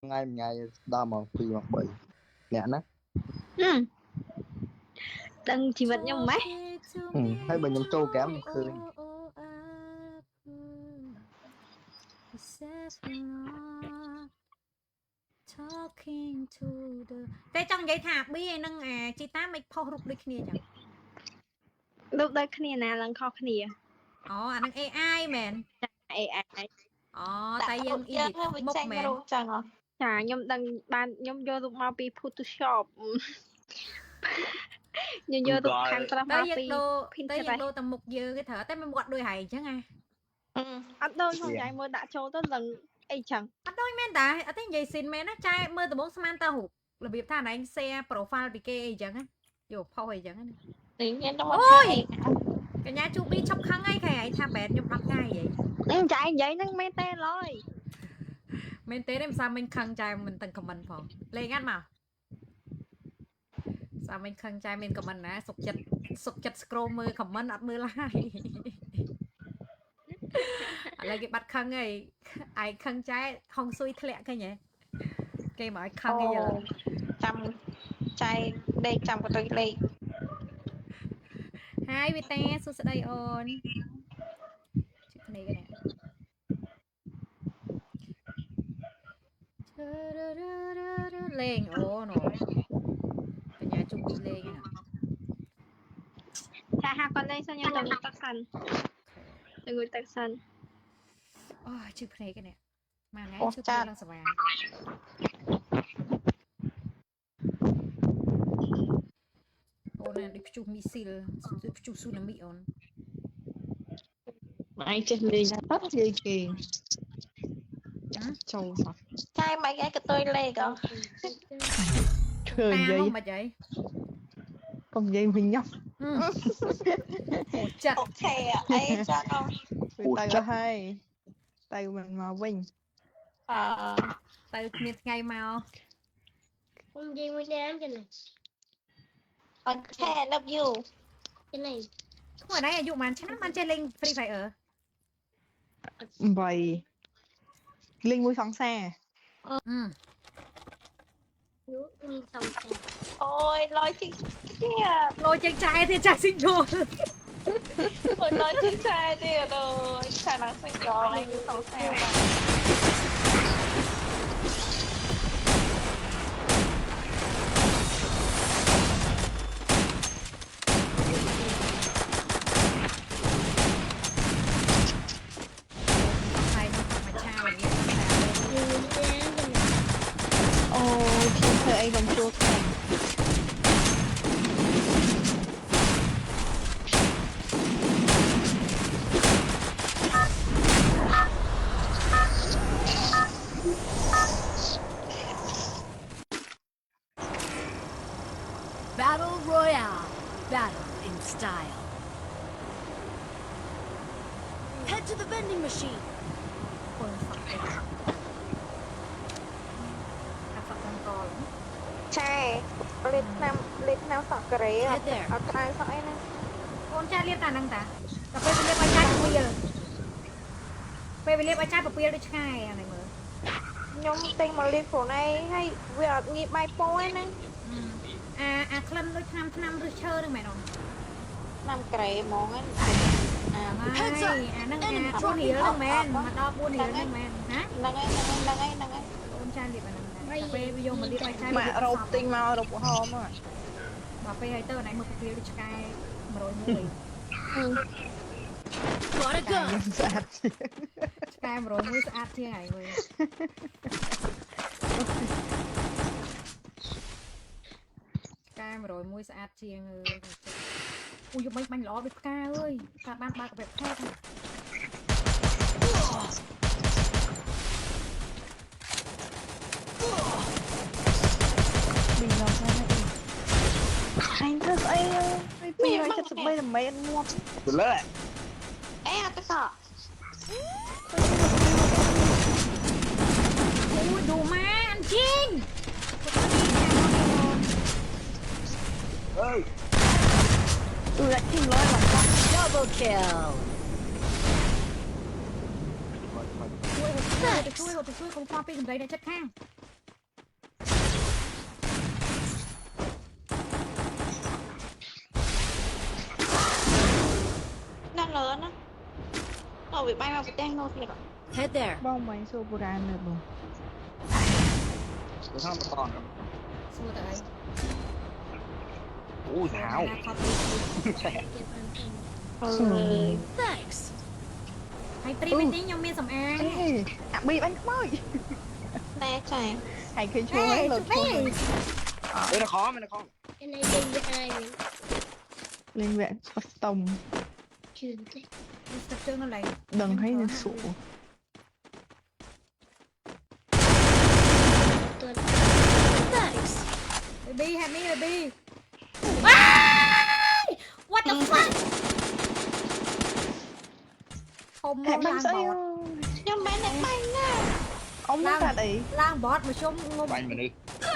ngày đo mà phi mà bị lẹ nó đừng chỉ vật nhau mấy hay bệnh nhom trâu kém khơi talking to the តែចង់និយាយថា B ឯនឹងជីតាមិនផុសរូបដូចគ្នាចឹង lúc đây kia nào lần khó kia អូអានឹង AI មែន AI អូតែយើង edit មុខមែន ចាខ្ញុំដឹងបានខ្ញុំយករូបមកពី Photoshop ខ្ញុំយករូបខាងប្រុស តែ មក យើង ពី ដូរតែយើងដូរតែមុខយើងគេត្រូវតែមិនមាត់ដូចហើយអញ្ចឹងណា អត់ដូចក្នុងចៃមើលដាក់ចូលទៅឡើងអីចឹង អត់ដូចមែនតាអត់ទេនិយាយស៊ីនមែនណាចែមើលដំបងស្មានតើរូបរបៀបថាណែ share profile ពីគេអីចឹងណាយកផុសអីចឹងណា នេះមានដល់ អូយកញ្ញាជូប៊ីឈប់ខឹងអីគេឯងថាបែបខ្ញុំ10ថ្ងៃអី នឹងចៃនិយាយហ្នឹងមែនទេឡើយ មែនទេមិនសាមិនខឹងចែមិនទាំង comment ផងលេងអត់មកសាមិនខឹងចែមាន comment ណាសុកចិត្ត scroll មើល comment អត់មើល live ឥឡូវគេបាត់ខឹងហើយឯងខឹងចែហុងស៊ុយធ្លាក់ឃើញហ៎គេមកឲ្យខឹងអីយល់ចាំចៃដេកចាំកតុយលេខ ហើយវីតាសួស្ដីអូនជិះភ្នែកនេះលេងអូណូបញ្ញាជុំពីលេងណា ចាហាគាត់លេងសិនខ្ញុំទៅងូតទឹកសិនទៅងូតទឹកសិន អូជិះភ្នែកនេះមកថ្ងៃជិះភ្នែកឡើងស្វាងអូននេះភ្ជុះមីស៊ីលភ្ជុះស៊ូណាមីអូន ឯងចេះលេងអត់និយាយគេ ចូលសោះ ចៃមិនឯងកតុយលេខអស់ ឃើញនិយាយ មិនអី កុំនិយាយវិញញ៉ោះ អូចាក់ អូខេអីចាក់អស់ ទៅហើយទៅមិនមកវិញ ទៅគ្នាថ្ងៃមក ខ្ញុំនិយាយមួយដែរចឹងអូខេ love you ចឹងនេះ ខ្លួនឯងអាយុប៉ុន្មានឆ្នាំបានចេះលេង Free Fire 8លេងមួយសង្សារ มีสองตัวโอ้ยร้อยจริงเนี่ย ลอยใจที่จากสิงโต โอ้ยร้อยจริงใจเนี่ยเลยชานักสิงโตอะไรมีสองแถวมา ใครมาธรรมชาติอย่างนี้ អូខ្ញុំធ្វើអីខ្ញុំជួខាង Battle Royale. Battle in style. Head to the vending machine. คนฝักเด็กฝักมังกร ใช่เล็ดน้ำสักกระเรยเอาตายสักไอ้นั่น con trai liệp tàn năng taแต่ไปเรียบไอ้ชายปะเปียไปเรียบไอ้ชายปะเปียด้วยช่ายอะไรมือ nhóm tinh mà liên phủ này hay việc nghiệp bài poi nè คลำด้วยทำด้วยเชิญนึงไหมน้อง nằm kệ món anh ไม่นั่งบุญเหนียวนึงแมนมาดอกบุญเหนียวนึงแมนฮะ năng ấy con trai liệpอันนั้นไปโยมมาเรียบไอ้ชาย ម៉ាក់រោបទិញមករោបហមហ្នឹង มาไปไฮเตอร์ไหนมือปะเปียด้วยช่ายมาโรยมือ Gotta go. ស្អាតជាង ช่ายมาโรยมือสะอาดที่ไหนมือ cái mà rồi mũi sạch chiên ui dùng bánh ló biết ca ơi cả ban ba cái bẹp khác mình làm sao đây anh thật ấy bây giờ thật bây giờ mấy anh mua lên ê tôi sợ ui đồ má anh chiên tôi đã chim lôi lòng con Double kill. ช่วยคนความเป็นกำไรในชัดข้าง lớn á. Nó bị bay vào cái tên nó thì đó. Head there. បងមិនសួរបុរាណនៅបង Tôi không có con đâu. សួរទៅអី Ui ថា thảo. ខត់ទី Thanks. ហើយព្រីវិញនេះខ្ញុំមានសំអាង អេអាប៊ីបាញ់ខ្មោច Nè trời. ហើយឃើញឈ្មោះហើយលើកឈ្មោះ Đây nó khó, nó khó. Cái này đi với ai vậy? លេងវគ្គស្តុំ Chưa đấy. នេះស្ទឹកជើងនៅឡើយ ដឹងហើយនឹងសួរ Tuần. Thanks. baby help me baby what the fuck ធំមក ហេតុបា ឡា ញ់ ង ស្អី បត Nhưng mà này bay nè. អ៊ំកាត់អី ឡាងបតមកជុំងុំ Bánh mà đi.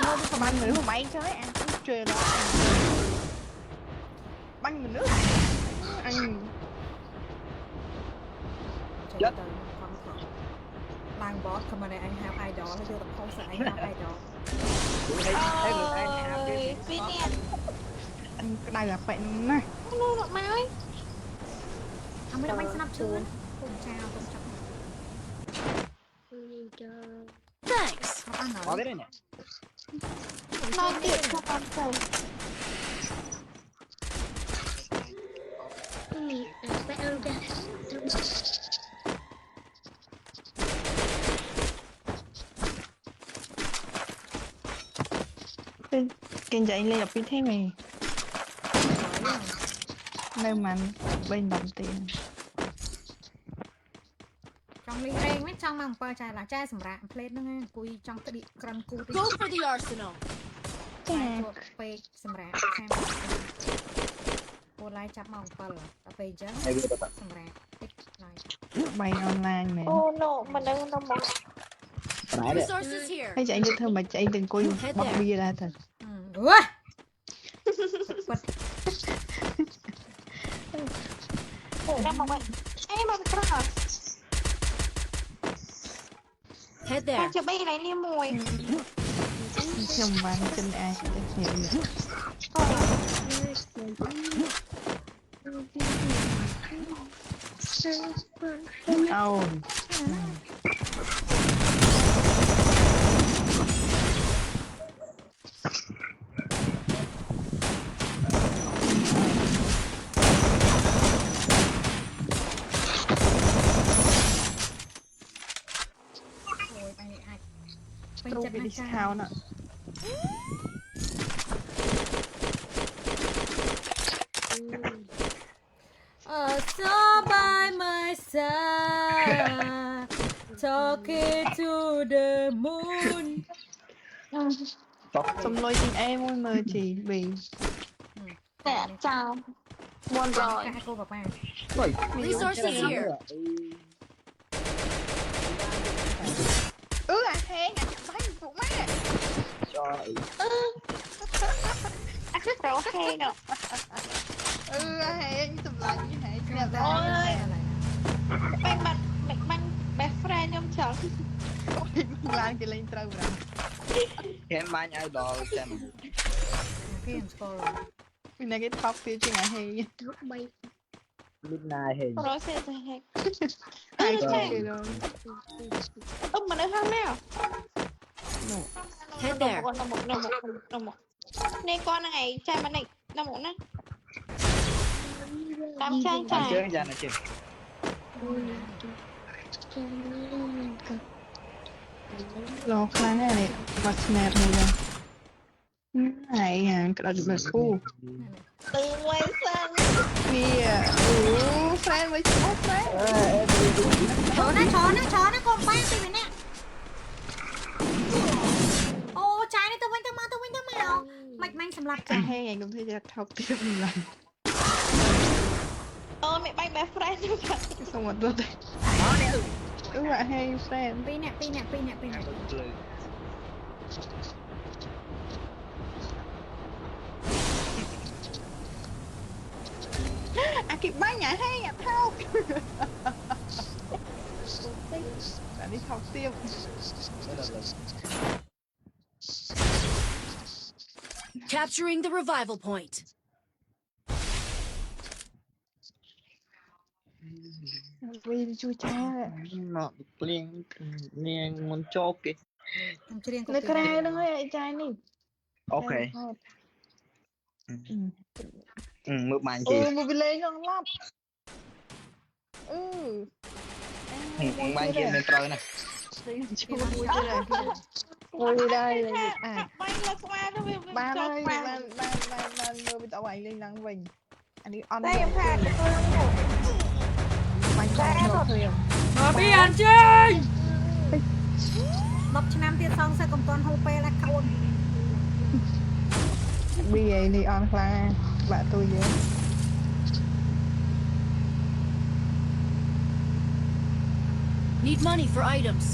ងុំ បាញ់មនុស្សមិនចើអាជឿដល់បាញ់មនុស្សអញ chếtទៅខំខំឡាងបតខំតែអញ have idol ហើយយកទៅ post ឲ្យអញ have idol Tôi thấy được anh làm Ôi, cái phi nè. អញក្តៅអាប៉ែណា Nó được máu ấy. អត់មានបាញ់ស្នាប់ជឿនគុំចៅគុំចាប់ Thanks. អត់អស់ណ có thế này nè. Nó tiện cho con trời. Phải ăn ra. គេនិយាយលេងដល់ពីទេមែននៅមិន3 10ទេ ចង់លេងរែងហ្នឹងចង់មក7ចែឡាចែសម្រាប់ផ្លេតហ្នឹងអង្គុយចង់ក្តៀកក្រិនគូតិច Go for the arsenal. ចា ពេកសម្រាប់ខាងពូឡាយចាប់មក7ដល់ពេលអញ្ចឹង Này vừa tập. សម្រាប់តិចឡាយ bay online មែន Ô nộ mà đâu đâu mà. Nãy đấy. Resources here. ហើយចាអញទៅធ្វើមិនចាអញទៅអង្គុយបោះបៀដែរទៅ អឺ Ủa đang mà vậy. Ê mà cái nào? Head Tao there. chưa bay này đi mùi. ខ្ញុំបានចិនអាចទៅខ្ញុំ អូ អូយបាញ់អាចពេញ គ្រូ ចិត្ត គេ ណាស់ចា discount ណា So by my side talking to the moon សំលុយទីអេមួយមើលជីប៊ី Tẻ chào. Buồn កា rồi. កូប៉ាប៉ា Ui. Resources here. អាហេងអាបាញ់ពួកម៉ែ Cho Anh cứ phải ok đâu. អាហេងសម្លាញ់ហេងស្រាប់តែ Ôi. Bánh bật bánh best friend trong chợ. ឡើងគេលេងត្រូវប្រា Khen bánh idol xem. គេអញ្ស្គាល់ ពីណាគេថប់ទៀតជាងអាហេង Lúc bay. Midnight hình. Rồi sẽ sẽ hết. ហើយគេទៅ Mà nó không nào. Head there. Nó một. Này con này trai mà này nó một nè. Đám trai Ăn trai. chơi cái này chị. រកខ្លាំងណាស់នេះបាត់ snap មួយហ្នឹងហើយអាក្តៅបែបគូ Từ quay sang. នេះអូ friend មួយឈ្មោះ friend ឈរណាកូនប៉ាពីម្នាក់អូចាយនេះទៅវិញទៅមកមិនមាញ់សម្លាប់ អា ចា ហេងឯងកុំធ្វើជាថប់ទៀតមិនឡើយ Mẹ bánh best friend trong chợ. សុំអត់ទៅអាហេង friend ពីរនាក់ Ăn bự lư. អាគេបាញ់អាហេងអាថោកអានេះថោកទៀត Đây là lực. Capturing the revival point. vì chui cha nó liền liền muốn cho cái ខ្ញុំច្រៀងក៏ នៅ ពី ក្រៅហ្នឹងហើយឯចាយនេះ ok មើលបាញ់ អូ គេ មកវាលេងក្នុងឡប់បាញ់គេនៅត្រូវណា ជួយមួយទៀតមួយដែរអាច បាញ់លើស្មាទៅវា បានហើយបានមើលវីដេអូឯងលេងឡើងវិញអានេះអន់ តែខ្ញុំថាទៅមក បាញ់ចាយមកឃើញ មកពីអានចេញ10ឆ្នាំទៀតសងសឹកកំទាន់ហូបពេលណាកូន ប៊ីឯនេះអន់ខ្លាំងបាក់ទួយយើង Need money for items.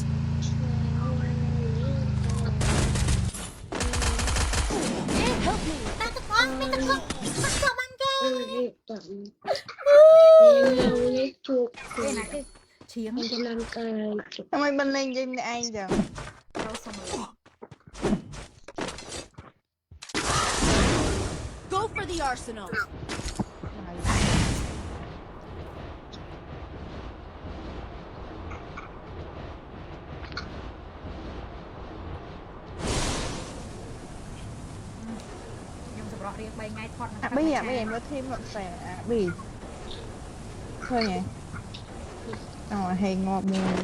Hey, help me. តាទៅបងមានទៅមកចុះបាញ់គេ ជួប ពេលណាគេច្រៀង ចំណាំកាយ ทำไมมันเลงยิงในឯងចឹង ចូលសុំលើ Go for the arsenal. ខ្ញុំសម្រក់រៀង3ថ្ងៃថត់នឹង ប៊ីមើលធីមអត់ហ្វែប៊ីឃើញហ៎អូហេងាប់មួយ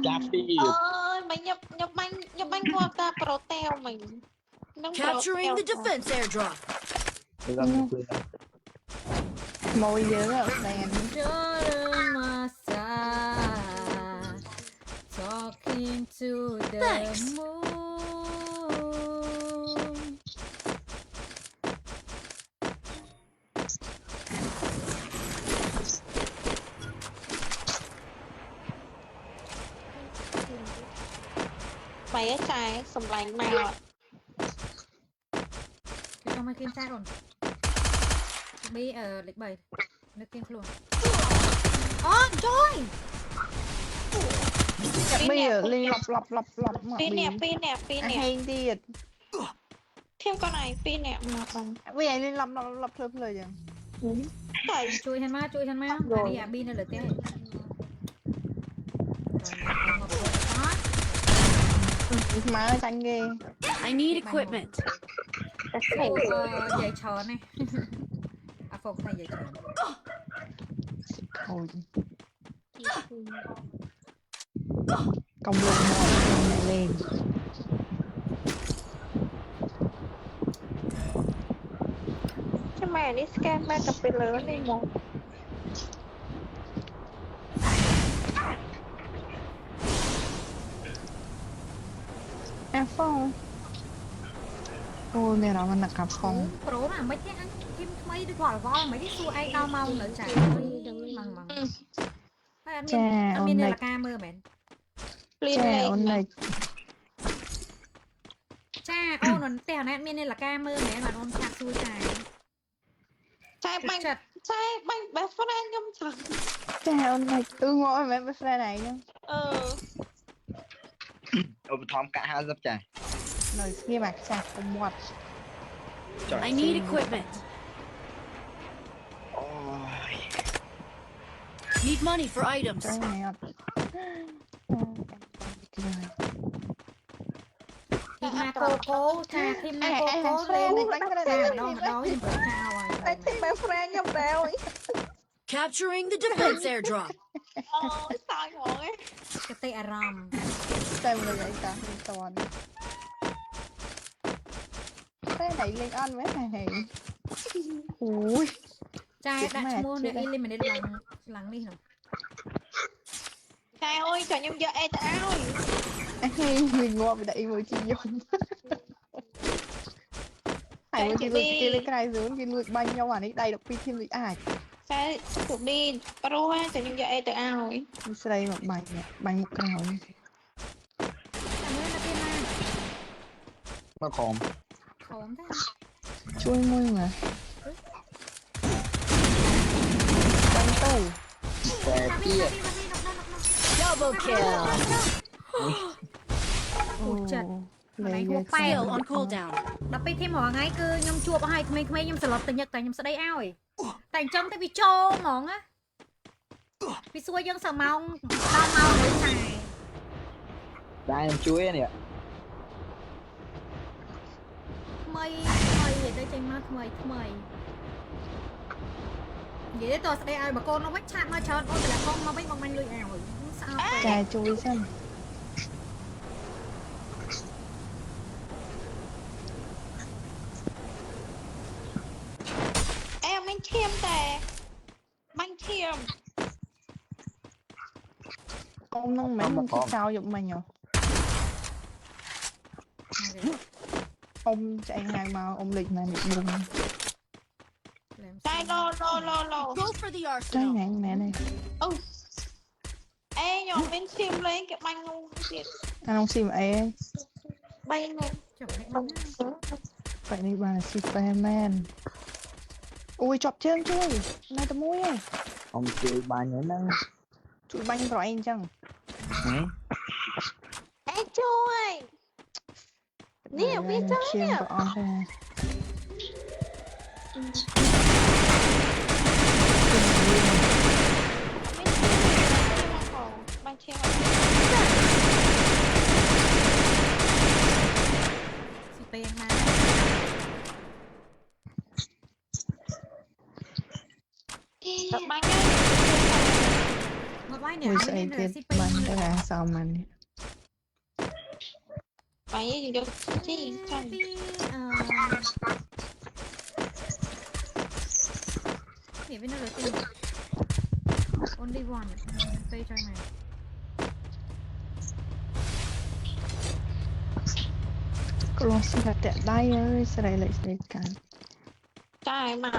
ចាប់ពី អើយមកញ៉ាំបាញ់ងាប់តាប្រូតេវមិញ Capturing the defense airdrop. ឡើងទៅ មួយយើងអត់ស្ដែង Masa talking to the Thanks. moon បែរចាយសម្លាញ់មក គេចង់មកគៀនចាកូនប៊ីលេខ3នៅគៀនខ្លួនអូជួយ ប៊ីលេងឡប់មក ពីរនាក់ ហេងទៀត ធៀបកូនឯងពីរនាក់មកបង ប៊ីឯងលេងឡប់ភ្លើចឹង តែ ជួយហាន់មកអានេះអាប៊ីនៅលើផ្ទះហើយ ម៉ើចាញ់គេ I need equipment. អូយាយច្រើនណាអាហ្វុកថាយាយច្រើន ខូចកំឡុងមកអ្នកលេង ចាំម៉ែនេះស្កែនមកទៅពីលើនេះមក អាហ្វងអូមានអារម្មណ៍ណាស់កាប់ផង ប្រូណាមិនទេអញគីមថ្មីដូចគាត់វល់មិនទេសួរឯងដល់ម៉ោងនៅចាម៉ងហើយអត់មាននាឡិកាមើលមែន ព្លីន ចា លេខ អូនលេច ចាអូនផ្ទះណាមាននាឡិកាមើលមែនបាទអូនឆាប់សួរចា ចាយបាញ់ ចិត្ត ចាយបាញ់ best friend ខ្ញុំច្រើន ចាអូនលេចងាប់មិនមែន best friend ឯងហ្នឹង អឺ ឧបត្ថម្ភកាក់50ចា នៅស្ងៀមអាខ្ចាស់ទៅមាត់ I need equipment. អូយ Need money for items. ទៅណែអត់ ធីមណាកូកូចាធីមណាកូកូលេងចាម្ដងខ្ញុំប្រចោលហើយ តែទី best friend ខ្ញុំដែរ Capturing the defense airdrop. អូយសើចហ្មងឯង កតិអារម្មណ៍ តែមិនលេងតាមិនតន់តែណៃលេងអត់មែនហេអូយ ចាដាក់ឈ្មោះនៅ eliminate ឡើងនេះនោះ ចាយអើយចាំខ្ញុំយកអេទៅឲ្យ អេវិញងាប់ដាក់ emoji ខ្ញុំហើយគេលួចគេលេងក្រៅ zone គេលួចបាញ់ខ្ញុំអានេះដៃ12ធីមលួចអាច ចាយពួកនេះប្រូហ่าចាំខ្ញុំយកអេទៅឲ្យ មានស្រីមកបាញ់មុខក្រោយ តែមើលនៅទីណា មកខំ ខំទេ ជួយមួយមកបាញ់ទៅ តែទៀត Double kill. អូចិត្ត លេង Fail on cooldown. ដល់ពេលធីមរាល់ថ្ងៃគឺខ្ញុំជួបឲ្យក្មេងៗខ្ញុំសន្លប់ទៅញឹកតែខ្ញុំស្ដីឲ្យតែអញ្ចឹងទៅវាចូលហ្មងណា ពីសួរយើងសើម៉ោងដល់ម៉ោងនៅចា ได้ช่วยเนี่ย ថ្មីទៅចេញមកថ្មីនិយាយទៅស្ដីឲ្យបកូននោះវិញឆាតមកច្រើនអូនតែកូនមកវិញបងមាញ់លុយឲ្យស្អប់ ចាជួយសិន em anh thiêm tè bánh thiêm អ៊ំនឹងមិនគេចោលយកមិញហ៎អ៊ំចែងហៅមកអ៊ំលេខណានេះមុំ trai lo Go for the ចែង arsenal. ណាមែនទេ ừ ê nhỏ bên thiêm lên cái bánh ngu thiệt អានោះស៊ីមអេ bánh ngu ចុះនេះបង បែបនេះបានស៊ីប៉ែមែនអូយជាប់ជើងជួយនៅតែមួយឯង ông chơi ba nhớ năng ជួយបាញ់ប្រអីអញ្ចឹង ê chui nè biết chơi ឈាម nè ក៏អស់ដែរ bánh thiêm ស៊ីពេងមក tập bánh មកវាយនេះ មួយស្អី ឲ្យ ទៀត ស៊ីពេង បាញ់ទៅអាសោមមិននេះ bánh gì được gì chẳng នេះវានៅលើទី only one ទៅចុយមក គ្រួសារតែដៃអើយស្រីលេខស្រីកាន់ trai mà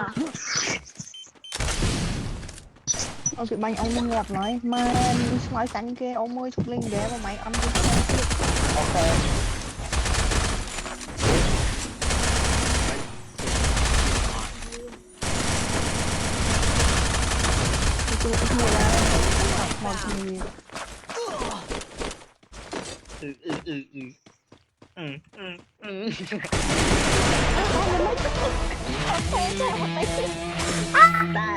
អូគេបាញ់អ៊ំងាប់ហើយម៉ែឆ្លើយចាញ់គេអ៊ំមើលជុកលេងដែរមកម៉ៃអត់ទៅឆ្លើយទៀត ok ជួយមួយដែរមកគ្នា ได้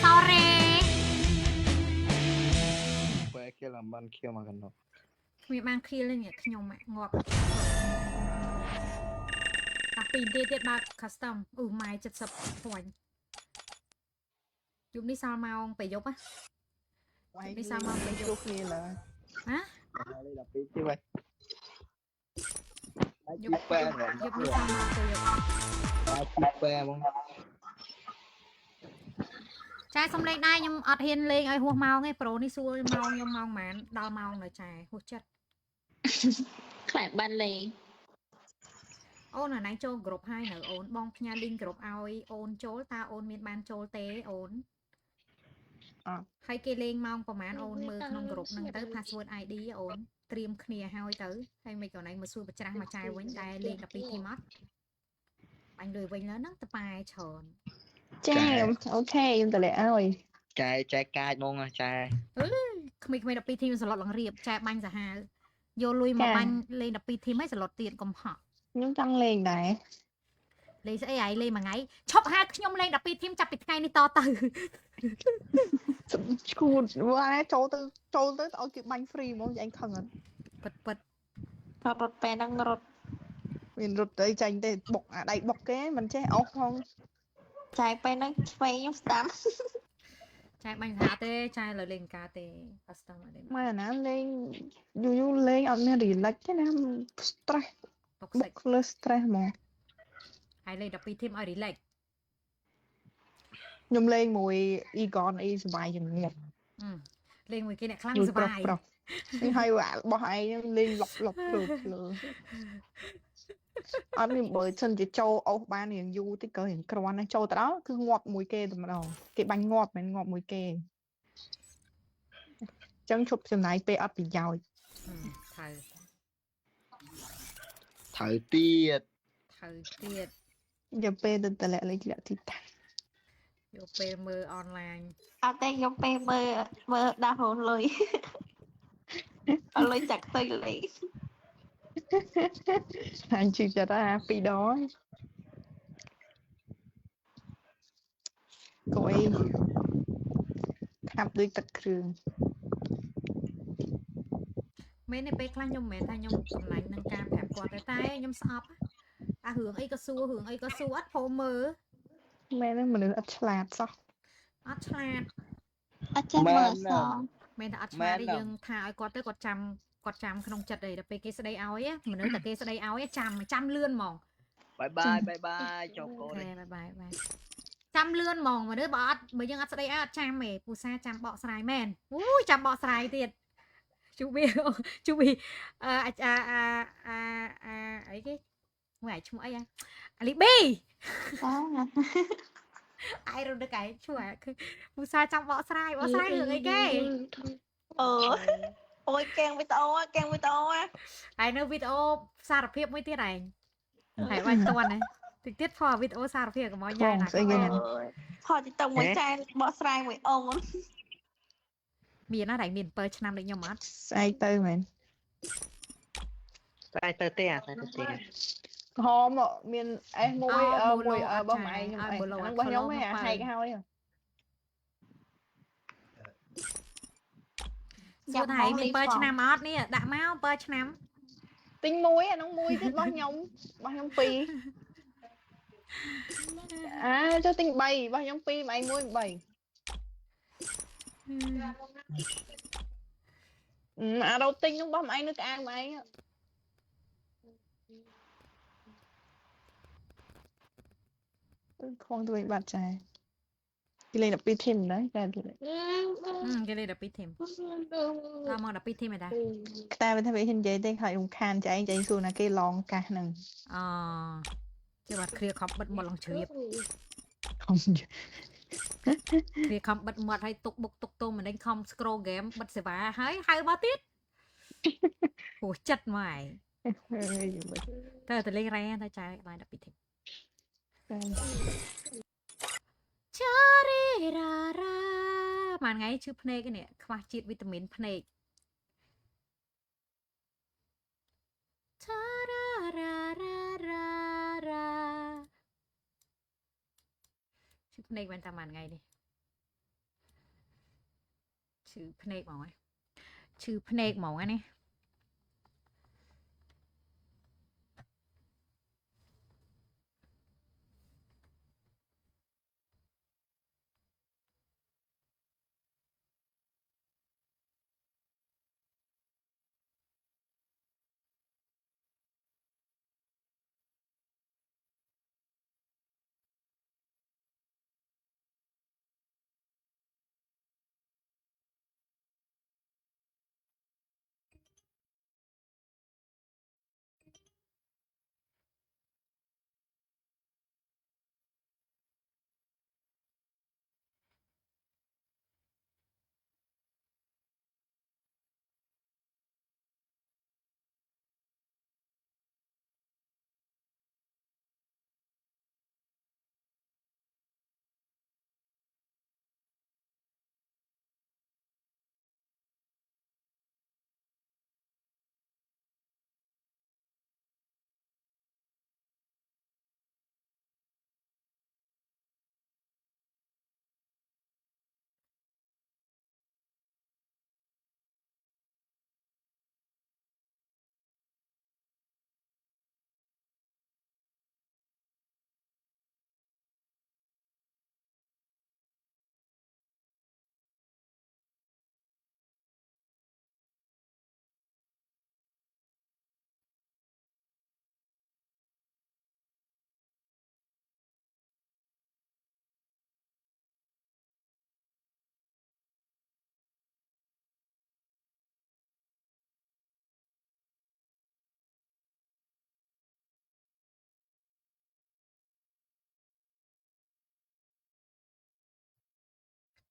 sorry ไปเกี่ยวกับบ้านเกี่ยวมากันเนาะ គ្មានបានឃ្លៀលនេះខ្ញុំងាប់អាពីទៀតបើ custom ម៉ែ70 point យប់នេះសល់ម៉ោងពេលយប់ហ៎ នេះសាមកទៅយកគ្នាឡើយ ហ៎ đây là cái chứ vậy យប់នេះសល់ម៉ោងពេលយប់ ไปมึง ចាសំលេងដែរខ្ញុំអត់ហ៊ានលេងឲ្យហួសម៉ោងទេប្រូនេះសួរម៉ោងខ្ញុំម៉ោងប៉ុន្មានដល់ម៉ោងនៅចាហួសចិត្ត khỏe ban lề អូនណៃចូលក្រុមហើយនៅអូនបងផ្ញើ link ក្រុមឲ្យអូនចូលតើអូនមានបានចូលទេអូន ហើយគេលេងម៉ោងប្រហែលអូនមើលក្នុងក្រុមហ្នឹងទៅ password ID អូនត្រៀមគ្នាហើយទៅហើយមិនកន្លែងមកសួរប្រច្រាស់មកចាយវិញតែលេង12ធីមអត់បាញ់លុយវិញលើហ្នឹងតប៉ែច្រើន ចាអូខេខ្ញុំទៅលេឲ្យ chạy cai mong à chạy ក្មេងៗ12ធីមសឡុតឡើងរៀបចែបាញ់សាហាវយកលុយមកបាញ់លេង12ធីមហើយសឡុតទៀតកំហក់ ខ្ញុំចង់លេងដែរ លេងស្អីហើយលេងមួយថ្ងៃឈប់ហៅខ្ញុំលេង12ធីមចាប់ពីថ្ងៃនេះតទៅ ឈួតវ៉ាចូលទៅឲ្យគេបាញ់ free ហ្មងឯងខឹងអត់ ពិត rọt bè đang rọt មានរត់ទៅចាញ់ទេបុកអាដៃបុកគេមិនចេះអស់ផង trai bè đang vay nhóc đám ចែបាញ់សាហាវទេចែលើលេងការទេ custom អត់ទេ ម៉ែអាណាលេងយូរលេងអត់មាន relax ទេណា stress តុក បុ សិក កលើ stress ហ្មង ហើយលេង12ធីមឲ្យ relax ខ្ញុំលេងមួយ Egon អីសុបាយជាងនេះ លេងមួយគេអ្នកខ្លាំង យូរ ស ប្រុ បាយ សនេះហើយរបស់ឯងលេងលប់លើអត់មានបើសិនជាចូលអស់បានរៀងយូរតិចក៏រៀងគ្រាន់ណាចូលទៅដល់គឺងាប់មួយគេតែម្ដងគេបាញ់ងាប់មិនងាប់មួយគេអញ្ចឹងឈប់ចំណាយពេលអត់ប្រយោជន៍ ត្រូវ thử tiệt ទៀត យកពេលទៅតម្លាក់លេខទីតា យកពេលមើល online à đây nhóc bè mơ đa hồn lười lười chặt tay lì អញជិះចារ៉ាពីរដង Cô ấy khắp đuôi tật trường មែនទេពេលខ្លះខ្ញុំមិនមែនថាខ្ញុំកំណាញ់នឹងការប្រាប់គាត់ទេតែខ្ញុំស្អប់អារឿងអីក៏សួររឿងអីក៏សួរអត់ព្រមមើល Mẹ nó mình ở chլាតសោះ អត់ឆ្លាត អត់ចេះមើលសង មែនតែអត់ឆ្លាតទេយើងថាឲ្យគាត់ទៅគាត់ចាំក្នុងចិត្តឯងដល់ពេលគេស្ដីឲ្យមនុស្សតែគេស្ដីឲ្យចាំលឿនហ្មង bye bye bye bye chào cô អូខេ đây បាយចាំលឿនហ្មងមនុស្សបើយើងអត់ស្ដីឲ្យអត់ចាំទេពូសាចាំបកស្រាយមែនអូចាំបកស្រាយទៀតជូវីអីគេមួយឯងឈ្មោះអីអាលីប៊ី ai rồi được cái chùaคือผู้ชายจำเบาะสายរឿងអីគេ អូយកែងវីដេអូ ហើយនៅវីដេអូសារភាពមួយទៀតឯងហើយបាញ់តន់តិចទៀតផវីដេអូសារភាពកុំឲ្យញ៉ៃណា ស្អីគេ ផតទៅមួយចែនបកស្រាយមួយអូន មានណាដែលមាន7ឆ្នាំដូចខ្ញុំអត់ ស្អែកទៅមែន sai tơ tè sai tơ tè ហមមានអេសមួយមួយបងម៉ែខ្ញុំអីហ្នឹងរបស់ខ្ញុំឯងអាហែកហើយ សួរថាឯងមាន7ឆ្នាំអត់នេះដាក់មក7ឆ្នាំ ទិញមួយអាហ្នឹងមួយទៀតរបស់ខ្ញុំពីរចុះទិញ3របស់ខ្ញុំ2ម៉ែមួយ3អារ៉ូទិញហ្នឹងរបស់ម៉ែនៅក្អាងម៉ែខងទៅវិញបាត់ចាគេលេង12ធីមដែរតែ គេលេង12ធីមដល់មក12ធីមឯតា តែបើថាវាហ៊ាននិយាយទេហើយរំខានចែងសួរណាគេឡងកាសហ្នឹង អូគេបាត់គ្រាខំបិទមាត់ឡងជ្រាប ខំ គ្រាខំបិទមាត់ឲ្យទុកបុកទុកទុំមិនដេញខំ scroll game បិទសេវាហើយហៅមកទៀតហួសចិត្តមកឯងទៅលេងរ៉ែទៅចាយបាន12ធីម ចារីរ៉ារ៉ាមួយថ្ងៃឈឺភ្នែកនេះខ្វះជាតិវីតាមីនភ្នែកចារ៉ារ៉ារ៉ារ៉ារ៉ាឈឺភ្នែកបានតែមួយថ្ងៃនេះឈឺភ្នែកហ្មងឈឺភ្នែកហ្មងនេះ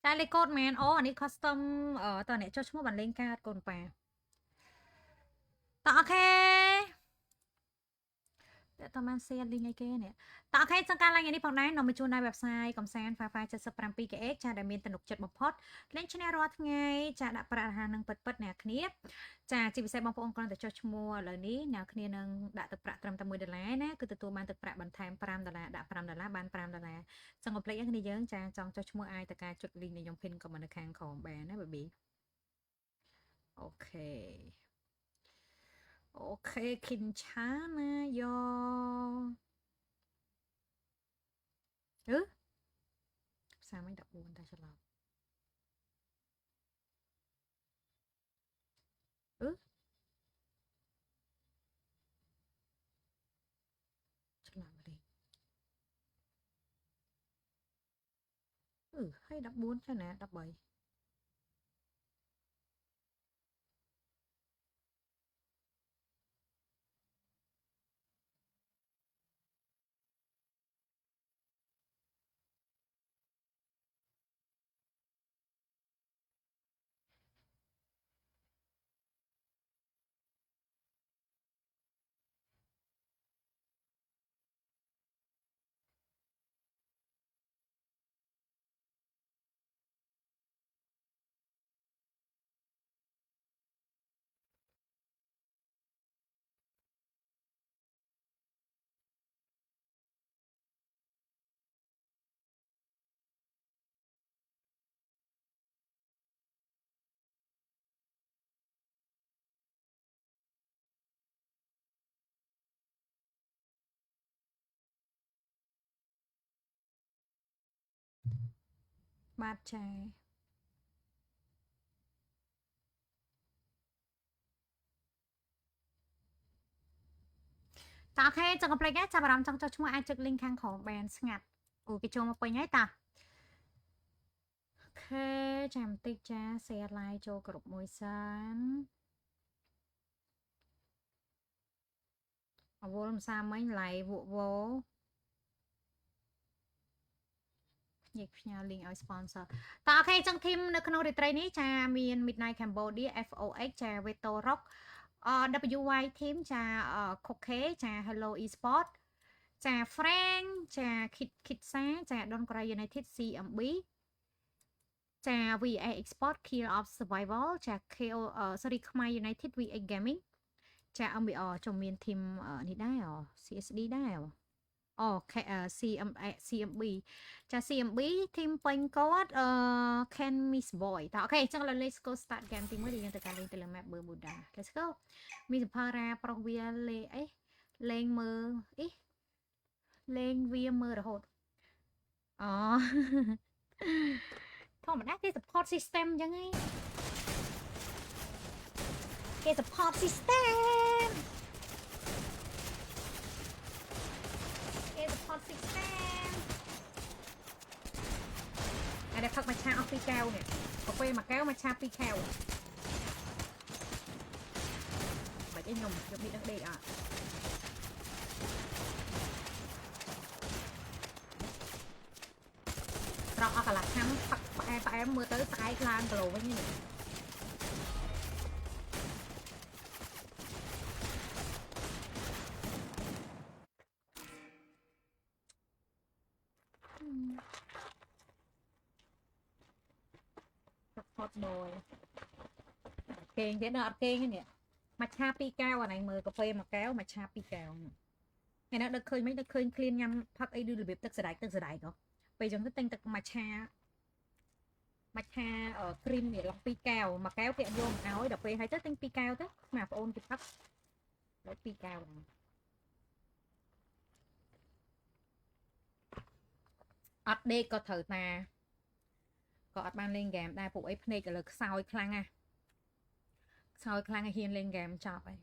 តែលេខកូដមែនអូអានេះ custom តើអ្នកចុះឈ្មោះបានលេងកាតកូនប៉ាតោះអូខេ តែតើបាន share link អីគេនេះតើអូខេចង់ការឡើងនេះផងដែរនាំមកជូនដល់ website កំសាន្ត Firefox 77KX ចាដែលមានទំនុកចិត្តបំផុតលេងឈ្នះរាល់ថ្ងៃចាដាក់ប្រាក់អាហារនឹងពិតៗអ្នកគ្នាចាជាពិសេសបងប្អូនគ្រាន់តែចុះឈ្មោះឥឡូវនេះអ្នកគ្នានឹងដាក់ទឹកប្រាក់ត្រឹមតែ$1ណាគឺទទួលបានទឹកប្រាក់បន្ថែម$5ដាក់$5បាន$5ចឹងកុំភ្លេចគ្នាយើងចាចង់ចុះឈ្មោះអាចតើការចុច link នៃខ្ញុំ pin ក៏មកនៅខាងក្រោមបានណា baby អូខេអូខេខិនឆាណាយោផ្សារមិន14តែច្រឡំច្រឡំរីហើយ14ចាណា13បាទចាតើអូខេចង់កំ plek ចាប់អារម្មណ៍ចង់ចុះឈ្មោះអាចចុច link ខាងក្រោមបានស្ងាត់អូគេចូលមកពេញហើយតាអូខេចាំបន្តិចចា share live ចូលគ្រប់មួយសិនអវលមិនសាមិញ live វក់វោញិកផ្ញើ link ឲ្យ sponsor តើអូខេចឹង team នៅក្នុងរាត្រីនេះចាមាន Midnight Cambodia FOX ចា Veto Rock WY team ចា Koke ចា Hello Esport ចា Frank ចា Kitsa ចា Don Korea United CMB ចា VA Export Kill of Survival ចា KO sorry Khmer United VA Gaming ចា MBR ចូលមាន team នេះដែរ CSD ដែរអូខេ CMB ចា CMB team ពេញគាត់Can Miss Boy តើអូខេអញ្ចឹងឥឡូវ let's go start game ទី1ដែលយើងទៅការលេងទៅលើ map Bermuda let's go មានសភារ៉ាប្រុសវាលេងមើលលេងវាមើលរហូតអូធម្មតាគេ support system អញ្ចឹងហីគេ support system support system អានេះផឹកមកឆាអស់2កែវនេះកាហ្វេមួយកែវមកឆា2កែវបាច់អីខ្ញុំយកមីដឹងដេកអត់ត្រង់អស់កន្លះឆ្នាំផឹកផ្អែមមើលទៅស្អែកឡើងគីឡូវិញនេះហត់បយគេងទៀតនៅអត់គេងនេះមកឆា2កែវអានេះមើលកាហ្វេមួយកែវមកឆា2កែវឯណាដឹកឃើញមិនដឹកឃើញឃ្លានញ៉ាំផឹកអីដូចរបៀបទឹកសណ្ដែកហ៎ពេលចឹងទៅទិញទឹកមកឆាគ្រីមនេះឡោះ2កែវមួយកែវគេអត់យកមកឲ្យដល់ពេលហើយទៅទិញ2កែវទៅស្មាបងប្អូនគេផឹកដល់2កែវហ្នឹងអត់ដេកក៏ត្រូវតាក៏អត់បានលេងហ្គេមដែរពួកអីភ្នែកឥឡូវខ្សោយខ្លាំងណាស់ខ្សោយខ្លាំងឲ្យហ៊ានលេងហ្គេមចប់ហើយ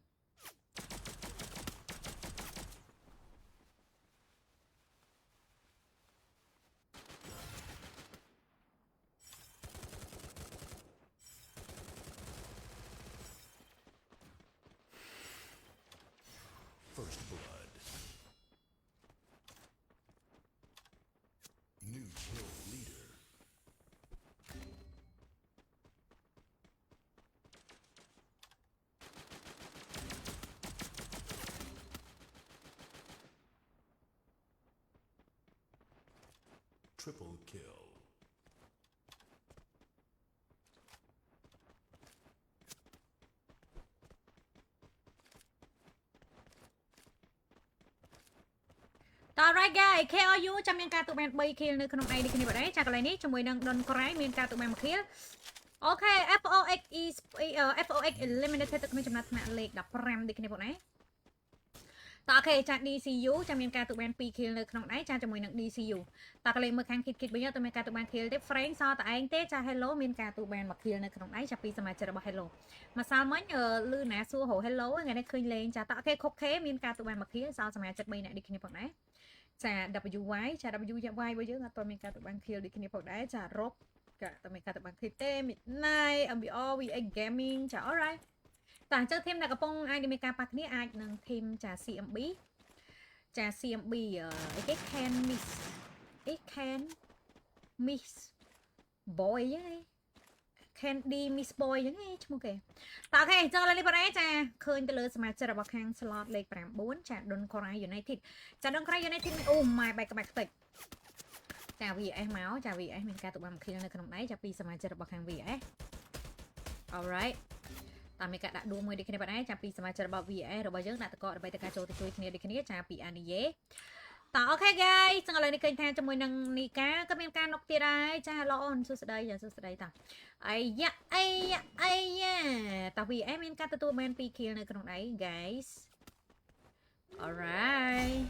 First blood. New kill leader. Triple kill. តើ right guy KRU ចាំមានការទូបាន3 kill នៅក្នុងដៃនេះគ្នាបាត់ហើយចាកន្លែងនេះជាមួយនឹង Don Cry មានការទូបាន1 kill អូខេ FOX eliminated ទៅក្នុងចំណាត់ថ្នាក់លេខ15នេះគ្នាបងណាតើអូខេចា DCU ចាំមានការទូបាន2 kill នៅក្នុងដៃចាជាមួយនឹង DCU តើកន្លែងមើលខាង kit វិញទៅមានការទូបាន kill ទេ Frank សតតែឯងទេចា Hello មានការទូបាន1 kill នៅក្នុងដៃចាពីសមាជិករបស់ Hello ម្សិលមិញលឺណាសួរ Hello ថ្ងៃនេះឃើញលេងចាតើអូខេ Cook មានការទូបាន1 kill សល់សមាជិក3នាក់នេះគ្នាបងណាចា WY ចា WY របស់យើងអត់ទាន់មានការទៅបាន kill ដូចគ្នាផងដែរចារកក៏តែមានការទៅបាន kill ទេ Midnight MBR VX Gaming ចា alright តែអញ្ចឹងធីមដែលកំពុងអាចមានការប៉ះគ្នាអាចនឹងធីមចា CMB ចា CMB អីគេ Can Miss អី Can Miss Boy ហ្នឹងឯង Candy Miss Boy ហ្នឹងឯងឈ្មោះគេតើអូខេអញ្ចឹងឥឡូវនេះបងឯងចាឃើញទៅលើសមាជិករបស់ខាង slot លេខ9ចា Don Cry United ចា Don Cry United អូ my បែកក្បាច់ខ្ទេចចា VS មកចា VS មានការទៅបាន kill នៅក្នុងដៃចាពីសមាជិករបស់ខាង VS alright តាមមានការដាក់ដួលមួយដូចគ្នាបងឯងចាពីសមាជិករបស់ VS របស់យើងដាក់តកដើម្បីទៅការចូលទៅជួយគ្នាដូចគ្នាចាពីអានីយេតើអូខេ guys ចឹងឥឡូវនេះឃើញថាជាមួយនឹងនីកាក៏មានការនុកទៀតដែរចាឡអូនសួស្ដីចាសួស្ដីតាអាយ៉ាតើ VS មានការទទួលបាន2 kill នៅក្នុងដៃ guys alright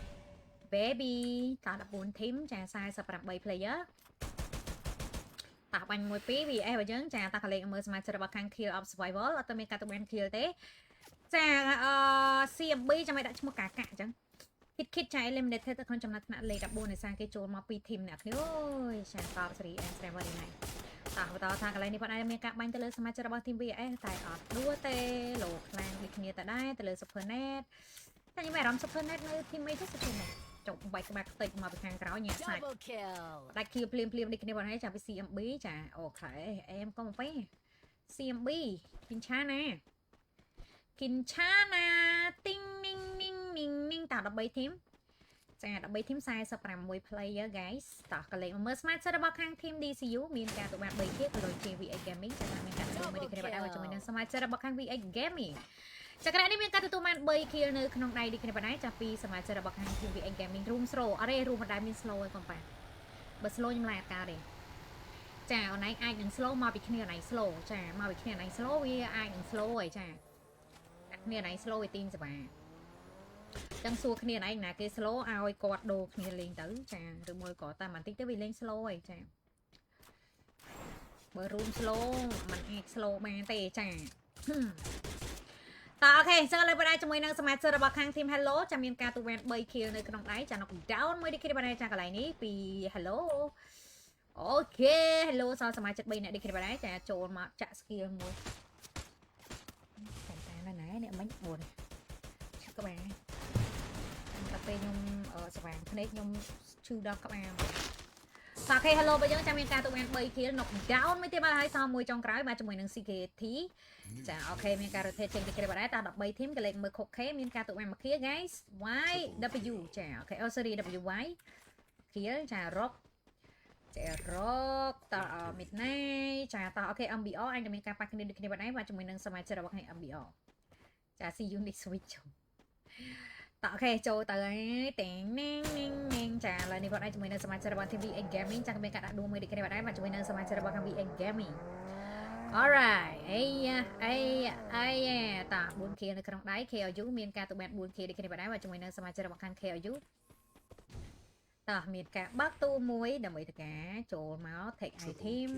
baby តើ14 team ចា48 player តើបាញ់1 2 VS របស់យើងចាតើកលេចមើលសមាជិករបស់ខាង kill of survival អត់ទៅមានការទទួលបាន kill ទេចា CMB ចាំឲ្យដាក់ឈ្មោះកាកាអញ្ចឹងគិតចា eliminated ទៅក្នុងចំណាត់ថ្នាក់លេខ14នៃសារគេចូលមក2 team អ្នកគ្នាអូយចាតបសេរីអេនស្រែវ៉ាឌីណៃតើបន្តថាកន្លែងនេះបងឯងមានការបាញ់ទៅលើសមាជិករបស់ team VS តែអត់ដួលទេលោខ្លាំងដូចគ្នាតែដែរទៅលើ Supernet តែខ្ញុំមានអារម្មណ៍ Supernet នៅ team អីទេ Supernet ចុកបែកក្បាច់ខ្ទេចមកពីខាងក្រោយញ៉ាំសាច់ដាច់ kill ភ្លាមនេះគ្នាបងឯងចាពី CMB ចាអូខេអេមកុំពេ CMB គិនឆាណាទីងនីងតា13 team ចា13 team 46 player guys តោះកលេចមើលស្មាតសិតរបស់ខាង team DCU មានការទៅបាន3 kill ដោយ VX Gaming ចាមានការទទួលមួយនេះគ្នាបាទជាមួយនឹងសមាជិករបស់ខាង VX Gaming ចាក្រៅនេះមានការទទួលបាន3 kill នៅក្នុងដៃនេះគ្នាបាទចាពីសមាជិករបស់ខាង team VX Gaming room slow អរេ room មិនដែលមាន slow ឯងកុំប៉ាបើ slow ខ្ញុំឡាយអត់ការទេចាអូនឯងអាចនឹង slow មកពីគ្នាអូនឯង slow ចាមកពីគ្នាអូនឯង slow វាអាចនឹង slow ឯងចាគ្នាអូនឯង slow ឯទីងសបាចឹងសួរគ្នាឯងណាគេ slow ឲ្យគាត់ដូរគ្នាលេងទៅចាឬមួយក៏តាមបន្តិចទៅវាលេង slow ឯងចាបើ room slow มันអាច slow បានទេចាតើអូខេចឹងឥឡូវបងឯងជាមួយនឹងសមាជិករបស់ខាង team Hello ចាមានការទូបាន3 kill នៅក្នុងដៃចា knock down មួយនេះគេបងឯងចាកន្លែងនេះពី Hello អូខេ Hello សល់សមាជិក3នាក់នេះគេបងឯងចាចូលមកចាក់ skill មួយតែណានេះមិញ4ឈឺក្បាលតែពេលខ្ញុំស្វាងភ្នែកខ្ញុំឈឺដល់ក្បាលអូខេ Hello បើយើងចាំមានការទូបាន3 kill knock down មួយទៀតមកហើយសល់មួយចុងក្រោយបាទជាមួយនឹង CKT ចាអូខេមានការ rotate ចេញពីគេបាទតែ13 team ក៏លេខមើល Cook មានការទូបាន1 kill guys YW ចាអូខេ sorry WY kill ចារកត Midnight ចាតអូខេ MBR អញក៏មានការប៉ះគ្នាដូចគ្នាបាទដែរជាមួយនឹងសមាជិករបស់គ្នា MBR ចា see you next switch តអូខេចូលទៅហើយតែងនាងចាឥឡូវនេះគាត់ឯងជាមួយនឹងសមាជិករបស់ VX Gaming ចាមានការដាក់ដួលមួយដូចគ្នាបាទដែរជាមួយនឹងសមាជិករបស់ខាង VX Gaming alright អីតា4 kill នៅក្នុងដៃ KRU មានការទៅបាន4 kill ដូចគ្នាបាទដែរជាមួយនឹងសមាជិករបស់ខាង KRU តោះមានការបើកទូមួយដើម្បីទៅការចូលមក take item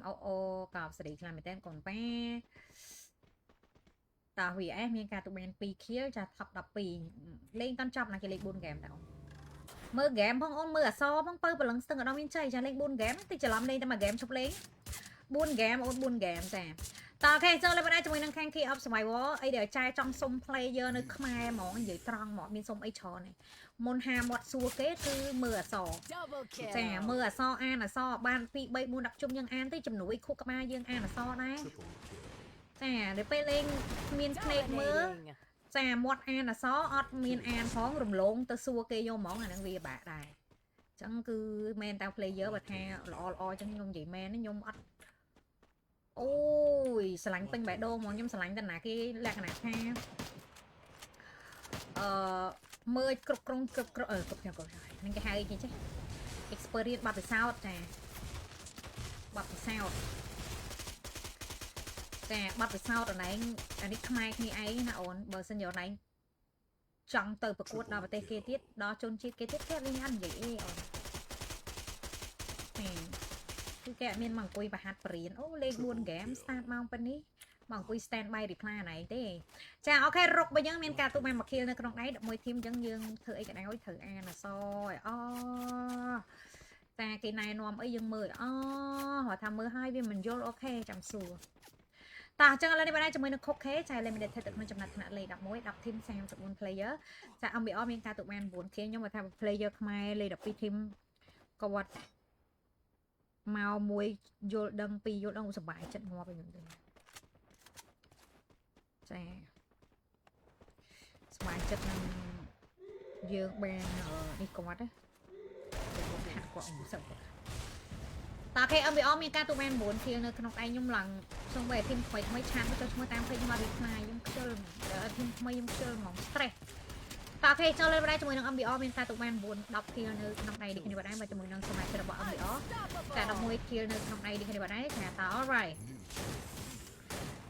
អូកោបសេរីខ្លាំងមែនតើកូនប៉ាតើ VS មានការទូបាន2 kill ចា top 12លេងតន់ចប់ណាគេលេង4 game តើមើល game ផងអូនមើលអសរផងបើប្រឡឹងស្ទឹងអត់មានចៃចាលេង4 game តិចច្រឡំលេងតែមួយ game ឈប់លេង4 game អូន4 game ចាតើអូខេចូលលេងបានជាមួយនឹងខាង Key of Survival អីដែលចែចង់សុំ player នៅខ្មែរហ្មងនិយាយត្រង់ហ្មងមានសុំអីច្រើនទេមុន50មាត់សួរគេគឺមើលអសរចាមើលអសរអានអសរបាន2 3 4 10ជុំយើងអានទៅជំនួយខួរក្បាលយើងអានអសរដែរចាដល់ពេលលេងមានភ្នែកមើលចាមាត់អានអសរអត់មានអានផងរំលងទៅសួរគេយកហ្មងអានឹងវាបាក់ដែរ chẳng cứ men tao player và tha lo chẳng nhung vậy men nó nhung ắt ôi sờ lạnh tinh bẻ đô mà nhung sờ lạnh tên là cái lạc nè ha mười cục cục nên cái hai gì chứ experience bật từ sao nè bật từ sao nè bật từ sao rồi này anh đi khai như ấy là ổn bờ sân giờ này chẳng từ bậc quất đó và tê kia tiết đó chôn chít kia tiết kép linh ăn vậy cứ kẹo miên bằng quỳ và hạt biển ô lên buồn game start mong bên ní bằng quỳ standby reply này thế chà ok rục bây giờ miên ca tụi mình mặc kia nơi trong đấy đợi môi thêm dân dương thử ấy cái này thử ăn là soi ta cái này nôm ấy dân mười họ tham mưa hai viên mình vô ok chẳng sủa ta chẳng là đi bên đây cho mình được khóc khế chạy lên mình để thấy được mình chậm nặng lấy đập mối đập thêm xem chụp một player ta ông bị miên ca tụi mình buồn kia nhưng mà tham player mai lấy đập thêm có vật màu muối vô đâm pi vô đông sập bài trận hoa bây giờ xe sập bài trận dương bên đi công á hạt quả ủng sập ta khi ông bị miên ca tụi mình buồn kia nơi trong tay nhung lằng xong về thêm quậy mấy chán cho chúng ta phải mà được này nhung chơi để thêm mấy nhung chơi mỏng stress ta khi cho lên đây cho mình âm bị miên ca tụi mình buồn đọc kia nơi trong này đi cái này mà cho mình nâng xong lại sẽ đọc âm bị cả đọc môi kia nơi trong này đi cái này thả táo rồi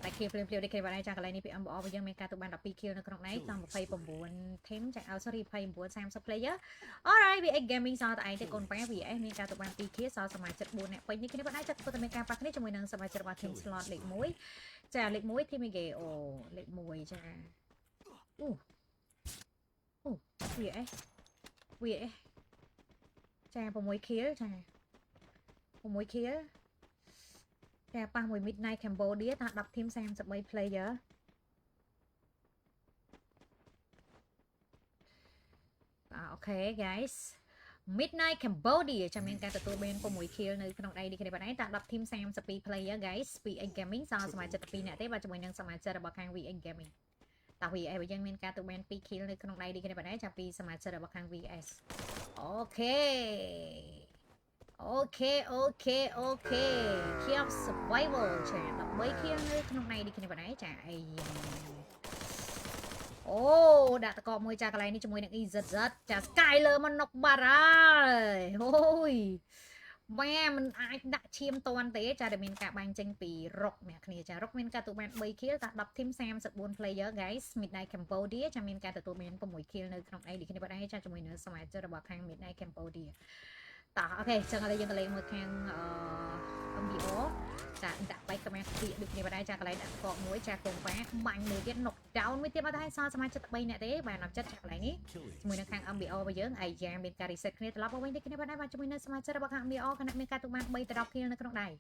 tại kia phim đi cái này chẳng cái này bị âm bỏ bây giờ miên ca tụi mình đọc pi kia nơi trong này xong một phay buồn thêm chạy out sorry phay buồn xem sắp player alright vì gaming sao tại cái con bé vì miên ca tụi mình pi kia sao xong lại chật buồn này như cái này chắc tụi mình ca bắt này cho mình nâng xong lại chật vào thêm slot lịch mũi chà lịch mũi thì mình ghé lịch mũi chà vậy chà vào mối khía chà vào mối khía chà ba mùi midnight Cambodia ta đọc thêm xem sắp mấy player ok guys midnight Cambodia cho mình cả tụi bên của mùi khía nơi trong đây đi cái bạn ấy ta đọc thêm xem sắp player guys VN Gaming sao mà chật pi nè thế và cho mình đang xem chơi bảo khang VN Gaming tao vì bây giờ mình ca tụi mình pi kill nơi trong đây đi cái này cho pi sama chơi được khang vs ok keep survival chả đọc mấy kill nơi trong này đi cái này chả đã có môi cha cái này đi cho môi được giật chả Skyler mà nọc bà ra ôi mẹ mình ai đã chiêm toàn tế cha để mình cả bánh tranh pì rock mẹ kia cha rock mình cả tụi mình bay kia ta đọc thêm xem sự buồn player guys midnight Cambodia cha mình cả tụi mình có mỗi kia nơi trong đây đi cái này cha cho mình nữa xong rồi cho được bảo khang midnight Cambodia ta ok chẳng là dân lấy một khang âm bị ố đã bay comment bị được như vậy đây cha cái này đã có mũi cha cùng phá mạnh người tiết nọc down mới tiếp vào đây sao mà chất bay nè thế và nằm chất chặt lại ní mùi năng khang âm bị ô bây giờ ai giang bên cari set kia lắp vào bên cái này và cho mình sao mà chất được khang bị ô cái này mình ca tụi mình bay từ đọc kia nó trong này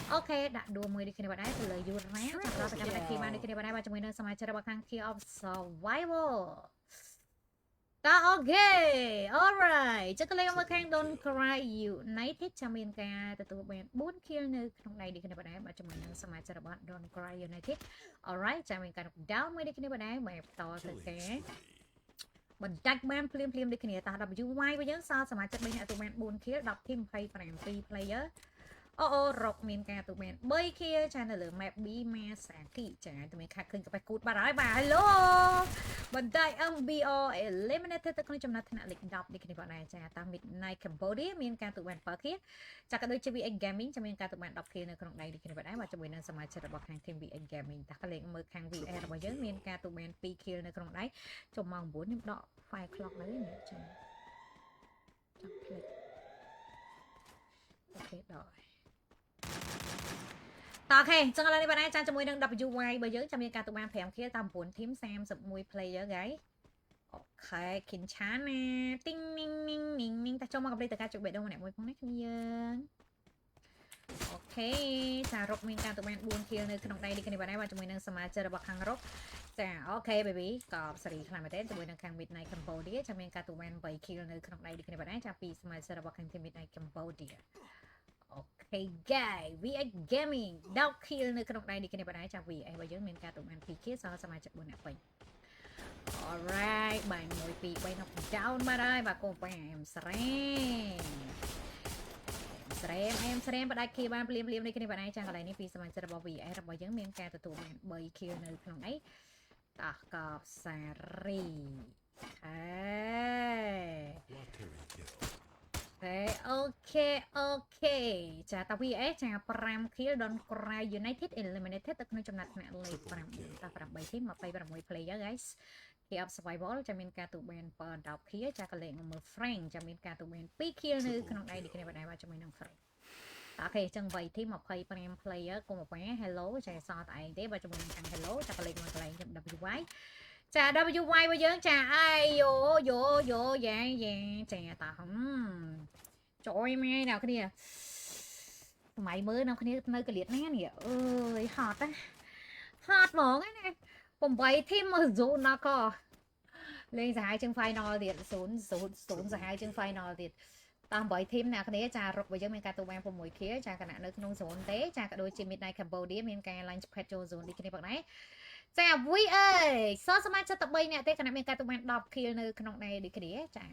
ok đã đua mùi đi cái này vào đây từ lời du ráng đó sẽ cái khi mà đi cái này vào đây và cho mình sao mà chất được khang kia of survival ta ok alright chắc là một khang don't cry united cho mình cả tụi mình 4 kill nơi trong này đi cái này vào đây mà cho mình sao mà cho bạn don't cry united alright cho mình cả down mới đi cái này vào đây mà to từ cái mình đặt man phim đi cái này ta đọc UI bây giờ sao mà cho mình tụi mình 4 kill đọc thêm play phần player rock miền ca tụi mình bơi kia channel lửa map bí ma sáng kỵ chẳng tụi mình khai khơi cái cút bà nói bà hello mình tại âm BO eliminated tất cả trong nát thằng lịch đọc đi cái này cha ta midnight Cambodia miền ca tụi mình phở kia chắc cái đôi chơi VN Gaming cho miền ca tụi mình đọc kia nơi trong này đi cái này và cho mình nên xem chơi bọc hàng thêm VN Gaming ta có lẽ mở hàng VR bao giờ miền ca tụi mình pi kia nơi trong đấy trong mong 4 điểm đỏ 5 o'clock đấy nữa cha ok rồi ok chẳng là đi bạn ấy cha cho môi đang đập UI bây giờ cho mình cả tụi bạn phèm kia tầm 4 thím xem sập môi player gái ok kín chán nè tinh ninh ta cho mà gặp đây tất cả chuẩn bị đâu mà nè môi con nét nhân ok cha rock mình cả tụi bạn buồn kia nơi trong đây đi cái này bạn ấy và cho mình đang xem chơi bậc hàng rock cha ok baby có sari làm thế cho mình đang khang midnight Cambodia cho mình cả tụi bạn 7 kill nơi trong đây đi cái này bạn ấy cha pi xem chơi bậc hàng thêm midnight Cambodia ok guys VN Gaming đọc kill nơi trong đây đi cái này bạn ấy chào vì bây giờ mình ca tụi mình PK sao mà chụp buồn nè alright បាយ1 2 3 knock down បាត់ហើយបាទកូនប៉ែអែមស្រែemស្រែបដាច់ kill បានភ្លាមនេះគ្នាបាទឯងចាំកន្លែងនេះពីសមាជិករបស់ VS របស់យើងមានការទទួលបាន3 kill នៅក្នុងនេះតោះកោសារីហេ Quaternary kill. អូខេចាតា VS ចា5 kill Don Cry United eliminated ទៅក្នុងចំណាត់ថ្នាក់លេខ5តា8 team 26 player guys គេ up survival ចាមានការទូបាន10 kill ចាកលេខមើល Frank ចាមានការទូបាន2 kill នៅក្នុងដៃនេះគ្នាបាទដែរជាមួយនឹង Frank អូខេចឹង3 team 25 player កុំមក hello ចាសតឯងទេបាទជាមួយនឹងខាង hello ចាកលេខមកកន្លែងខ្ញុំ WY ចា WY របស់យើងចាអាយយោយ៉ាចាតាចូលមកអ្នកគ្នាសម័យមើលអ្នកគ្នានៅកលៀតណានេះអើយហត់ហ្មងណា8 team មើល zone ណាក៏លេងសាហាវជាង final ទៀត0 សាហាវជាង final ទៀតតាម8 team អ្នកគ្នាចារុករបស់យើងមានការទូបាន6 kill ចាគណៈនៅក្នុង zone ទេចាក៏ដូចជា Midnight Cambodia មានការ line spread ចូល zone នេះគ្នាផងដែរចា VA សសមាជិក13អ្នកទេគណៈមានការទូបាន10 kill នៅក្នុងដៃនេះគ្នាចា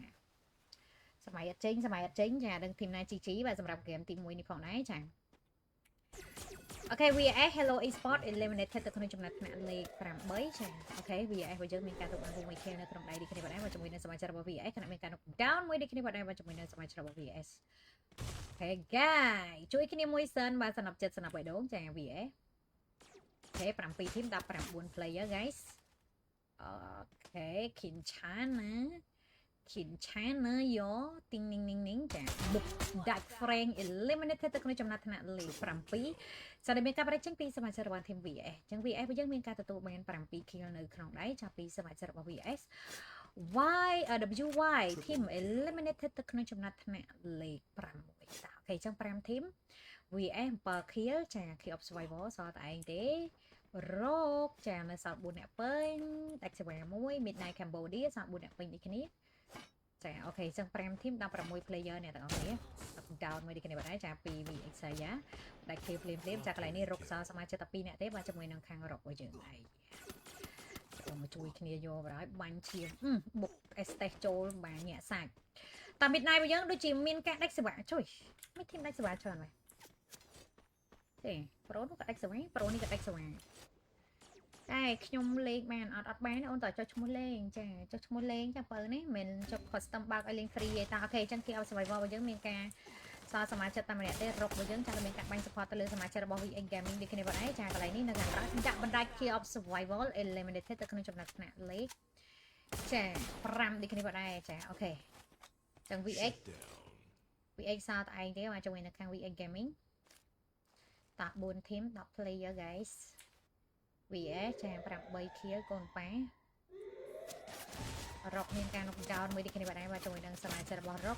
សម័យអត់ចេញចាដឹងធីមណា GG បាទសម្រាប់ហ្គេមទី1នេះផងដែរចាអូខេ VS Hello Esport eliminated ទៅក្នុងចំណាត់ថ្នាក់លេខ8ចាអូខេ VS របស់យើងមានការទុកបាន6 kill នៅក្នុងដៃនេះគ្នាបាទដែរជាមួយនឹងសមាជិករបស់ VS គណៈមានការ knock down មួយនេះគ្នាបាទដែរជាមួយនឹងសមាជិករបស់ VS អូខេ guys ជួយគ្នាមួយសិនបាទសន្តិចិត្តសន្តិបៃដងចា VS អូខេ7 team 19 player guys អូខេ Kinchana យោទីងនីងចាបុកដាច់ Frank eliminated ទៅក្នុងចំណាត់ថ្នាក់លេខ7ចាដែលមានការប្រជែងពីសមាជិករបស់ team VS អញ្ចឹង VS របស់យើងមានការទទួលបាន7 kill នៅក្នុងដៃចាប់ពីសមាជិករបស់ VS WY team eliminated ទៅក្នុងចំណាត់ថ្នាក់លេខ6តាអូខេអញ្ចឹង5 team VS 7 kill ចា kill of survival សល់តែឯងទេរកចានៅសល់4អ្នកពេញដាច់សេវា1 Midnight Cambodia សល់4អ្នកពេញនេះគ្នាចាអូខេចឹង5 team 16 player អ្នកទាំងអស់គ្នា down មួយនេះគ្នាបាទចាពី VX យ៉ាដាច់ kill ភ្លាមចាកន្លែងនេះរកសល់សមាជិកតែ2អ្នកទេបាទជាមួយនឹងខាងរករបស់យើងឯងចូលមកជួយគ្នាយកបាទហើយបាញ់ឈាមបុក estate ចូលបាទញាក់សាច់តែ Midnight របស់យើងដូចជាមានការដាច់សេវាជួយមាន team ដាច់សេវាច្រើនហើយទេ Pro នោះក៏ដាច់សេវា Pro នេះក៏ដាច់សេវាតែខ្ញុំលេងបានអត់បានអូនតើចុះឈ្មោះលេងចាចុះឈ្មោះលេងចាបើនេះមិនចុះ custom បើកឲ្យលេង free ទេតាអូខេអញ្ចឹងគេឲ្យ survival របស់យើងមានការសល់សមាជិកតែម្នាក់ទេរុករបស់យើងចាមានការបាញ់ support ទៅលើសមាជិករបស់ VN Gaming នេះគ្នាបងឯងចាកន្លែងនេះនៅខាងក្រៅដាក់បណ្ដាច់ Key of Survival eliminated ទៅក្នុងចំណាត់ថ្នាក់លេខចា5នេះគ្នាបងឯងចាអូខេអញ្ចឹង VX សល់តែឯងទេមកជាមួយនៅខាង VN Gaming តា4 team 10 player guys VS ចា8 kill កូនប៉ារកមានការ knock down មួយនេះគ្នាបាទដែរបាទជាមួយនឹងសមាជិករបស់រក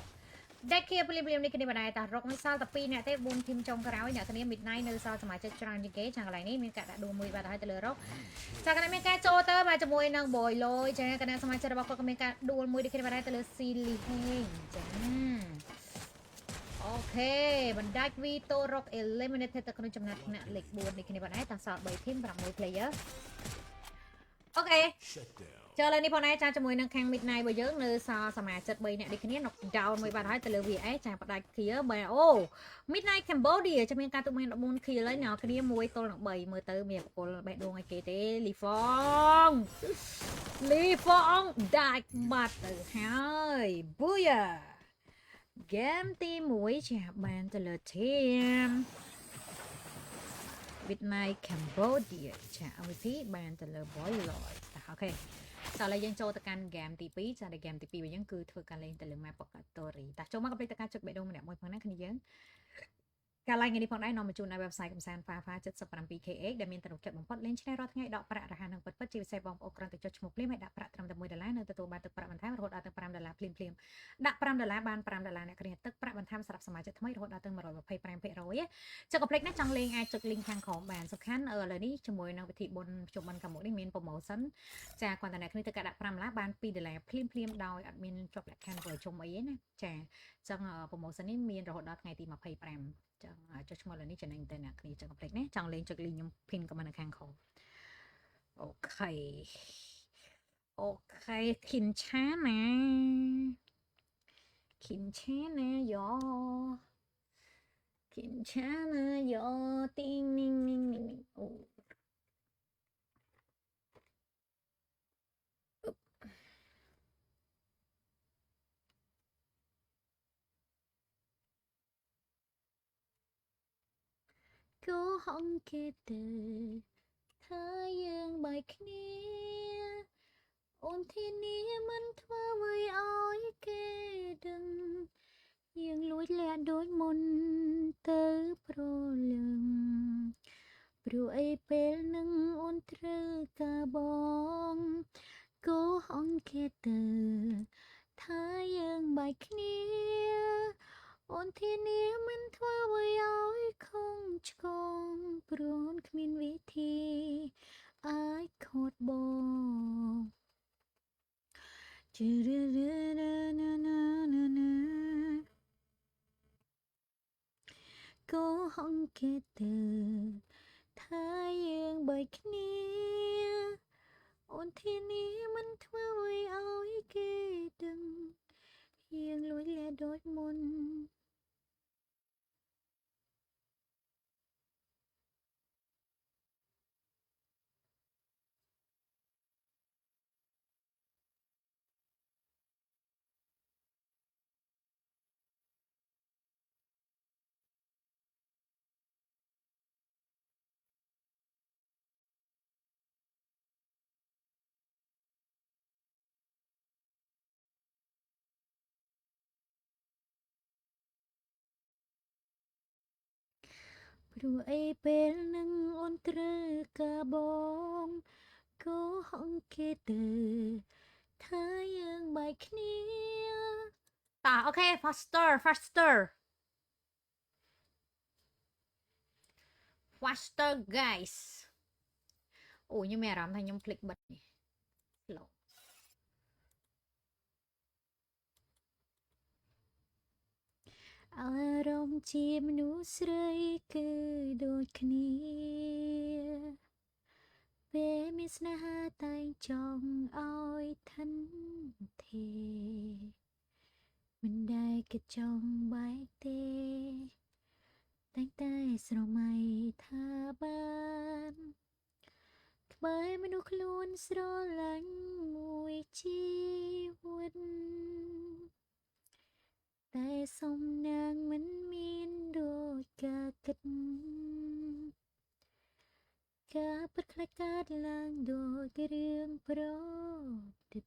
ដាច់ kill ភ្លាមនេះគ្នាបាទដែរតារកនឹងសល់តែ2អ្នកទេ4 team ចុងក្រោយអ្នកគ្នា Midnight នៅសល់សមាជិកច្រើនជាងគេចាកន្លែងនេះមានការដាក់ដួលមួយបាទហើយទៅលើរកចាកន្លែងមានការចូលទៅបាទជាមួយនឹង Boy Loy ចាគណៈសមាជិករបស់គាត់ក៏មានការដួលមួយនេះគ្នាបាទដែរទៅលើ Silly Heng ចាអូខេបណ្ដាច់ Vito Rock eliminated ទៅក្នុងចំណាត់ថ្នាក់លេខ4នេះគ្នាបាទដែរតាសល់3 team 6 player អូខេចូលលើនេះផងដែរចាជាមួយនឹងខាង Midnight របស់យើងនៅសល់សមាជិក3នាក់នេះគ្នា knock down មួយបាទហើយទៅលើ VS ចាផ្ដាច់ kill បាទអូ Midnight Cambodia จะមានការទុកមាន14 kill ហើយអ្នកគ្នា1ទល់នឹង3មើលទៅមានបកគលបេះដូងឲ្យគេទេ Lifong ដាច់បាត់ទៅហើយ Booyah game ទី1ចាបានទៅលើ team Midnight Cambodia ចា MVP បានទៅលើ Boy Loy អូខេតោះឥឡូវយើងចូលទៅកាន់ game ទី2ចាដែល game ទី2របស់យើងគឺធ្វើការលេងទៅលើ map Purgatory តោះចូលមកកុំភ្លេចទៅការចុចបេះដូងម្នាក់មួយផងណាគ្នាយើងការ like នេះផងដែរនាំមកជូននៅ website កំសាន្ត Fafa 77KX ដែលមានទំនុកចិត្តបំផុតលេងឆ្នេះរាល់ថ្ងៃដកប្រាក់រហ័សនិងពិតៗជាពិសេសបងប្អូនគ្រាន់តែចុចឈ្មោះភ្លាមហើយដាក់ប្រាក់ត្រឹមតែ$1នៅទទួលបានទឹកប្រាក់បន្ថែមរហូតដល់ទៅ$5ភ្លាមដាក់$5បាន$5អ្នកគ្រាទឹកប្រាក់បន្ថែមសម្រាប់សមាជិកថ្មីរហូតដល់ទៅ125%ចុចកុំភ្លេចណាចង់លេងអាចចុច link ខាងក្រោមបានសំខាន់ឥឡូវនេះជាមួយនឹងវិធីបុណ្យជុំបិណ្ឌខាងមុខនេះមាន promotion ចាគ្រាន់តែអ្នកគ្នាទៅការដាក់$5បាន$2ភ្លាមដោយអត់មានជាប់លក្ខខណ្ឌប្រជុំអីទេណាចាចឹង promotion នេះមានរហូតដល់ថ្ងៃទី25ចឹងចុចឈ្មោះលើនេះចំណេញតែអ្នកគ្នាចឹងកុំភ្លេចណាចង់លេងចុច link ខ្ញុំ pin ក៏មកនៅខាងក្រោមអូខេ ok khinh chá nè khinh chá nè gió khinh chá nè gió ting ninh ninh ninh ồ cố hông kê từ thơ dương bài kia ôn thiên ní mình thua với ôi kê đừng dương lối lẹ đôi môn tớ pro lưng pro ấy bê nâng ôn trơ ca bong cố hông kê từ thơ dương bài kia ôn thiên ní mình thua với ôi không chồng pro khmin vị thi ai khốt bong cố hông kê từ thơ dương bài kia ôn thiên ní mình thua với ôi kê đừng hiền lối lẽ đôi môn rồi ấy bên nâng ôn trơ ca bong cố hông kê từ thơ dương bài kia ok faster faster faster guys ủa nhưng mà làm thành nhóm click bật nhỉ lộ Arom chim nụ srei cứ đôi kia Bé mi sna ha tay trong oi thân thề Mình đai kết trong bài tê Đánh tay sầu mày tha ban Bởi mình nụ luôn sro lánh mùi chi vun តែសុំនាងមិនមានដូចការគិតការពិតខ្លាចកើតឡើងដូចរឿងប្រឌិត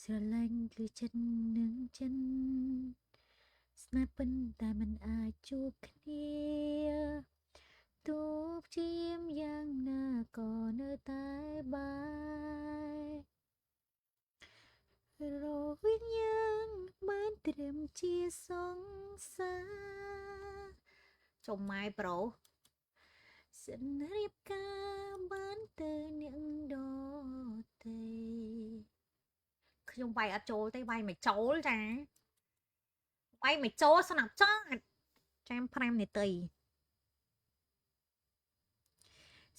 ស្រឡាញ់គឺចិត្តនឹងចិនស្នេហ៍ប៉ុន្តែមិនអាចជួបគ្នាទោះព្យាយាមយ៉ាងណាក៏នៅតែបាយ រវិញ្ញាណបានត្រៀមជាសង្សារចំម៉ាយប្រូសិនរៀបការបានទៅនាងដតេខ្ញុំវាយអត់ចូលទេវាយមិនចូលចាវាយមិនចូលស្នាប់ចាស់ចាំ5នាទី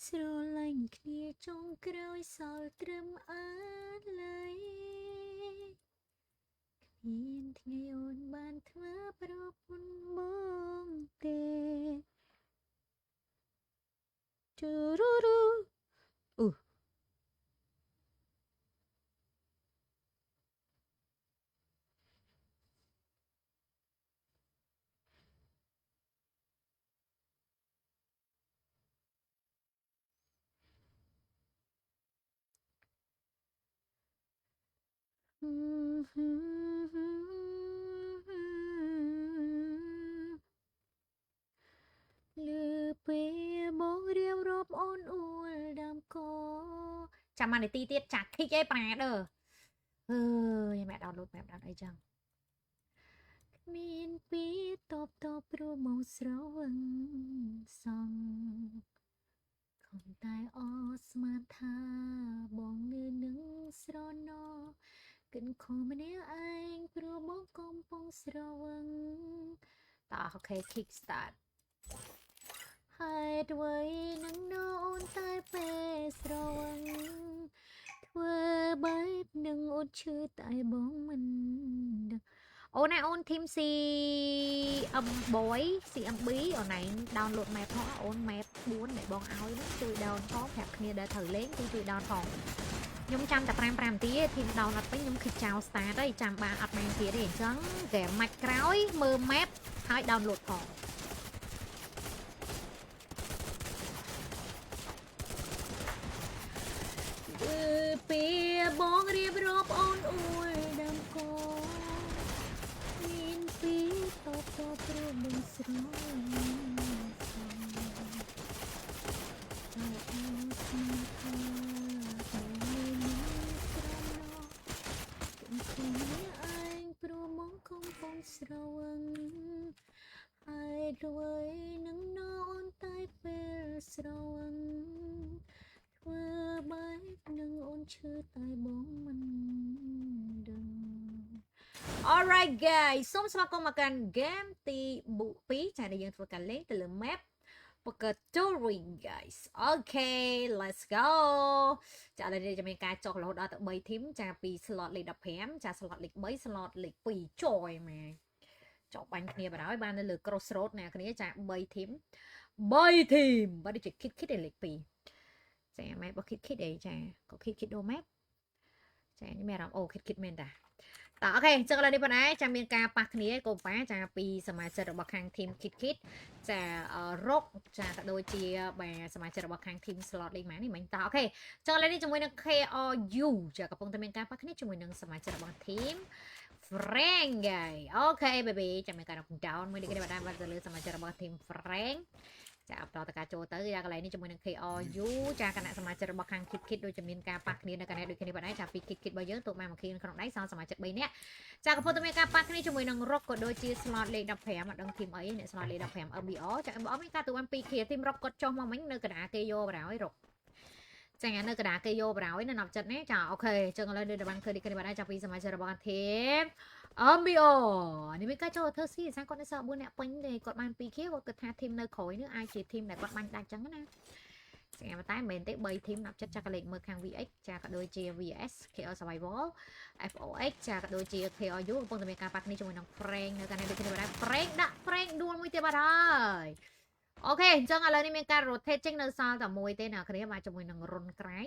ស្រឡាញ់គ្នាចុងក្រោយសល់ត្រឹមអាឡ័យ មានថ្ងៃអូនបានធ្វើប្រពន្ធបងទេជូរូរូអូ លឺពេលបងរៀបរាប់អូនអួលដើមកចាំមកនាទីទៀតចាក់ឃិចអីប្រាដឺអើយម៉ែដោនលូតម៉ែដោនអីចឹងគ្មានពីតបតព្រោះមកស្រវឹងសងខំតែអស្មានថាបងនៅនឹងស្រណោគិនខំម្នាក់ឯងព្រោះបងកំពុងស្រវឹងតោះអូខេ kick start ហេតុអ្វីនឹងអូនតែពេលស្រវឹង ôn chưa tại bóng mình được ôn này ôn thêm si âm bối si âm bí ở này download map họ ôn map 4 để bong áo nó chui down có phạt kia để thử lên chui down phòng nhung trăm tập ram tí thì download với nhung khi chào start đây trăm ba admin kia để trắng kẻ mạch crói mơ map hai download phòng bia bong riêng rộp ôn ui đam cô nhìn phí top top rồi mình sớm ai rồi nắng non tay về sầu thưa bái nâng ôn chưa tay bóng mình đừng alright guys សូមស្វាគមន៍មកកាន់ game ទី2ចាដែលយើងធ្វើការលេងទៅលើ map Purgatory guys okay let's go ចាឥឡូវនេះจะមានការចុះរហូតដល់ទៅ3 team ចាពី slot លេខ15ចា slot លេខ3 slot លេខ2ចយមកចុះបាញ់គ្នាបណ្ដោយបាននៅលើ crossroad អ្នកគ្នាចា3 team បើដូចជា kit ឯលេខ2ចាម៉ែបើ kit អីចាក៏ kit ដូ map ចាខ្ញុំមានអារម្មណ៍អូ kit មែនតាតើអូខេអញ្ចឹងឥឡូវនេះបងឯងចាំមានការប៉ះគ្នាកូនប៉ាចាពីសមាជិករបស់ខាង team kit ចារកចាក៏ដូចជាបាទសមាជិករបស់ខាង team slot លេខម៉ានេះមិញតើអូខេអញ្ចឹងឥឡូវនេះជាមួយនឹង KRU ចាកំពុងតែមានការប៉ះគ្នាជាមួយនឹងសមាជិករបស់ team Frank អូខេ baby ចាំមានការ down មួយនេះគេបានទៅលើសមាជិករបស់ team Frank ចាបន្តទៅការចូលទៅយ៉ាងកន្លែងនេះជាមួយនឹង KRU ចាគណៈសមាជិករបស់ខាង kit ដូចជាមានការប៉ះគ្នានៅកន្លែងដូចគ្នាបាទចាពី kit របស់យើងទុកមកមួយគ្នាក្នុងដៃសល់សមាជិក3នាក់ចាកំពុងតែមានការប៉ះគ្នាជាមួយនឹងរុកក៏ដូចជា slot លេខ15អត់ដឹង team អីអ្នក slot លេខ15 MBR ចា MBR មានការទូបាន2 team រុកគាត់ចុះមកមិញនៅកណ្ដាលគេយកបណ្ដោយរុកចានៅកណ្ដាលគេយកបណ្ដោយនៅណាប់ចិត្តនេះចាអូខេអញ្ចឹងឥឡូវដូចបានឃើញនេះគ្នាបាទចាពីសមាជិករបស់ team MBO នេះមានការចូលធ្វើស៊ីសាគាត់នៅសល់4អ្នកពេញទេគាត់បាន2 kill គាត់គិតថា team នៅក្រោយនេះអាចជា team ដែលគាត់បាញ់ដាច់ចឹងណាចាតែមិនមែនទេ3 team ដាក់ចិត្តចាក់កលេខមើលខាង VX ចាក៏ដូចជា VS KR Survival FOX ចាក៏ដូចជា KRU កំពុងតែមានការប៉ះគ្នាជាមួយនឹង Frank នៅកន្លែងដូចគ្នាបាទ Frank ដាក់ Frank ដួលមួយទៀតបាទហើយអូខេអញ្ចឹងឥឡូវនេះមានការ rotate ចេញនៅសល់តែមួយទេណាគ្នាបាទជាមួយនឹងរុនក្រៃ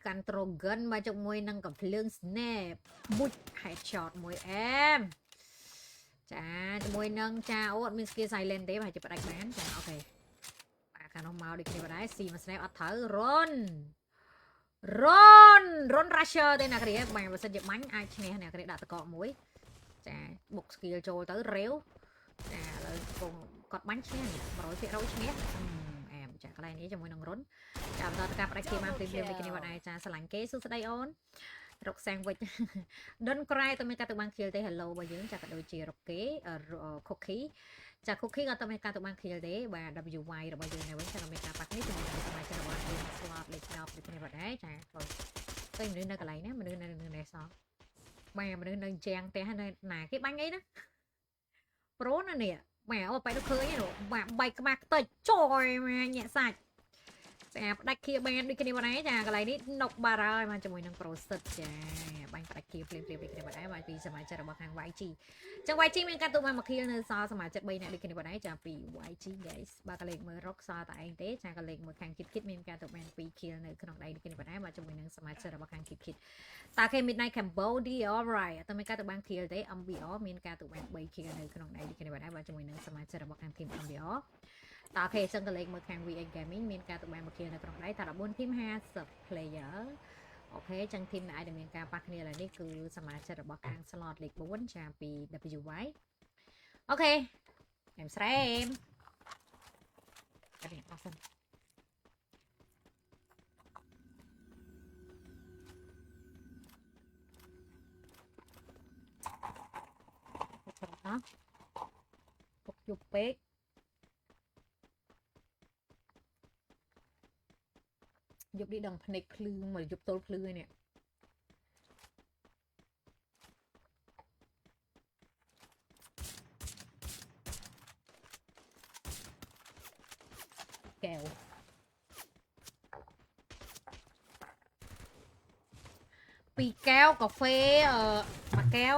កាន់ត្រូ gun មកជាមួយនឹងកំភ្លើង snap បុច headshot មួយអែមចាជាមួយនឹងចាអូអត់មាន skill silent ទេប្រហែលជាផ្ដាច់បានចាអូខេបាទខាងនោះមកដូចគ្នាដែរ ស៊ីមក snap អត់ត្រូវរុន rusher ទេណាគ្រាបាទបើសិនជាបាញ់អាចឈ្នះអ្នកគ្រាដាក់តកកមួយចាបុក skill ចូលទៅរាវចាឥឡូវគាត់បាញ់ឈ្នះ 100% ឈ្នះចាកន្លែងនេះជាមួយនឹងរុនចាបន្តទៅការផ្ដាច់គ្នាបានព្រៀងដូចគ្នាបាទចាស្រឡាញ់គេសួស្ដីអូនរកសាំងវិចដុនក្រៃទៅមានការទៅបាន kill ទេ hello របស់យើងចាក៏ដូចជារកគេ cookie ចា cookie ក៏ទៅមានការទៅបាន kill ទេបាទ WY របស់យើងនេះវិញចាក៏មានការប៉ះគ្នាជាមួយនឹងសមាជិករបស់ team slot លេខ10ដូចគ្នាបាទដែរចាទៅមនុស្សនៅកន្លែងណាមនុស្សនៅនេះសោះបាទមនុស្សនៅជាងផ្ទះណាគេបាញ់អីណាប្រូណានេះម៉ែអូបែរទៅឃើញហ្នឹងបាទបែកក្បាលខ្ទេចចយមកញាក់សាច់ចាផ្ដាច់គៀបានដូចគ្នាបងឯងចាកន្លែងនេះនុកបាទហើយមកជាមួយនឹង process ចាបាញ់ផ្ដាច់គៀភ្លាមដូចគ្នាបងឯងមកពីសមាជិករបស់ខាង YG ចឹង YG មានការទូបានមកគៀនៅសល់សមាជិក3នាក់ដូចគ្នាបងឯងចាពី YG guys បាទកលេខមើលរកសល់តែឯងទេចាកលេខមើលខាង kit មានការទូបាន2 kill នៅក្នុងដៃដូចគ្នាបងឯងមកជាមួយនឹងសមាជិករបស់ខាង kit តាគេ Midnight Cambodia alright តែមានការទូបាន kill ទេ MBR មានការទូបាន3 kill នៅក្នុងដៃដូចគ្នាបងឯងមកជាមួយនឹងសមាជិករបស់ខាង team MBR តើអូខេចឹងកលេខមើលខាង VX Gaming មានការទៅបានមកគ្នានៅក្នុងដៃតែ14 team 50 player អូខេចឹង team ដែលអាចមានការប៉ះគ្នាឥឡូវនេះគឺសមាជិករបស់ខាង slot លេខ4ចាពី WY អូខេខ្ញុំស្រែមតែអត់សិនពុកយប់ពេកយប់នេះដឹងភ្នែកភ្លឺមកយប់ទល់ភ្លឺនេះកែវ ពីកែវកាហ្វេមួយកែវ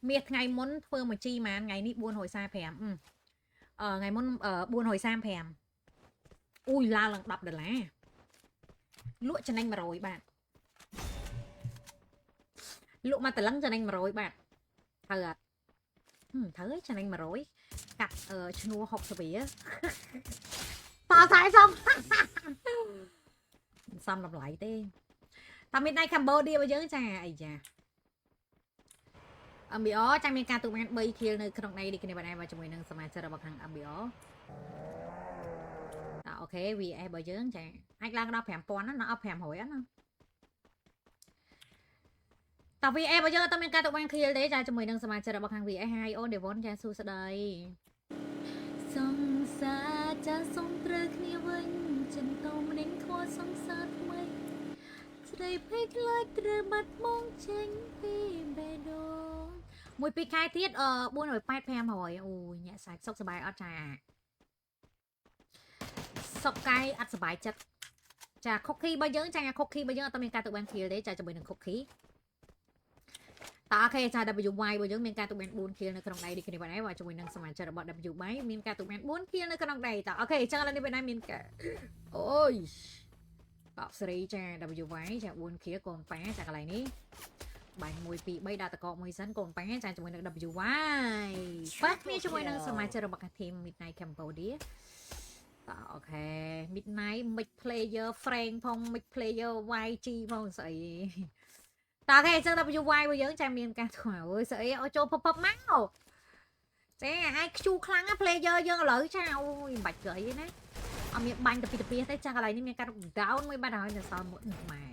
មាសថ្ងៃមុនធ្វើមួយជីម៉ានថ្ងៃនេះ445ថ្ងៃមុន435អូយឡើង$10លក់ចំណេញ100បាទលក់មកតឡឹងចំណេញ100បាទត្រូវអត់ត្រូវចំណេញ100កាត់ឈ្នួល60រៀលតខ្សែសំសំតម្លៃទេតាមមានដៃកម្ពុជារបស់យើងចាអីចាMBO ចាំមានការទូបាន3 kill នៅក្នុងដៃនេះគ្នាបាទហើយជាមួយនឹងសមាជិករបស់ខាង MBO តើអូខេ VS របស់យើងចាអាចឡើងដល់5000ណាអត់500ណាតើ VS របស់យើងអត់មានការទូបាន kill ទេចាជាមួយនឹងសមាជិករបស់ខាង VS ហើយអូន Devon ចាសួស្ដីសង្សារចាសុំត្រូវគ្នាវិញចិនតោម្នាក់ខួសង្សារថ្មីស្រីភ័យខ្លាចត្រូវបាត់បង់ចេញពីបេះដូងមួយពីខែទៀត48500អូយញាក់សាច់សុខសប្បាយអត់ចាសុខកាយអត់សប្បាយចិត្តចាខុកគីរបស់យើងចាខុកគីរបស់យើងអត់មានការទៅបាន kill ទេចាជាមួយនឹងខុកគីតើអូខេចា WY របស់យើងមានការទៅបាន4 kill នៅក្នុងដៃនេះគ្នាបាទហើយជាមួយនឹងសមាជិករបស់ WY មានការទៅបាន4 kill នៅក្នុងដៃតើអូខេអញ្ចឹងឥឡូវនេះបានមានការអូយបកសេរីចា WY ចា4 kill កូនប៉ាចាកន្លែងនេះបាញ់1 2 3ដាក់តកមួយសិនកូនប៉ាចាជាមួយនឹង WY ប៉ះគ្នាជាមួយនឹងសមាជិករបស់ team Midnight Cambodia តើអូខេ Midnight Mix Player Frank ផង Mix Player YG ផងស្អីតើគេអញ្ចឹង WY របស់យើងចាមានការធ្វើអើយស្អីឲ្យចូលពឹបមកចាអាចខ្ជូខ្លាំងណា player យើងឥឡូវចាអូយមិនបាច់cườiទេណាអត់មានបាញ់ទៅពីទៅពីទេចាកន្លែងនេះមានការ down មួយបាត់ហើយនៅសល់មួយម៉ែ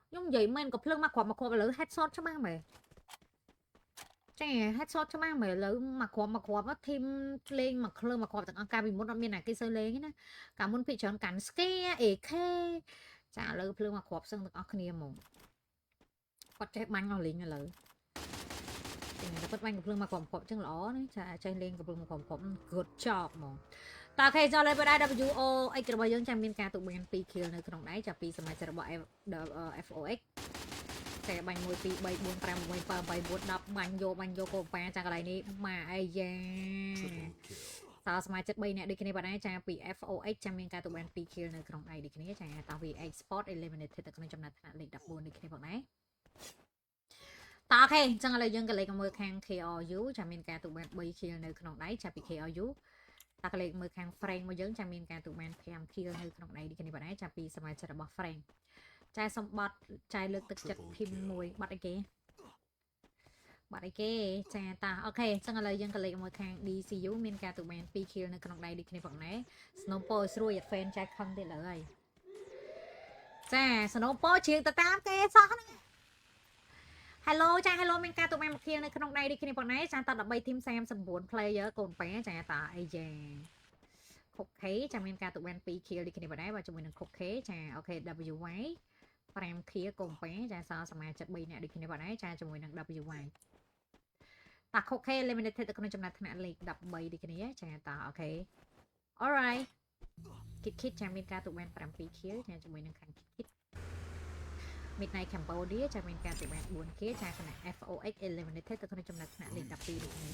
ខ្ញុំនិយាយមែនក៏ភ្លើងមកគ្រាប់ឥឡូវ headshot ច្បាស់មែនចា headshot ច្បាស់មែនឥឡូវមកគ្រាប់ធីមលេងមកភ្លើងមកគ្រាប់ទាំងអស់ការពីមុនអត់មានណាគេសើលេងទេណាកាលមុនពីច្រើនកាន់ scare AK ចាឥឡូវភ្លើងមកគ្រាប់សឹងទាំងអស់គ្នាហ្មងគាត់ចេះបាញ់អស់លេងឥឡូវតែគាត់បាញ់កំភ្លើងមកគ្រាប់អញ្ចឹងល្អណាចាចេះលេងកំភ្លើងមកគ្រាប់ good job ហ្មងតើគេចូលលេងបណ្ដា WOX របស់យើងចាំមានការទុកបាន2 kill នៅក្នុងដៃចាពីសមាជិករបស់ FOX តែបាញ់1 2 3 4 5 6 7 8 9 10បាញ់យកកូនប៉ាចាកន្លែងនេះម៉ាអីយ៉ាតើសមាជិក3នាក់ដូចគ្នាបាទដែរចាពី FOX ចាំមានការទុកបាន2 kill នៅក្នុងដៃដូចគ្នាចាតើ VX Sport Eliminated នៅក្នុងចំណាត់ថ្នាក់លេខ14ដូចគ្នាបងដែរតើអូខេអញ្ចឹងឥឡូវយើងក៏លេខមើលខាង KRU ចាំមានការទុកបាន3 kill នៅក្នុងដៃចាពី KRU តើក៏លេខមើលខាង Frank មកយើងចាំមានការទុកបាន5 kill នៅក្នុងដៃដូចគ្នាបាទដែរចាពីសមាជិករបស់ Frank ចាសំបត្តិចាលើកទឹកចិត្តធីមមួយបាត់អីគេចាតាអូខេអញ្ចឹងឥឡូវយើងក៏លេខមកខាង DCU មានការទុកបាន2 kill នៅក្នុងដៃដូចគ្នាផងដែរ Snowpo ស្រួយ fan ចាខឹងទៀតលើហើយចា Snowpo ជ្រៀងទៅតាមគេសោះហ្នឹងHello ចា Hello មានការទុកបាន1 kill នៅក្នុងដៃដូចគ្នាផងដែរចាត13 team 39 player កូនប៉ែចាតាអីយ៉ាខុក K ចាមានការទុកបាន2 kill ដូចគ្នាផងដែរបាទជាមួយនឹងខុក K ចាអូខេ WY 5 kill កូនប៉ែចាសល់សមាជិក3នាក់ដូចគ្នាផងដែរចាជាមួយនឹង WY តាខុក K eliminated នៅក្នុងចំណាត់ថ្នាក់លេខ13ដូចគ្នាចាតាអូខេ alright គិតចាមានការទុកបាន7 kill ចាជាមួយនឹងខាងគិតMidnight Cambodia ចាមានការទុកបាន4 kill ចាគណៈ FOX eliminated ទៅក្នុងចំណាត់ថ្នាក់លេខ12ដូចគ្នា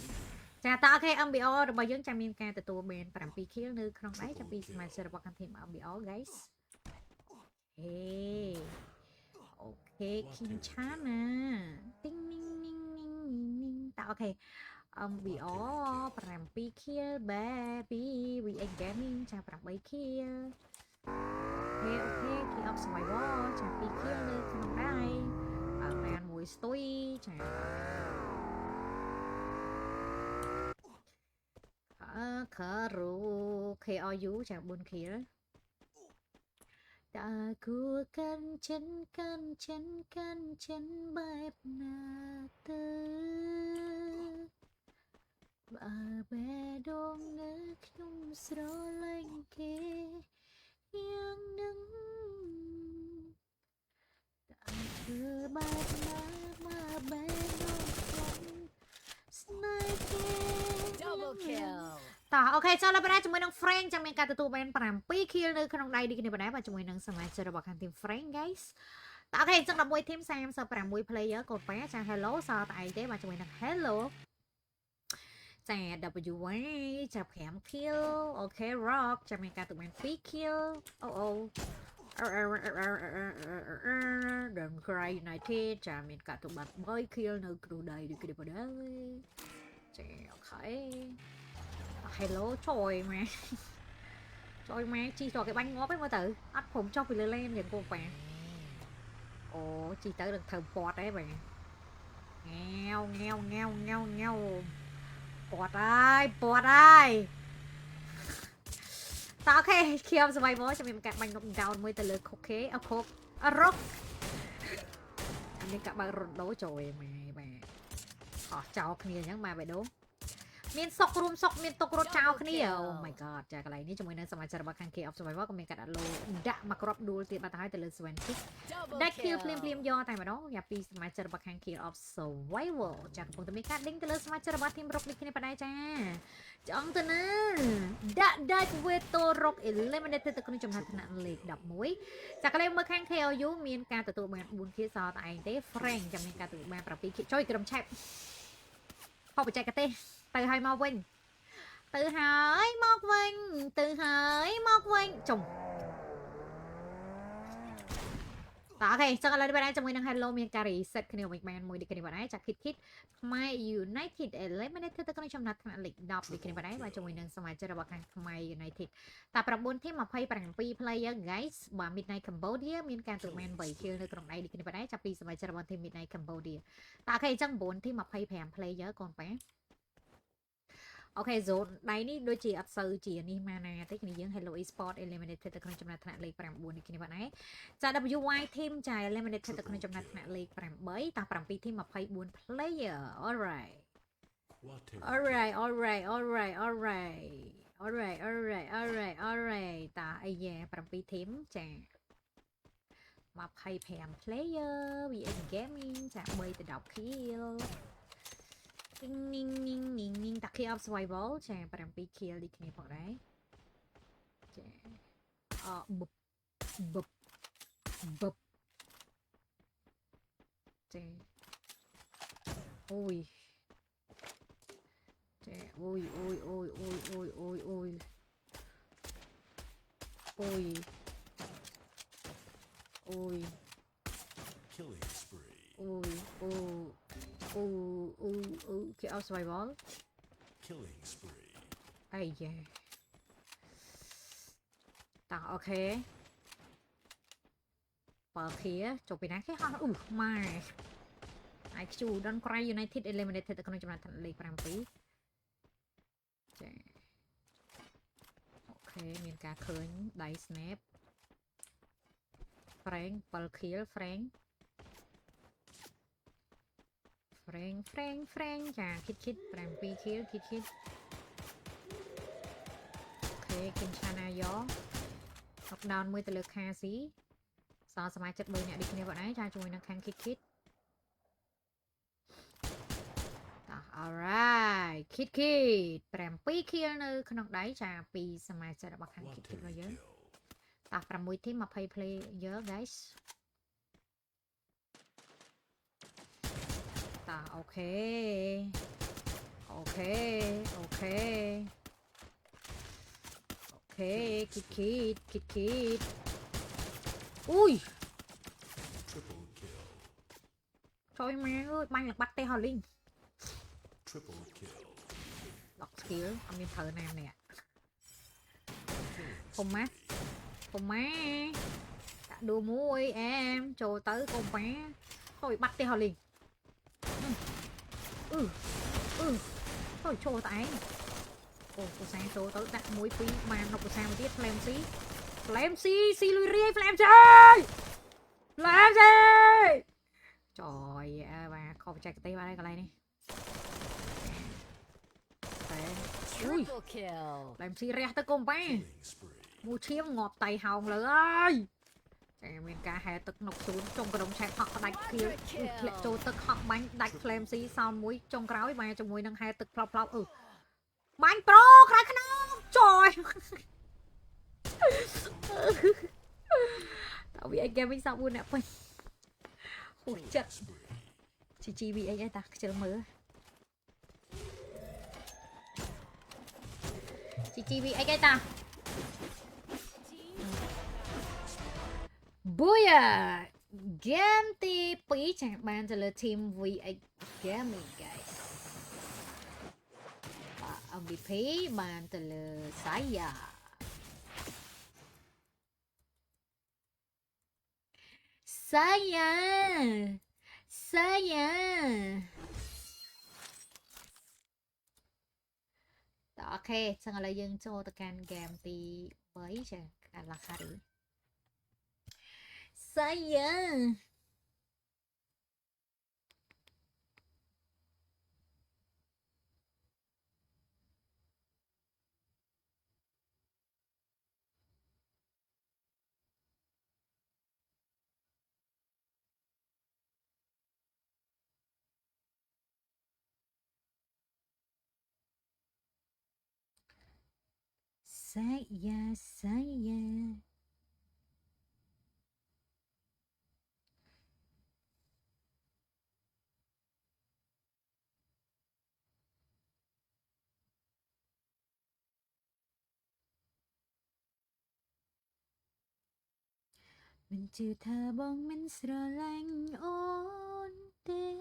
ចាតើអូខេ MBO របស់យើងចាមានការទទួលបាន7 kill នៅក្នុងដៃចាពីសមាជិករបស់ខាង team MBO guys អូខេគីឆាណាទីងនីងតើអូខេ MBO 7 kill baby VX Gaming ចា8 killអូខេ Key of Survival ចា2 kill នៅក្នុងដៃបានមួយស្ទុយចាការូ KRU ចា4 kill តើគួរកាន់ចិនបែបណាទៅបើបេះដូងនៅខ្ញុំស្រឡាញ់គេយ៉ាងនឹងតើធ្វើបែបណាមកបែបដូងខ្ញុំស្នេហ៍គេ Double kill តោះអូខេចូលដល់បណ្ដាជាមួយនឹង Frank ចាំមានការទទួលបាន7 kill នៅក្នុងដៃនេះគ្នាបណ្ដាបាទជាមួយនឹងសមាជិករបស់ខាង team Frank guys តោះអូខេអញ្ចឹង11 team 36 player កូនប៉ាចា hello សល់តែឯងទេបាទជាមួយនឹង hello ចា WY ចាប់5 kill អូខេ rock ចាំមានការទទួលបាន2 kill អូDon't Cry United ចាមានការទទួលបាន3 kill នៅក្នុងដៃនេះគ្នាបណ្ដាចាអូខេHello ជួយម៉ែជួយម៉ែជីតគេបាញ់ងាប់ឯងមើលទៅអត់ព្រមចុះពីលើលេនយ៉ាងគោប៉ាអូជីទៅនឹងធ្វើពាត់ឯងបែងាវពាត់ហើយតោះអូខេខ្ញុំសบายមកចាំមានការបាញ់នប់ដោនមួយទៅលើខុកគេអខុករុកអានេះកាបើករ៉ូដូជួយម៉ែបាទអស់ចោលគ្នាអញ្ចឹងម៉ែបេដូមានសុករួមសុកមានទុករត់ចោលគ្នា Oh my god ចាកន្លែងនេះជាមួយនឹងសមាជិករបស់ខាង K of Survivor ក៏មានការដាក់លោដាក់មកគ្រាប់ដួលទៀតបាត់ទៅហើយទៅលើ Swanky ដាច់ kill ភ្លាមយកតែម្ដងយ៉ាពីសមាជិករបស់ខាង K of Survivor ចាកំពុងតែមានការដេញទៅលើសមាជិករបស់ team Rock នេះគ្នាបដៃចាចង់ទៅណាដាក់ដាច់ Veto Rock eliminated ទៅក្នុងចំណាត់ថ្នាក់លេខ11ចាកន្លែងមើលខាង KOU មានការទទួលបាន4 kill សល់តែឯងទេ Frank ចាំមានការទទួលបាន7 kill ជួយក្រុមឆាប់ហៅបច្ចេកទេសទៅហើយមកវិញចុំតោះអូខេចឹងឥឡូវនេះបានជាមួយនឹង Hello មានការ reset គ្នាវិញបានមួយនេះគ្នាបានចា Kit ខ្មែរ United eliminated ទៅក្នុងចំណាត់ថ្នាក់លេខ10នេះគ្នាបានបាទជាមួយនឹងសមាជិករបស់ខាងខ្មែរ United តែ9 team 27 player guys បាទ Midnight Cambodia មានការទទួលបាន8 kill នៅក្នុងដៃនេះគ្នាបានចាប់ពីសមាជិករបស់ team Midnight Cambodia តើអូខេចឹង9 team 25 player កូនប៉ាអូខេ zone ដៃនេះដូចជាអត់សូវជានេះមកណាទេគ្នាយើង Hello Esport eliminated ទៅក្នុងចំណាត់ថ្នាក់លេខ9នេះគ្នាបាទឯងចា WY team ចា eliminated ទៅក្នុងចំណាត់ថ្នាក់លេខ8តា7 team 24 player alright តាអីយ៉ា7 team ចា25 player VN Gaming ចា3ទៅ10 kill Ningតា K of Survival ចា7 kill នេះគ្នាផងដែរចាបបចាអូយចាអូយ Killing spree. K of Survival Killing spree. អីយ៉ាតោះអូខេបើខៀចុះពីណាគេហោះម៉ែ IQ Don't Cry United eliminated ទៅក្នុងចំណាត់ថ្នាក់លេខ7ចាអូខេមានការឃើញដៃ snap Frank 7 kill Frank ចាគិត7 kill គិតអូខេគិនឆាណាយ៉អបដោនមួយទៅលើខាស៊ីសល់សមាជិក3នាក់ដូចគ្នាបងឯងចាជាមួយនឹងខាងគិតតោះ alright គិត7 kill នៅក្នុងដៃចាពីសមាជិករបស់ខាងគិតរបស់យើងតោះ6 team 20 player guys តោះអូខេគិតอุ้ย Triple kill. ជួយម៉ែអើយបាញ់លបាត់ទេហោលីង Triple kill. lock skill អត់មានត្រូវណាម្នាក់ពុំម៉ាដាក់ដួមួយអែមចូលទៅកុំប៉ាthôi bắt đi hò liền thôi cho tại cô sang số tới đặt mũi phí mà nó của sang tiếp flame xí lùi ria flame trời bà không chạy cái tay vào đây cái này đi Triple kill. làm xí ria tới cùng ba Killing spree. mua chiếm ngọt tay hồng lửa ơi mình cả hai tức nọc xuống trong cái đồng chạy hoặc đánh kia lệ trôi tức hoặc bánh đánh flame xí sau mũi trong cáo mà trong mũi nâng hai tức flop បាញ់ប្រូក្រោយខ្នងtrời tao bị anh gaming sao buồn nè phơi hụt chật chỉ bị anh ấy ta chờ mơ chỉ bị anh ấy ta Booyah! Game tí bí chẳng bàn cho là team VX Gaming guys MVP bàn cho là saya đó ok chẳng là dân cho tất cả game tí bí chẳng là khá đi saya mình chưa thà bóng mình sờ lạnh ôn tê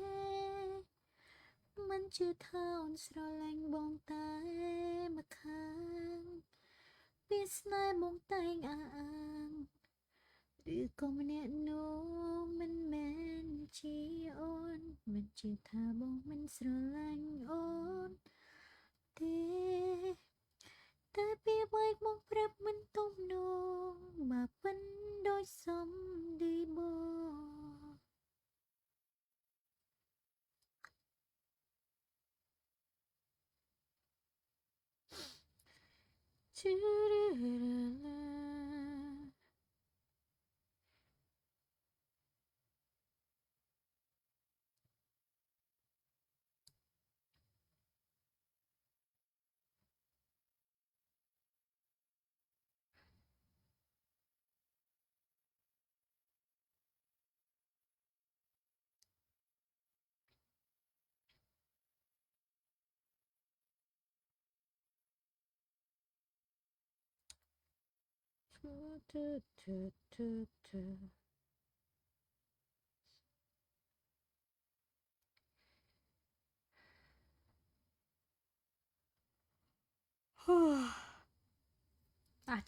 mình chưa thà ôn sờ lạnh bóng tay mà khang biết nơi bóng tay ang từ con nè nô mình men chỉ ôn mình chưa thà bóng mình sờ lạnh ôn tê ta biết bay bóng prep mình tung nô mà vẫn đôi sống đi bò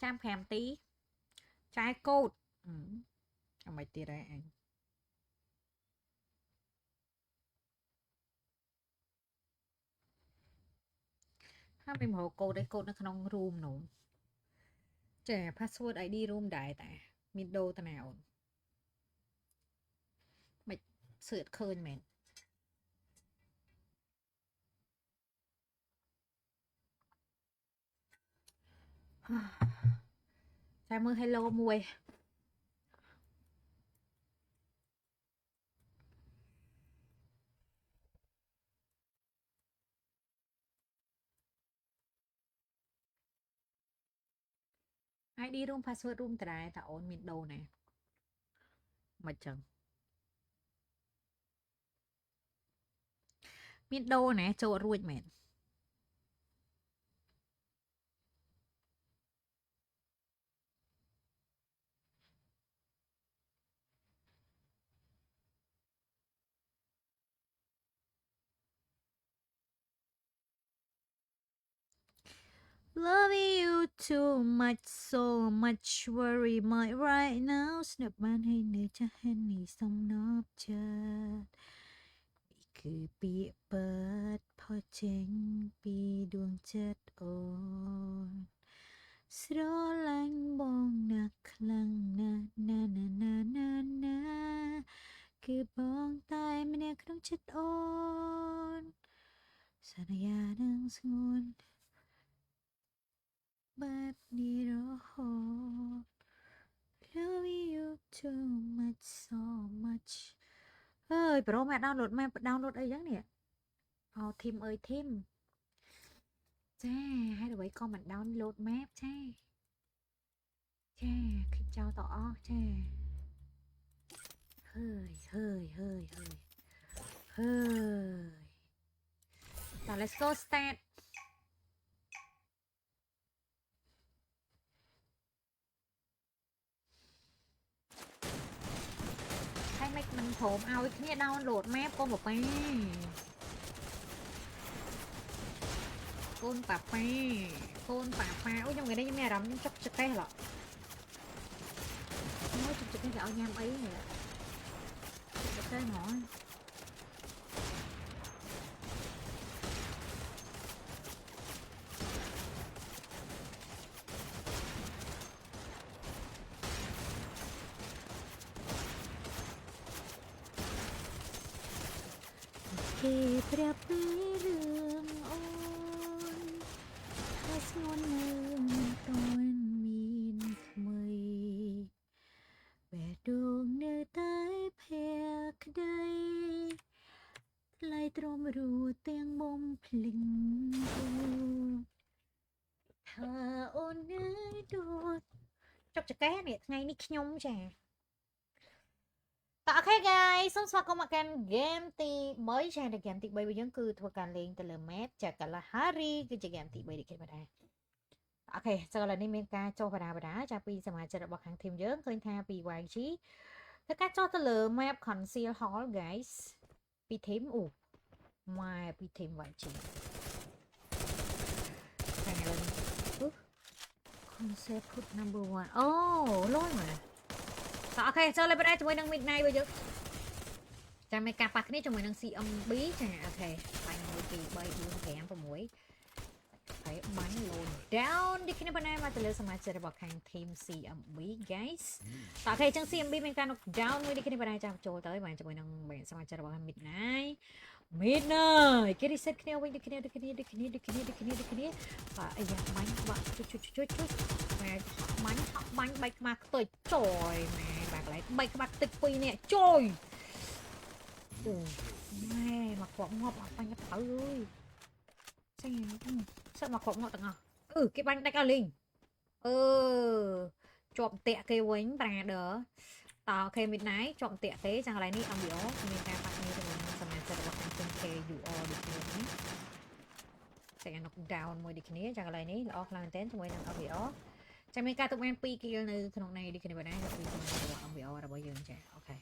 chăm phèm tí trái cột mày tiệt đấy anh ha mình mở cột đấy cột nó không room nổ trẻ password ID room đại tại mình đâu ta nào mày sửa khơi mày chào mừng hello mùi ID room password room tại ta ổn mình đâu nè mà chẳng mình đâu nè chỗ ruột mẹ Love you too much, so much worry my right now. Snap ban hay nơi cha hen ni song nop chat. คือปีเปิดพอเจ๋งปีดวงจัดโอนสโรลังบองนักคลังนาคือบองตายไม่แน่ครั้งจัดโอนสัญญาดังสงวนแบบนี้รอ Love you too much, so much ơi bro mẹ download ấy giống nè thêm ơi thêm ចាហើយដើម្បីក៏មិន download map ចាคลิกចោលតអស់ចាហើយតោះ let's go start ហើយមិនព្រមឲ្យគ្នា download map កូនប៉ាប៉ាអូយខ្ញុំថ្ងៃនេះខ្ញុំមានអារម្មណ៍ចុកចកេះឡោះអូយចុកចកេះតែឲ្យញ៉ាំអីនេះចុកចកេះហ្មងគេប្រាប់ពីរឿងអូនហើយស្ងួននៅមិនទាន់មានថ្មីបែរដូងនៅតែភក្តីថ្លៃទ្រាំរួទាំងមុំភ្លឹងថាអូននៅដួតចុកចកេះនេះថ្ងៃនេះខ្ញុំចាតោះអូខេ guys សូមស្វាគមន៍មកកាន់ game ទី3 ចា៎ game ទី3របស់យើងគឺធ្វើការលេងទៅលើ map ចា Kalahari គឺជា game ទី3នេះគេបាទដែរអូខេចឹងឥឡូវនេះមានការចុះបដាចាពីសមាជិករបស់ខាង team យើងឃើញថាពី YG ធ្វើការចុះទៅលើ map Conceal Hall guys ពី team អូម៉ែពី team YG តែឥឡូវនេះ Conceal Put number 1អូលុយមកអូខេចូលលេបដែរជាមួយនឹង Midnight របស់យើងចាំមានការប៉ះគ្នាជាមួយនឹង CMB ចាអូខេបាញ់1 2 3 4 5 6ហើយបាញ់ load down នេះគ្នាបណ្ដាមកទៅលើសមាជិករបស់ខាង team CMB guys អូខេអញ្ចឹង CMB មានការ knock down មួយនេះគ្នាបណ្ដាចាំចូលទៅបានជាមួយនឹងសមាជិករបស់ Midnight គេ reset គ្នាវិញដូចគ្នាបាទអាយ៉ាបាញ់បាក់ជួយម៉ែបាញ់បែកខ្មាស់ខ្ទុយចយម៉ែបាក់កន្លែងបែកក្បាត់ទឹក2នាក់ចយអូម៉ែមកគ្រាប់ងាប់អត់បាញ់ទៅអើយចេះសឹកមកគ្រាប់ងាប់ទាំងអស់គេបាញ់ដាច់ឲ្យលេងជាប់តាក់គេវិញប្រាដឺតោះអូខេ Midnight ជាប់តាក់ទេចឹងកន្លែងនេះ MBO មានការប៉ះគ្នាជាមួយនឹងសមាជិករបស់ខាង KUR ដូចគ្នាតែ knock down មួយដូចគ្នាចឹងកន្លែងនេះល្អខ្លាំងមែនទែនជាមួយនឹង MBO ចាំមានការទុកបាន2 kill នៅក្នុងនេះដូចគ្នាបាទដែរពីរបស់ MBO របស់យើងចាអូខេ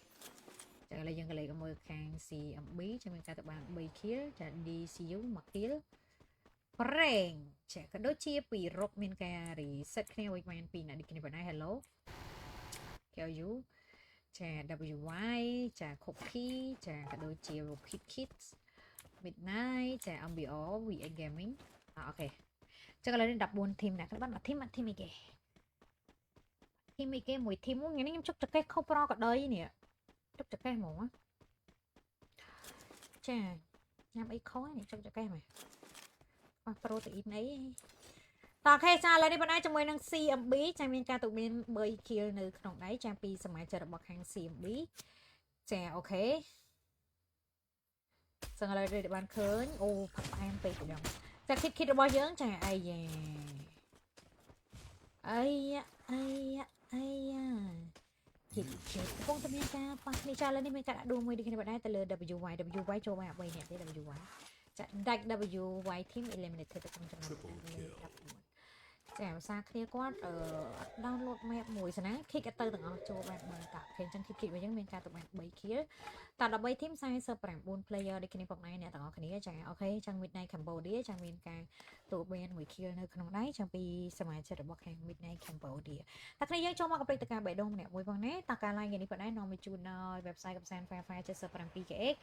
ចឹងឥឡូវយើងក៏លេខមើលខាង CMB ចាំមានការទុកបាន3 kill ចា DCU 1 kill ប្រេងចាក៏ដូចជាពីរົບមានការ reset គ្នាវិញបាន2ណាដូចគ្នាបាទដែរ Hello KU ចា WY ចា Cookie ចាក៏ដូចជា Repeat Kids Midnight ចា MBO VX Gaming អូខេចឹងឥឡូវនេះ14 team ណាខ្លះបានមួយ team អីគេមួយ team ថ្ងៃនេះខ្ញុំជុកចកេះខុសប្រកដីនេះជុកចកេះហ្មងចាញ៉ាំអីខុសនេះជុកចកេះមកប៉ះប្រូតេអ៊ីនអីតោះអូខេចាឥឡូវនេះបណ្ដាជាមួយនឹង CMB ចាមានការទុកមាន3 kill នៅក្នុងដៃចាពីសមាជិករបស់ខាង CMB ចាអូខេចឹងឥឡូវនេះបានឃើញអូផាក់ផ្អែមពេកម្ដងចាគិតរបស់យើងចាអាយ៉ាគិតកំពុងតែមានការប៉ះគ្នាចាឥឡូវនេះមានការដាក់ដួលមួយដូចគ្នាបណ្ដាទៅលើ WY ចូលមក3នាក់ទេ WY ចាដាច់ WY team eliminated ទៅក្នុងចំណោមចាភាសាគ្នាគាត់download map មួយសិនណាคลิกទៅទាំងអស់ចូលបានមើលតាអូខេអញ្ចឹងคลิกរបស់យើងមានការទុកបាន3 kill តា13 team 49 player ដូចគ្នាពុកណៃអ្នកទាំងអស់គ្នាចាអូខេអញ្ចឹង Midnight Cambodia ចាមានការទុកបាន1 kill នៅក្នុងដៃចាំពីសមាជិករបស់ខាង Midnight Cambodia តែគ្នាយើងចូលមកកំភ្លេចតកាបេះដូងម្នាក់មួយផងណាតកា line នេះប៉ុណ្ណេះនាំមកជូនដល់ website កំសាន្ត Fairfire 77kx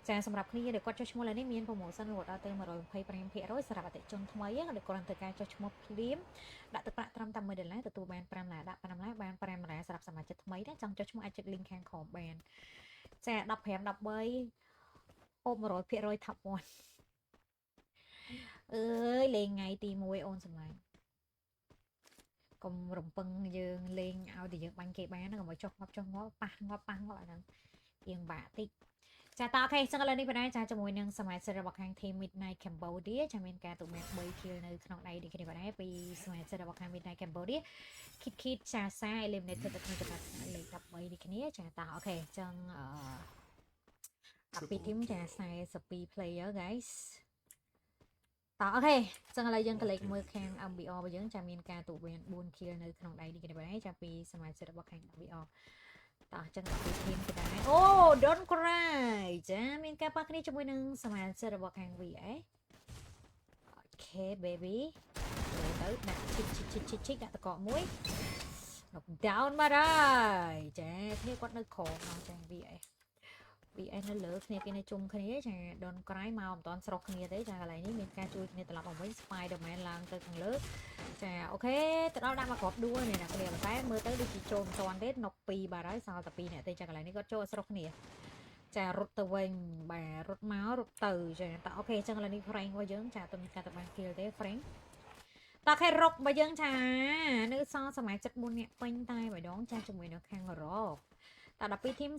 ចាសម្រាប់គ្នាដែលគាត់ចុះឈ្មោះឡើយនេះមាន promotion រហូតដល់ទៅ 125% សម្រាប់អតិថិជនថ្មីដែលគាត់ត្រូវការចុះឈ្មោះភ្លាមដាក់ទឹកប្រាក់ត្រឹមតែ$1ទទួលបាន5ឡាដាក់5ឡាបាន5ឡាសម្រាប់សមាជិកថ្មីដែរចង់ចុះឈ្មោះអាចចុច link ខាងក្រោមបានចា15 13ហូប100% top 1អើយលេងថ្ងៃទី1អូនសម្លាញ់កុំរំពឹងយើងលេងឲ្យតែយើងបាញ់គេបានកុំឲ្យចុះងាប់ប៉ះងាប់អាហ្នឹងទៀងបាក់តិច ចាតអូខេចឹងឥឡូវនេះបណ្ដាចាជាមួយនឹងសមាជិករបស់ខាង team Midnight Cambodia ចាមានការទូមាន3 kill នៅក្នុងដៃនេះគ្នាបណ្ដាពីសមាជិករបស់ខាង Midnight Cambodia គិតចាសា eliminated ទៅក្នុងចំណុចលេខ13នេះគ្នាចាតអូខេចឹងពី team ចា42 player guys តអូខេចឹងឥឡូវយើងក៏លេខមើលខាង MBR របស់យើងចាមានការទូមាន4 kill នៅក្នុងដៃនេះគ្នាបណ្ដាចាពីសមាជិករបស់ខាង MBR តោះចឹងពីធីមក៏ដែរអូ Don't cry ចាមានការប៉ះគ្នាជាមួយនឹងសមាជិករបស់ខាង VA អូខេ baby ទៅដាក់ឈិចដាក់តកមួយ knock down មកហើយចាគ្នាគាត់នៅក្រោមមកចា VA នៅលើគ្នាគេនៅជុំគ្នាចា Don't cry មកមិនតាន់ស្រុកគ្នាទេចាកន្លែងនេះមានការជួយគ្នាត្រឡប់មកវិញ Spider-Man ឡើងទៅខាងលើចាអូខេទៅដល់ដាក់មកគ្រាប់ដួលនេះណាគ្នាតែមើលទៅដូចជាចូលមិនតាន់ទេណុក2បាទហើយសល់តែ2នាក់ទេចាកន្លែងនេះគាត់ចូលស្រុកគ្នាចារត់ទៅវិញបាទរត់មករត់ទៅចាតអូខេអញ្ចឹងឥឡូវនេះ Frank របស់យើងចាទៅមានការទៅបាន kill ទេ Frank តខេរុករបស់យើងចានៅសល់សមាជិក4នាក់ពេញតែម្ដងចាជាមួយនៅខាងរ៉កត12 team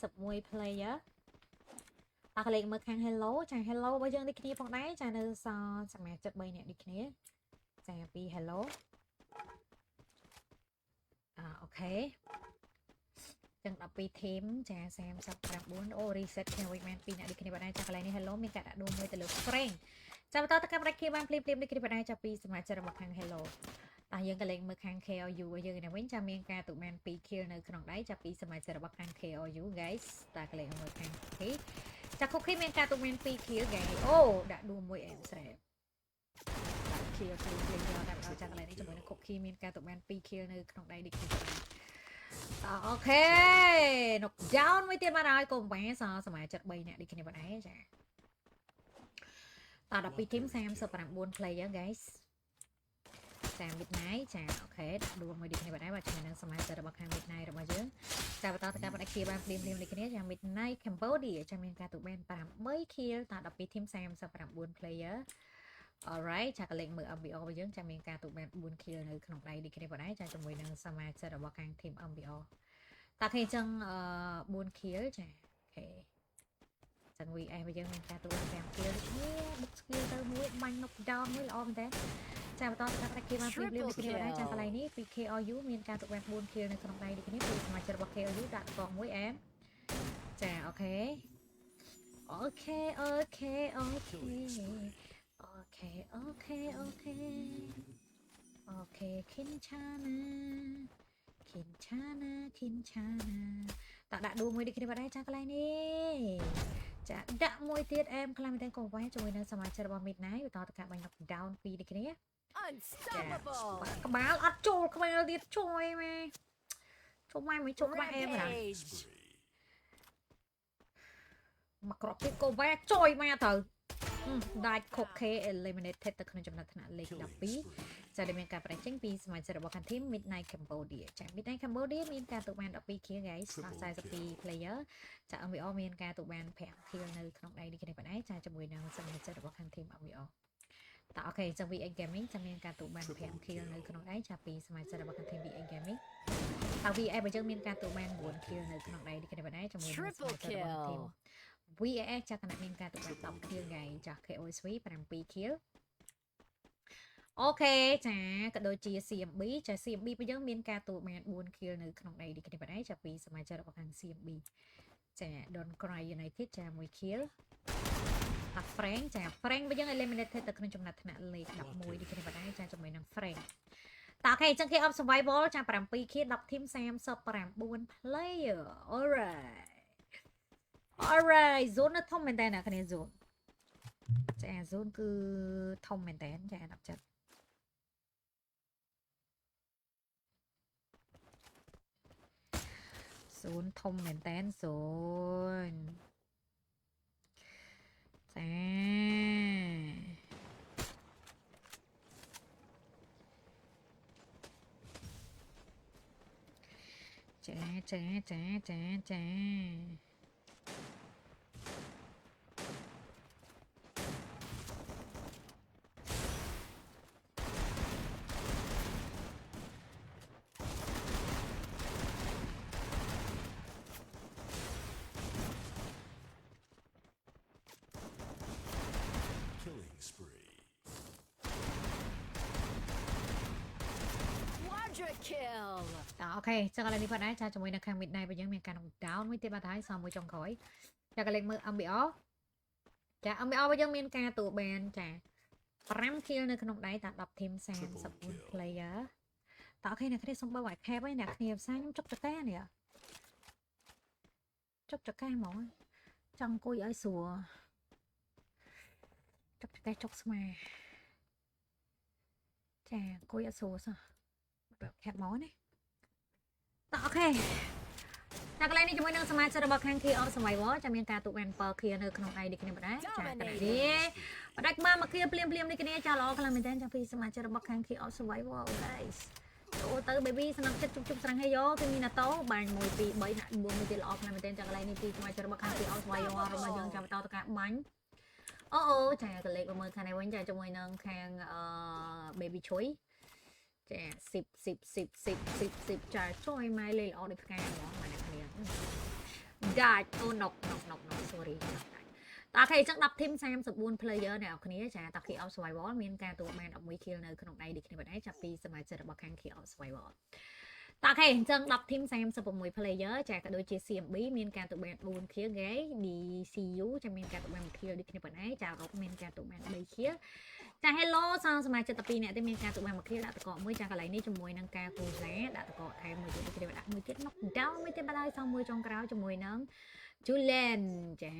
41 player តើកលេខមើលខាង hello ចា hello របស់យើងដូចគ្នាផងដែរចានៅសល់សមាជិក3នាក់ដូចគ្នាចាពី hello អូខេចឹង12 team ចា39អូ reset គ្នាវិញមែន2នាក់ដូចគ្នាបាទចាកន្លែងនេះ hello មានការដាក់ដួលមួយទៅលើ Frank ចាំបន្តទៅកម្មរកបានភ្លាមៗនេះគ្នាបាទចាពីសមាជិករបស់ខាង hello តើយើងក៏លេខមើលខាង KLU យើងនេះវិញចាមានការទូបាន2 kill នៅក្នុងដៃចាពីសមាជិករបស់ខាង KLU guys តើក៏លេខមើលខាង Cookie ចា Cookie មានការទូបាន2 kill guys អូដាក់ដួលមួយអែមស្រែបkill ទៅលេងយកតែដល់ចាកន្លែងនេះជាមួយនឹង Cookie មានការទូបាន2 kill នៅក្នុងដៃនេះគ្នាអូខេ knock down មួយទៀតបាទហើយកុំបាសមាជិក3នាក់ដូចគ្នាបាទឯងចាត12 team 39 player guys ចា Midnight ចាអូខេដាក់ដួលមួយដូចគ្នាបាទបាទជាមួយនឹងសមាជិករបស់ខាង Midnight របស់យើងចាបន្តទៅការបណ្ដាគៀបានភ្លាមៗដូចគ្នាចា Midnight Cambodia ចាមានការទូបាន8 kill ត12 team 39 player alright ចាកលេខមើល MBR របស់យើងចាមានការទូបាន4 kill នៅក្នុងដៃដូចគ្នាបាទចាជាមួយនឹងសមាជិករបស់ខាង team MBR តើឃើញចឹង4 kill ចាអូខេចឹង VS របស់យើងមានការទូបាន5 kill នេះបុក skill ទៅមួយបាញ់ knock down មួយល្អមែនតើចាបន្តទៅការគេបានភ្លាមៗដូចគ្នាបាទចាកន្លែងនេះពី KRU មានការទូបាន4 kill នៅក្នុងដៃដូចគ្នាពីសមាជិករបស់ KRU ដាក់កងមួយអែមចាអូខេអូខេអូខេអូខេអូខេអូខេអូខេអូខេខិនឆាណាខិនឆាណាខិនឆាណាតដាក់ដួលមួយដូចគ្នាបាទចាកន្លែងនេះចាដាក់មួយទៀតអែមខ្លាំងមែនតើកុំវាយជាមួយនឹងសមាជិករបស់ Midnight បន្តទៅការបាញ់ knock down 2ដូចគ្នាUnstoppable. ក្បាលអត់ចូលក្បាលទៀតជួយម៉ែចូលម៉ែមិនចូលក្បាលអែមណា Rampage. មកក្របទៀតក៏វ៉ាជួយម៉ែទៅដាច់ Cookie eliminated ទៅក្នុងចំណុចថ្នាក់លេខ12ចាដែលមានការប្រជែងពីសមាជិករបស់ខាង team Midnight Cambodia ចា Midnight Cambodia មានការទូបាន12 kill guys 42 player ចា MVR មានការទូបាន5 kill នៅក្នុងដៃនេះគ្នាប៉ុណ្ណេះចាជាមួយនឹងសមាជិករបស់ខាង team MVR តើអូខេចឹង VA Gaming ចាមានការទូបាន5 kill នៅក្នុងដៃចាពីសមាជិករបស់ខាង team VA Gaming តើ VA បើយើងមានការទូបាន9 kill នៅក្នុងដៃនេះគ្នាប៉ុណ្ណេះជាមួយនឹងសមាជិករបស់ team VAS ចាគណៈមានការទូបាន10 kill ហ្គេចា KOSV 7 kill អូខេចាក៏ដូចជា CMB ចា CMB របស់យើងមានការទូបាន4 kill នៅក្នុងដៃនេះគ្នាប៉ុណ្ណេះចាពីសមាជិករបស់ខាង CMB ចា Don't Cry United ចា1 kill តា Frank ចា Frank របស់យើង eliminated ទៅក្នុងចំណាត់ថ្នាក់លេខ11នេះគ្នាប៉ុណ្ណេះចាជាមួយនឹង Frank តើអូខេអញ្ចឹងគេ up survival ចា7 kill 10 team 39 player alright alright zone នៅធំមែនតើអ្នកគ្នា zone ចា zone គឺធំមែនតើចា10ចិត្តzone ធំមែនតើ zone ចា kill. អូខេចឹងឥឡូវនេះគាត់ដែរចាជាមួយនៅខាង midnight របស់យើងមានការ down មួយទៀតបាទហើយសមមួយចុងក្រោយចាក៏លេខមើល MBR ចា MBR របស់យើងមានការទូបានចា5 kill នៅក្នុងដៃតា10 team 34 player តើអូខេអ្នកគ្នាសុំបើឲ្យ cap ហើយអ្នកគ្នាផ្សាយខ្ញុំចុកចកានេះចុកចកាហ្មងចង់អង្គុយឲ្យស្រួលចុកចកាចុកស្មាចាអង្គុយអត់ស្រួលសោះបើ cap មកណាតើអូខេតែកន្លែងនេះជាមួយនឹងសមាជិករបស់ខាង Key of Survivor ចាំមានការទូបាន7 Key នៅក្នុងដៃដូចគ្នាបាទចាកន្លែងនេះបដាច់បានមក Key ភ្លាមនេះគ្នាចាល្អខ្លាំងមែនទែនចាំពីសមាជិករបស់ខាង Key of Survivor guys អូទៅ baby ស្នងចិត្តជុកស្រាំងហេយោគឺមានណាតោបាញ់1 2 3ដាក់4មួយទៀតល្អខ្លាំងមែនទែនចាកន្លែងនេះពីសមាជិករបស់ខាង Key of Survivor របស់យើងចាំបន្តទៅការបាញ់អូចាកលេខមើលខាងនេះវិញចាជាមួយនឹងខាងbaby ជួយចា10ចាជួយមកលេខល្អដូចផ្កាហ្មងមកអ្នកគ្នាដាច់អូណុក sorry តើគេចឹង10 team 34 player អ្នកនរគ្នាចាតា Key of Survivor មានការទូបាន11 kill នៅក្នុងដៃដូចគ្នាបាទចាប់ពីសមាជិករបស់ខាង Key of Survivor តើគេអញ្ចឹង10 team 36 player ចាក៏ដូចជា CMB មានការទូបាន4 kill គេ DCU ចាមានការទូបាន1 kill ដូចគ្នាបាទចារ៉ុបមានការទូបាន3 kill ចា hello សមាជិក12នាក់ទេមានការទូបាន1 kill ដាក់តកមួយចាកន្លែងនេះជាមួយនឹងការគូសាដាក់តកថែមមួយទៀតដូចគ្នាដាក់មួយទៀត knock down មួយទៀតបាទហើយសងមួយចុងក្រោយជាមួយនឹង Julian ចា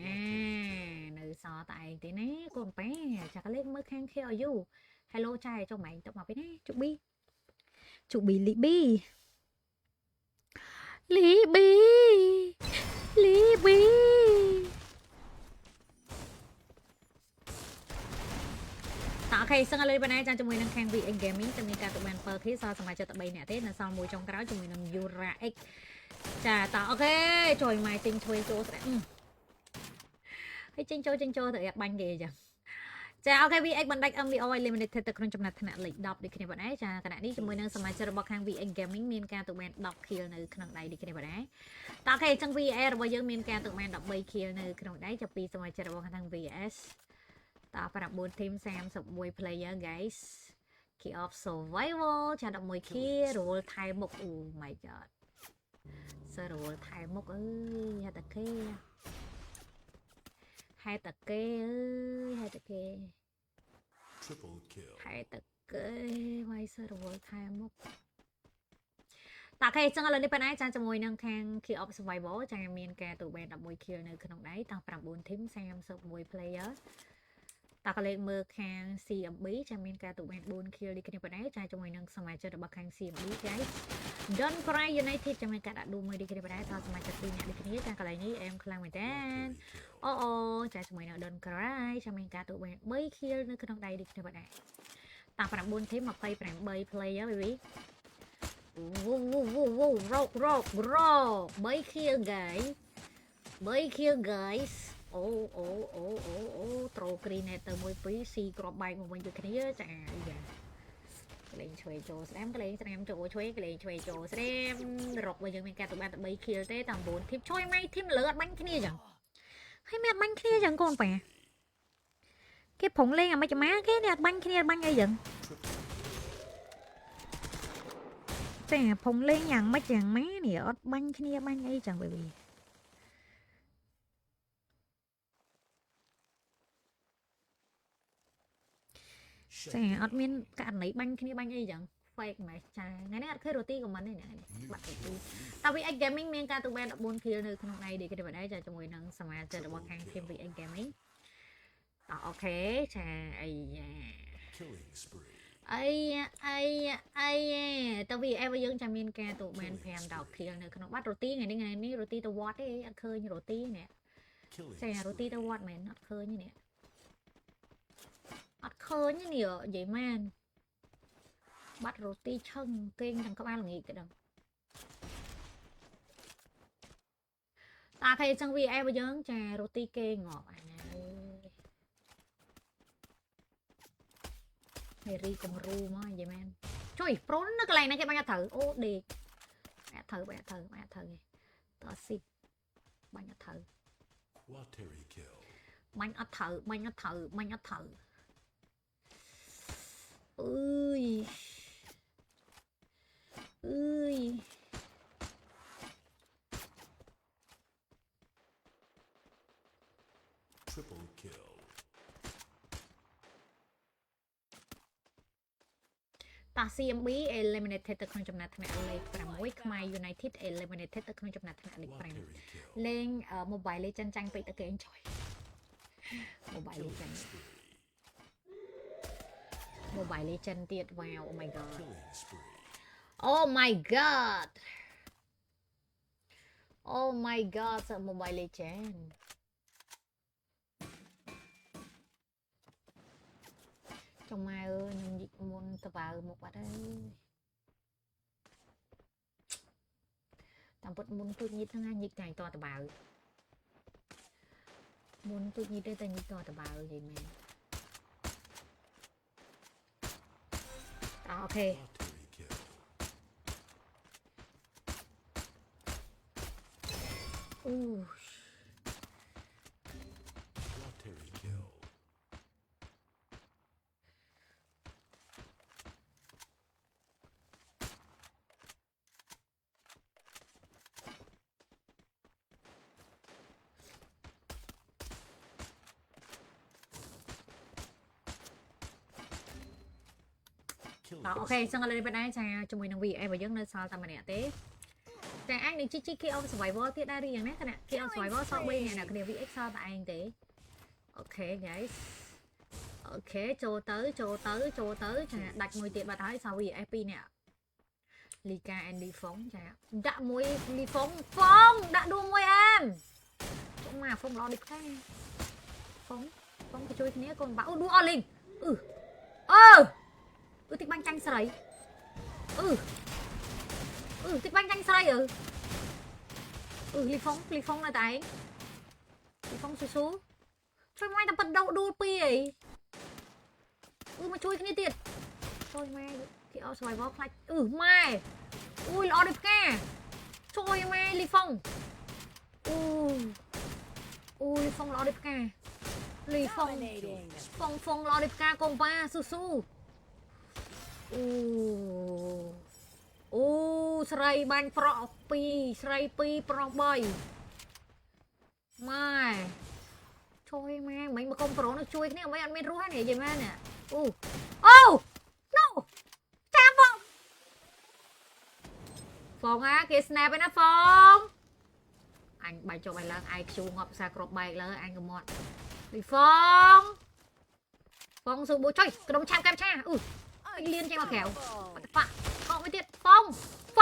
នៅសតឯងទេណាកូនប៉ែចាកលេខមើលខាង KU hello ចាចុះម៉ែទៅមកពីណាជូប៊ីលីប៊ីអូខេសឹងឥឡូវបងឯងចាជាមួយនឹងខាង VX Gaming จะមានការទូបាន7 kill សមាជិក13នាក់ទេនៅសល់មួយចុងក្រោយជាមួយនឹង Yura X ចាតើអូខេជួយម៉ៃទិញជួយចូលស្រាក់ហើយចេញចូលទៅអាបាញ់គេអញ្ចឹងចាអូខេ VX បណ្ដាច់ MVO Limited ទៅក្នុងចំណាត់ថ្នាក់លេខ10ដូចគ្នាបងឯងចាគណៈនេះជាមួយនឹងសមាជិករបស់ខាង VX Gaming មានការទូបាន10 kill នៅក្នុងដៃដូចគ្នាបងឯងតើអូខេអញ្ចឹង VA របស់យើងមានការទូបាន13 kill នៅក្នុងដៃចាប់ពីសមាជិករបស់ខាង VS តើ9 team 31 player guys Key of Survival ចា11 kill roll ថែមុខ oh my god សើ roll ថែមុខអើយហេតុតែគេTriple kill. ហេតុតែគេវាយសើ roll ថែមុខតាគេចឹងឥឡូវនេះបងឯងចាជាមួយនឹងខាង Key of Survival ចាមានការទូបាន11 kill នៅក្នុងដៃតាំង9 team 31 player តាកលេខមើលខាង CMB ចាមានការទូបាន4 kill នេះគ្នាប៉ុណ្ណេះចាជាមួយនឹងសមាជិករបស់ខាង CMB guys Don Cry United ចាមានការដាក់ឌូមួយនេះគ្នាប៉ុណ្ណេះតសមាជិក2នាក់នេះគ្នាចាកន្លែងនេះអែមខ្លាំងមែនតើអូចាជាមួយនឹង Don Cry ចាមានការទូបាន3 kill នៅក្នុងដៃនេះគ្នាប៉ុណ្ណេះតា9 team 28 player baby រោ3 kill guys អូត្រូគ្រីណេតទៅ1 2ស៊ីក្របបែកមកវិញដូចគ្នាចាយ៉ាកលេងឆ្វេងចូលស្រាមកលេងស្រាមចូលឆ្វេងកលេងឆ្វេងចូលស្រាមរករបស់យើងមានការទៅបាន3 kill ទេតា9 team ជួយម៉ៃ team លើអត់បាញ់គ្នាចឹងហើយមានអត់បាញ់គ្នាចឹងកូនប៉ាគេប្រងលេងអាមិនម៉ាគេនេះអត់បាញ់គ្នាបាញ់អីចឹងចាប្រងលេងយ៉ាងម៉េចយ៉ាងម៉ានេះអត់បាញ់គ្នាបាញ់អីចឹងបេប៊ីចាអត់មានករណីបាញ់គ្នាបាញ់អីចឹង fake ហ្មងចាថ្ងៃនេះអត់ឃើញរ៉ូទីក៏មិនទេណាបាត់ទៅទីតើ VX Gaming មានការទូបាន14 kill នៅក្នុងដៃនេះគេបានដែរចាជាមួយនឹងសមាជិករបស់ខាង team VX Gaming តើអូខេចាអីយ៉ា Killing spree. អីតើ VX របស់យើងចាមានការទូបាន5 10 kill នៅក្នុងបាត់រ៉ូទីថ្ងៃនេះរ៉ូទីទៅវត្តទេអត់ឃើញរ៉ូទីនេះចារ៉ូទីទៅវត្តមែនអត់ឃើញនេះអត់ឃើញនេះនិយាយមែនបាត់រ៉ូទីឆឹងគេងទាំងក្បាលល្ងាចទៅដល់តាគេចឹង VA របស់យើងចារ៉ូទីគេងាប់អញអើយហេរីកំរូមកនិយាយមែនជួយប្រូននៅកន្លែងណាគេបាញ់អត់ត្រូវអូដេកបាញ់ត្រូវទេតើស៊ីបាញ់អត់ត្រូវ Quateri kill. បាញ់អត់ត្រូវអើយ តា CMB eliminated ទៅក្នុងចំណាត់ថ្នាក់លេខ6ខ្មែរ United eliminated ទៅក្នុងចំណាត់ថ្នាក់លេខ Watery 5 kill. លេង Mobile Legend ចាញ់ពេកទៅគេ enjoy Mobile Legend Mobile Legend ទៀត wow oh my god Killing spree. oh my god oh my god សើ Mobile Legend ចុងម៉ែអើយខ្ញុំយិចមុនទៅបើមុខបាត់ហើយតាមពុតមុនទូចញិតហ្នឹងញិចតែតតបើមុនទូចញិតទៅតែញិចតតបើនិយាយមែនអូខេ Watery kill. Ooh. Watery kill. អូខេចឹងឥឡូវនេះបណ្ដាចាជាមួយនឹង VA របស់យើងនៅសល់តែម្នាក់ទេតែអាចនឹងជី KO Survival ទៀតដែរឬយ៉ាងណាគណៈ KO Survival សល់3នាក់អ្នកគ្នា VX សល់តែឯងទេអូខេ guys អូខេចូលទៅចាដាច់មួយទៀតបាត់ហើយសល់ VX 2នាក់លីកា and លីហ្វុងចាដាក់មួយលីហ្វុងដាក់ដួងមួយអែមចុះមកហ្វុងល្អដូចផ្កាហ្វុងទៅជួយគ្នាកូនបាក់អូដួងអស់លីងតិចបាញ់ចាញ់ស្រីតិចបាញ់ចាញ់ស្រីលីហ្វុងនៅតែឯងលីហ្វុងស៊ូជួយម៉ែតែប៉ិតដួលពីអីមកជួយគ្នាទៀតជួយម៉ែគេអត់ survival ខ្លាច់ម៉ែអូយល្អដូចផ្កាជួយម៉ែលីហ្វុងលីហ្វុងល្អដូចផ្កាលីហ្វុងល្អដូចផ្កាកូនប៉ាស៊ូអូស្រីបាញ់ប្រក់2ស្រី2ប្រុស3ម៉ែជួយម៉ែមិញមកកុំប្រូនោះជួយគ្នាមិនអត់មានរស់ហ្នឹងនិយាយមែននេះអូ no ចាំហ្វងគេ snap ឯណាហ្វងអញបាយចុះឲ្យឡើង IQ ងាប់ភាសាក្របបែកលើអញក៏មាត់លីហ្វងស៊ូបូចុយក្រុមឆាប់កាប់ឆាលៀនចេញមកក្រៅប៉ាក់ខកមួយទៀតហ្វងប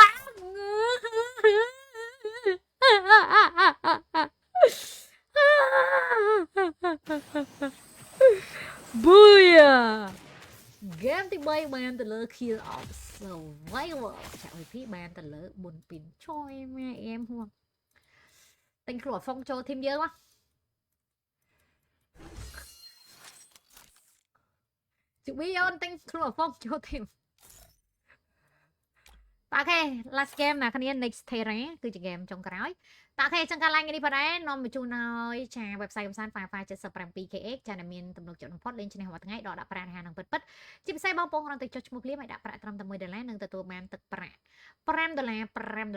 ៊ូយ៉ាហ្គេមទី3បានទៅលើ Kill of Survival ចាក់ VP បានទៅលើបុនពីនជួយម៉ែអែមហួរទិញខ្លួនហ្វងចូលធីមយើងមកជវិអូនទិញខ្លួនហ្វងចូលធីមអូខេ last game ណាគ្នា Next Terra គឺជា game ចុងក្រោយតើអូខេចឹងការ like នេះផងដែរនាំមកជូនឲ្យចា website កំសាន្ត Firefox 77KX ចាមានទំនុកចិត្តបំផុតលេងឈ្នះរាល់ថ្ងៃដកដាក់ប្រាក់អាហារនឹងពិតជាពិសេសបងប្អូនគ្រាន់តែចុចឈ្មោះភ្លាមឲ្យដាក់ប្រាក់ត្រឹមតែ$1នឹងទទួលបានទឹកប្រាក់$5ភ្លាម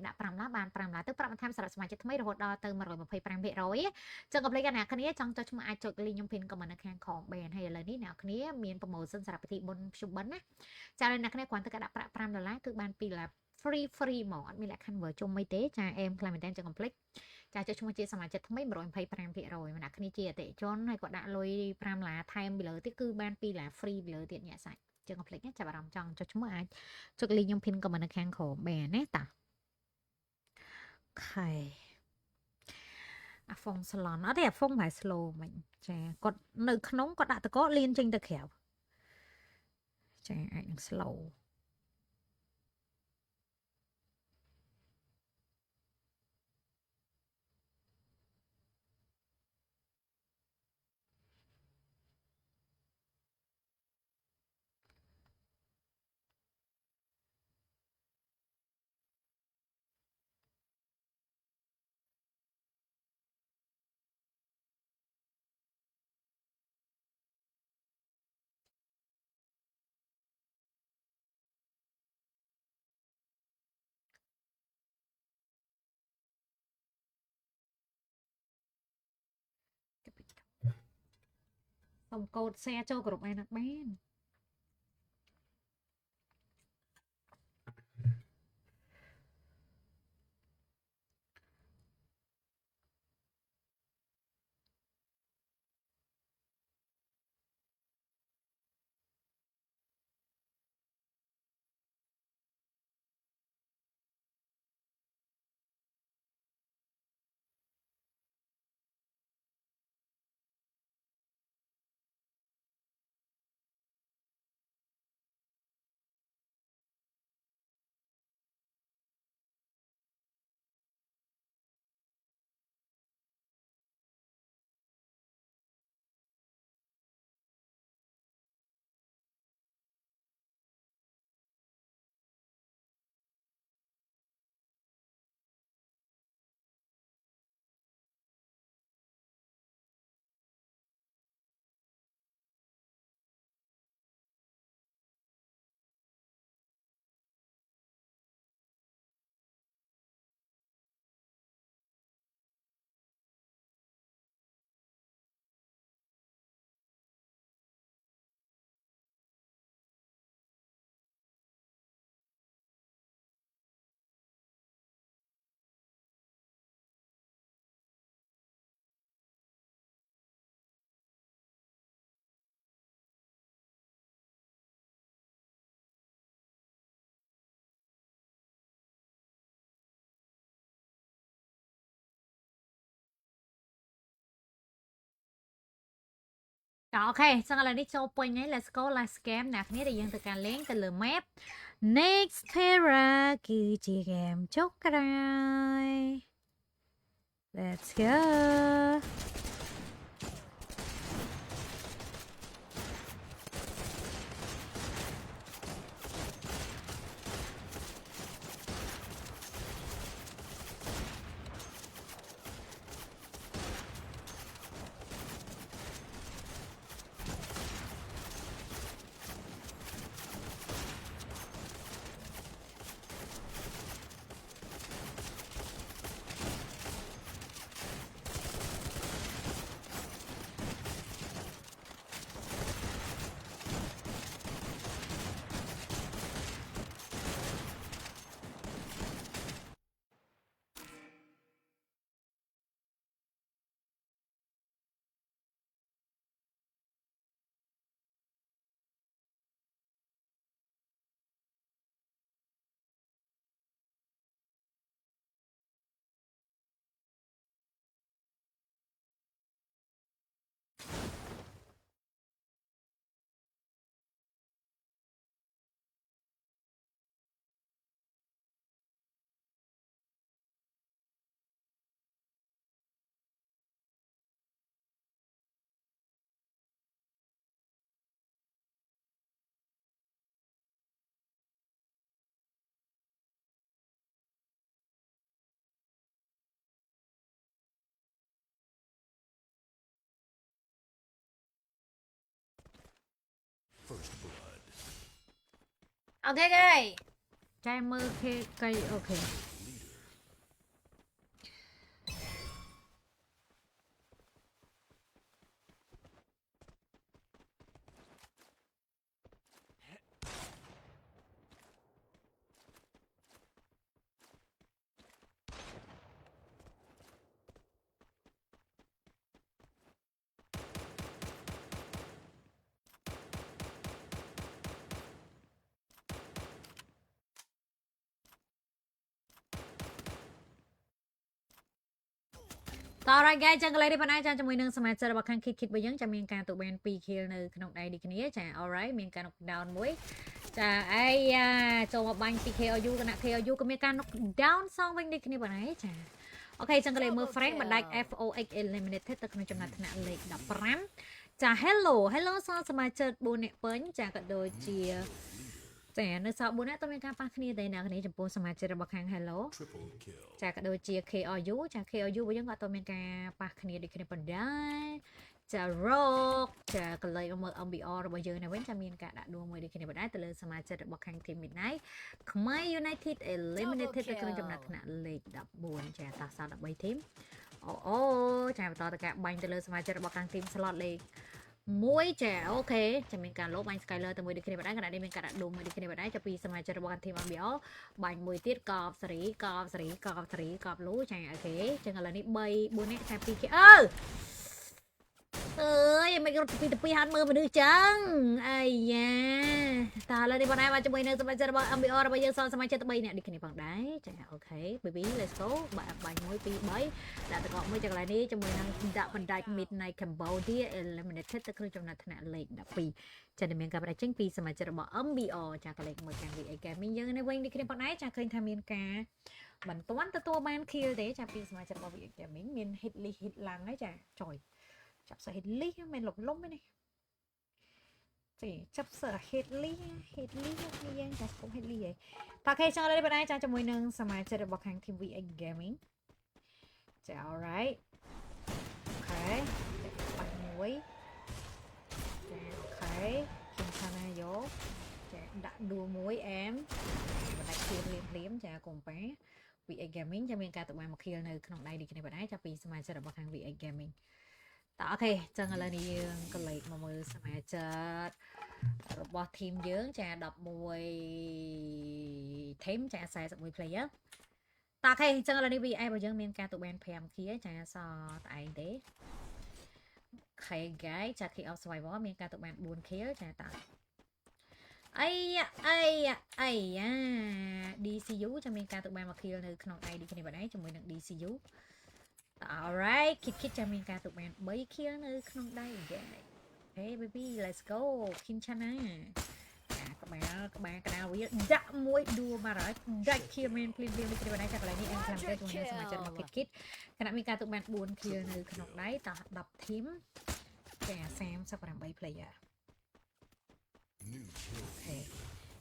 ដាក់5ឡាបាន5ឡាទឹកប្រាក់បន្ថែមសម្រាប់សមាជិកថ្មីរហូតដល់ទៅ125%ចឹងក៏ភ្លេចអ្នកគ្នាចង់ចុចឈ្មោះអាចចុចលេខខ្ញុំពីនខមមិននៅខាងខមបានហើយឥឡូវនេះអ្នកគ្នាមាន promotion សម្រាប់ពិធីបុណ្យភ្ជុំបិណ្ឌណាចាអ្នកគ្នាគ្រាន់តែដាក់ប្រាក់$5គឺបាន2ឡាfree ហ្មងអត់មានលក្ខខណ្ឌវើជុំមិនទេចាអេមខ្លាំងមែនតើចឹងកុំភ្លេចចាចុចឈ្មោះជាសមាជិកថ្មី125%ម្នាក់គ្នាជាអតិថិជនហើយក៏ដាក់លុយ5ឡាថែមពីលើទៀតគឺបាន2ឡា free ពីលើទៀតញាក់សាច់ចឹងកុំភ្លេចណាចាប់អារម្មណ៍ចង់ចុចឈ្មោះអាចចុចលេខខ្ញុំពីនក៏មិននៅខាងក្រោមបានណាតាខេអាហ្វុងស្លន់អត់ទេអាហ្វុងហែ slow មិញចាគាត់នៅក្នុងគាត់ដាក់តកលៀនចេញទៅក្រៅចាអាចនឹង slowសុំកូដ share ចូលក្រុមឯណាបាន ok xong rồi đi show point ấy let's go last game nạp nhé để dân từ càng lén từ lửa map next Terra cứ chị game chốt cái này let's go ok cây trai mơ cây okតរ៉ាយចឹងកន្លែងនេះបងឯងចាំជាមួយនឹងសមាជិករបស់ខាង Kit របស់យើងចាំមានការទៅបាន 2 kill នៅក្នុងដៃនេះគ្នាចា alright មានការ knock down មួយចាអីចូលមកបាញ់ PKOU គណៈ KOU ក៏មានការ knock down សងវិញនេះគ្នាបងឯងចាអូខេចឹងកន្លែងមើល frame បណ្ដាច់ FOX eliminated ទៅក្នុងចំណាត់ថ្នាក់លេខ15ចា hello សមាជិក4នាក់ពេញចាក៏ដូចជាចានៅសល់4នាក់តើមានការប៉ះគ្នាទេអ្នកគ្នាចំពោះសមាជិករបស់ខាង Hello ចាក៏ដូចជា KRU ចា KRU របស់យើងក៏អត់មានការប៉ះគ្នាដូចគ្នាប៉ុណ្ដែរចា Rock ចាកន្លែងមើល MBR របស់យើងនេះវិញចាមានការដាក់ដួលមួយដូចគ្នាប៉ុណ្ដែរទៅលើសមាជិករបស់ខាង Team Midnight ខ្មែរ United eliminated ទៅក្នុងចំណាត់ថ្នាក់លេខ14ចាតោះសល់13 team អូចាបន្តទៅការបាញ់ទៅលើសមាជិករបស់ខាង Team Slot លេខមួយចាអូខេចាំមានការលោបបាញ់ Skyler ទៅមួយដូចគ្នាបណ្ដែរខណៈនេះមានការដាក់ដុំមួយដូចគ្នាបណ្ដែរចាប់ពីសមាជិករបស់ Team MBR បាញ់មួយទៀតកប់សេរីកប់លូចាអូខេចឹងឥឡូវនេះ3 4នាក់ចា2គេអើយមិនរត់ពីហាត់មើលមនុស្សចឹងអាយ៉ាតើឥឡូវនេះបងឯងមកជាមួយនឹងសមាជិករបស់ MBR របស់យើងសល់សមាជិក3នាក់ដូចគ្នាផងដែរចាអូខេ baby let's go បាញ់1 2 3ដាក់តកមួយចឹងកន្លែងនេះជាមួយនឹងដាក់បណ្ដាច់ Midnight Cambodia eliminated ទៅក្នុងចំណាត់ថ្នាក់លេខ12ចាមានការប្រជែងពីសមាជិករបស់ MBR ចាកលេខមួយខាង VA Gaming យើងនេះវិញដូចគ្នាផងដែរចាឃើញថាមានការមិនទាន់ទទួលបាន kill ទេចាពីសមាជិករបស់ VA Gaming មាន hit list hit ឡើងហើយចាចុយចាប់សើ hit list មិនលុបលុំទេនេះចាចាប់សើ hit list នេះយើងចាស្គប់ hit list ហើយតើគេចង់លើបណ្ដាចាជាមួយនឹងសមាជិករបស់ខាង Team VA Gaming ចា alright អូខេបាច់មួយចាអូខេខ្ញុំថាណាយកចាដាក់ដួលមួយអែមបណ្ដាច់ភ្លាមចាកុំប៉ា VA Gaming ចាំមានការទៅបានមក kill នៅក្នុងដៃនេះគ្នាបណ្ដាចាពីសមាជិករបស់ខាង VA Gaming តើអូខេចឹងឥឡូវនេះយើងក៏លេខមកមើលសមាជិករបស់ team យើងចា11 team ចា41 player តើអូខេចឹងឥឡូវនេះ VA របស់យើងមានការទៅបាន5 kill ចាសតឯងទេខេ guys ចា Key of Survivor មានការទៅបាន4 kill ចាតើអាយ៉ា DCU ចាមានការទៅបានមក kill នៅក្នុង ID គ្នាបណ្ដែរជាមួយនឹង DCU alright គិតចាំមានការទៅបាន3 kill នៅក្នុងដៃ guys Hey baby let's go Kim Chana ក្បាលកណ្ដាលវាដាក់មួយដួលមកហើយដាច់ kill មែនភ្លាមៗនេះគ្នាបណ្ដាចាក់កន្លែងនេះ em ខ្លាំងទៅជាមួយនឹងសមាជិករបស់ Kit គណៈមានការទុកបាន4 kill នៅក្នុងដៃតោះ10 team ចា38 player អូខេតែ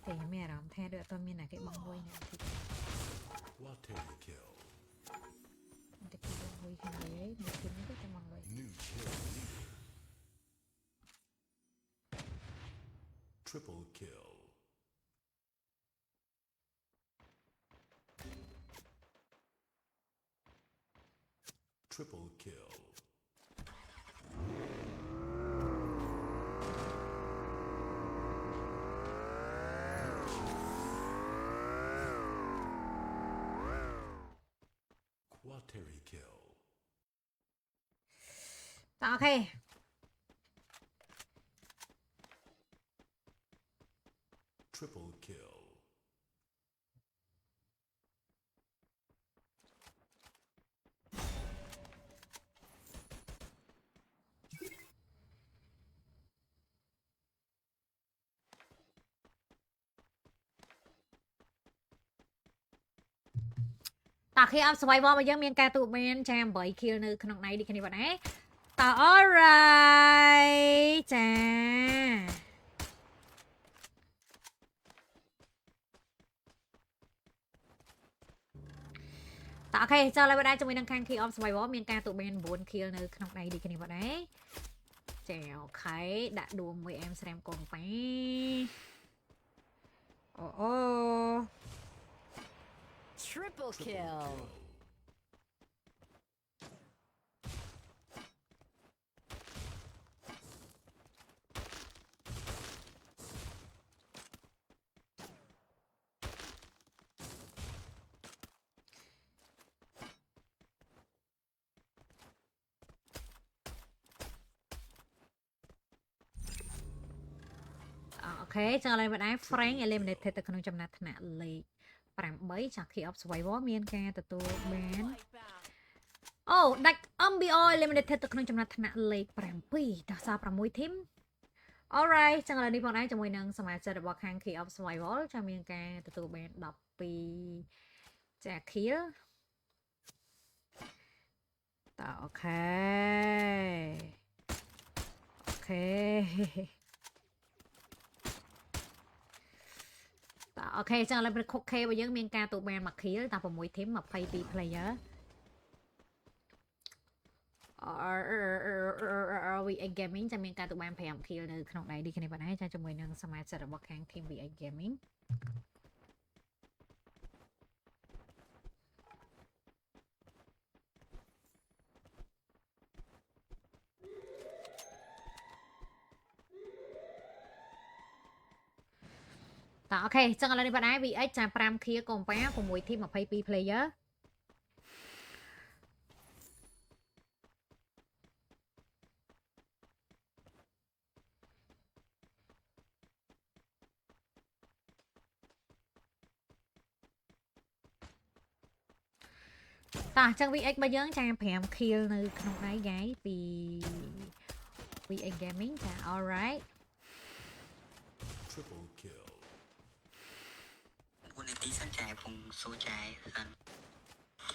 ខ្ញុំមានអារម្មណ៍ថាដូចអត់មានណាគេបងលុយណាទីតែគេបងលុយគ្នាមួយទីនេះទៅបងលុយ Triple kill. Triple kill. Quateri kill. Okay. Triple kill. Ta khi up survival មកយើងមានការទូបានចា8 kill នៅក្នុងដៃនេះគ្នាបាទណាតើ alright ចាតើអូខេចូលហើយបាទណាជាមួយនឹងខាង Key of Survival មានការទូបាន9 kill នៅក្នុងដៃនេះគ្នាបាទណាចាអូខេដាក់ដួលមួយ em ស្រាមកូនប៉ាអូ Triple kill. Okay ចឹងឥឡូវបាទណា Frank eliminated ទៅក្នុងចំណាត់ថ្នាក់លេខ8ចាក់ Key of Survival មានការទទួលបានអូដាច់ MBO eliminated ទៅក្នុងចំណាត់ថ្នាក់លេខ7ដល់សល់6 team alright ចឹងឥឡូវនេះបងឯងជាមួយនឹងសមាជិករបស់ខាង Key of Survival ចាមានការទទួលបាន12ចា kill តើអូខេអូខេចឹងឥឡូវ Cook K របស់យើងមានការទូបាន1 kill តែ6 team 22 player VA Gaming ចាំមានការទូបាន5 kill នៅក្នុងដៃនេះគ្នាបាទហើយចាជាមួយនឹងសមាជិករបស់ខាង team VA Gaming តើអូខេចឹងឥឡូវនេះបាទឯង VX ចា5 kill កុំប៉ា6 team 22 player តោះចឹង VX របស់យើងចា5 kill នៅក្នុងដៃ guys ពី VX Gaming ចា alright Triple kill. 1នាទីសិនចាយពងសួរចាយសិន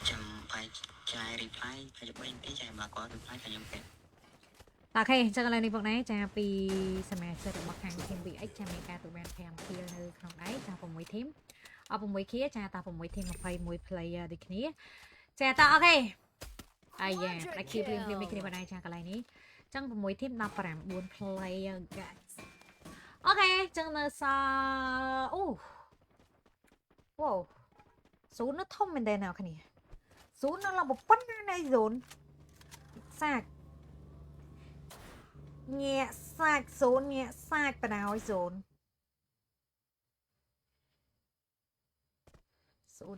ចាំបាយចាយ reply ហើយ3នាទីចាយមកគាត់ reply តែខ្ញុំពេកអូខេចឹងឥឡូវនេះបងណាចាពីសមាជិករបស់ខាង team VX ចាមានការទូបាន5 kill នៅក្នុងដៃចា6 team 6 kill ចាតា6 team 21 player ដូចគ្នាចាតអូខេអាយ៉ាតែ kill ភ្លាមៗនេះគ្នាបងណាចាកន្លែងនេះចឹង6 team 19 player guys អូខេចឹងនៅសល់អូវ៉ូស៊ូននៅធំមែនទេអ្នកគ្នាស៊ូននៅឡើងប៉ុណ្ណានៃស៊ូនសាច់ញាក់សាច់ស៊ូនញាក់សាច់បណ្ដោយស៊ូន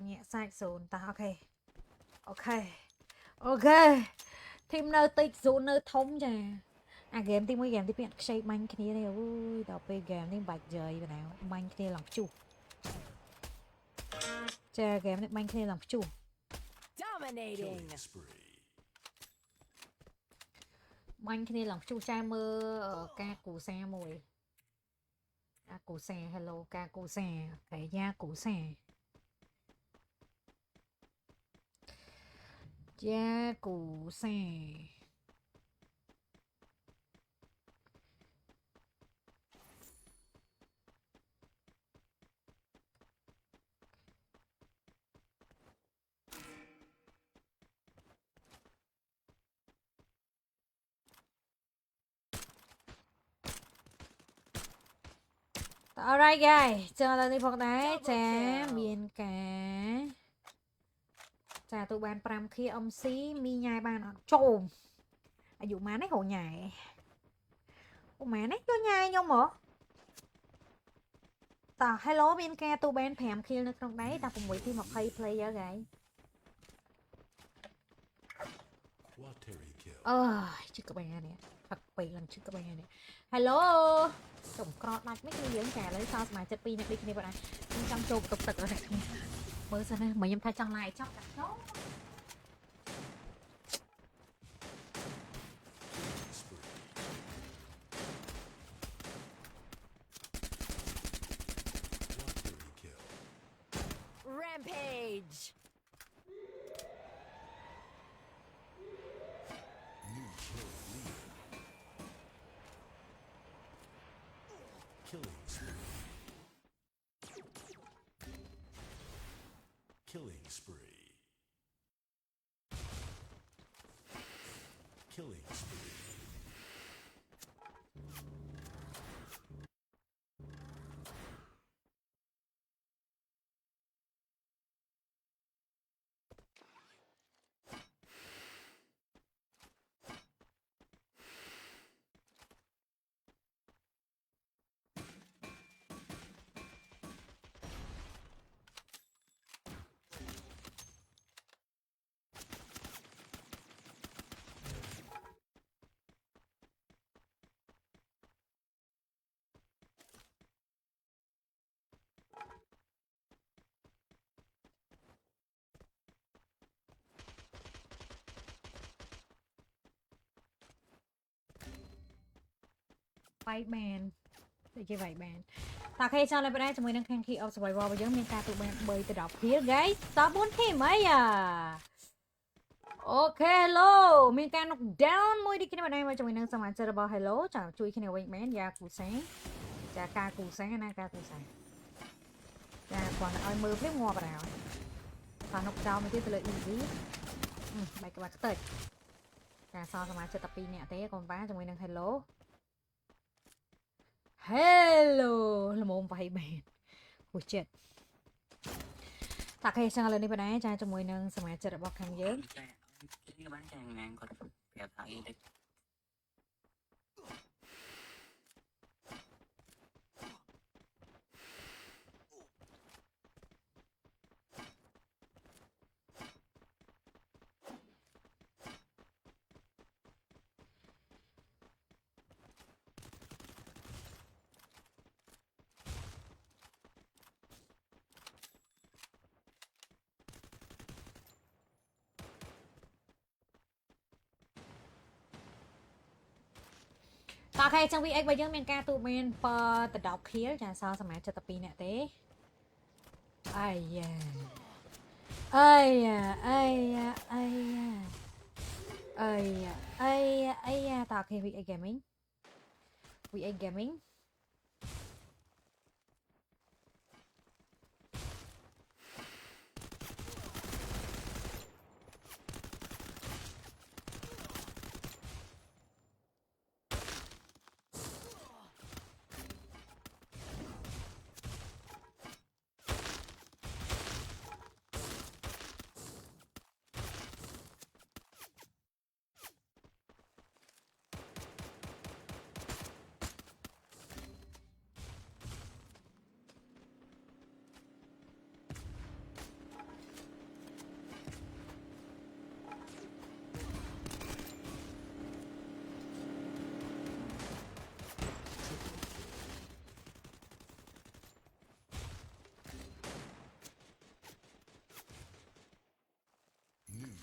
ញាក់សាច់ស៊ូនតោះអូខេធីមនៅតិចស៊ូននៅធំចាអាហ្គេមទី1ហ្គេមទី2អត់ខ្ចីបាញ់គ្នាទេអូយដល់ពេលហ្គេមនេះបាច់ជ័យបណ្ដោយបាញ់គ្នាឡើងខ្ជុះចាហ្គេមនេះបាញ់គ្នាឡើងខ្ជុះ Dominating. Bánh kia lòng chú cha mơ ca củ xe mùi. Ca củ xe, hello, ca củ xe. Cái da củ xe. Da củ xe. Alright guys, cho ta đi phong đá chả miền cả. Chà tụi bạn pram khi ông xí mi nhai bạn trồm. À dụ má nấy hồ nhai. Ủa má nấy vô nhai nhau mà. Ta hello miền ca tụi bạn phèm khi nó trong đấy ta cùng với team of play player guys. Quateri kill. Chứ các bạn nè. Thật bị lần chứ các bạn nè. Hello. Tổng crowd like mấy cái dưỡng trà lấy sao mà chất pi nè đi này bạn này. Trong trộm tục tực rồi này. Mới ra đây mấy em thay trong lại chóc cả chó. Rampage. New kill leader. Killing spree. Killing spree. Killing spree. Fight man. Để chơi vậy bạn. Ta khi cho lại bên đây cho mình đang khang khi of survival bây giờ mình ta tụi bạn bơi từ đọc phía guys. Ta 4 team ấy à. Ok hello. Mình ca knock downមួយđi cái này mà cho mình đang xem chơi được bao hello. Chào chui khi nào wing man da củ sáng. Chà ca củ sáng na ca củ sáng. Chà còn ơi mưa phép ngoa vào nào. Ta knock down mình tiếp từ lợi easy. Bài các bạn tới. Chà so sama chơi tập pi nè thế còn vá cho mình đang hello. Hello là một vài bạn. Ôi chết. Ta khi sang lên đi bên này cho mùi nâng xem chơi được bao khăn dớm. Cái bán chai ngàn còn kẹo thải đi. Ta khi trong VX bây giờ mình ca tụ mình per tự đọc kia cho sao xem chơi tập pi nè thế. Ai da. Ai da, ai da, ai da. Ai da, ai da, ai da. Ta khi VX gaming. VX gaming.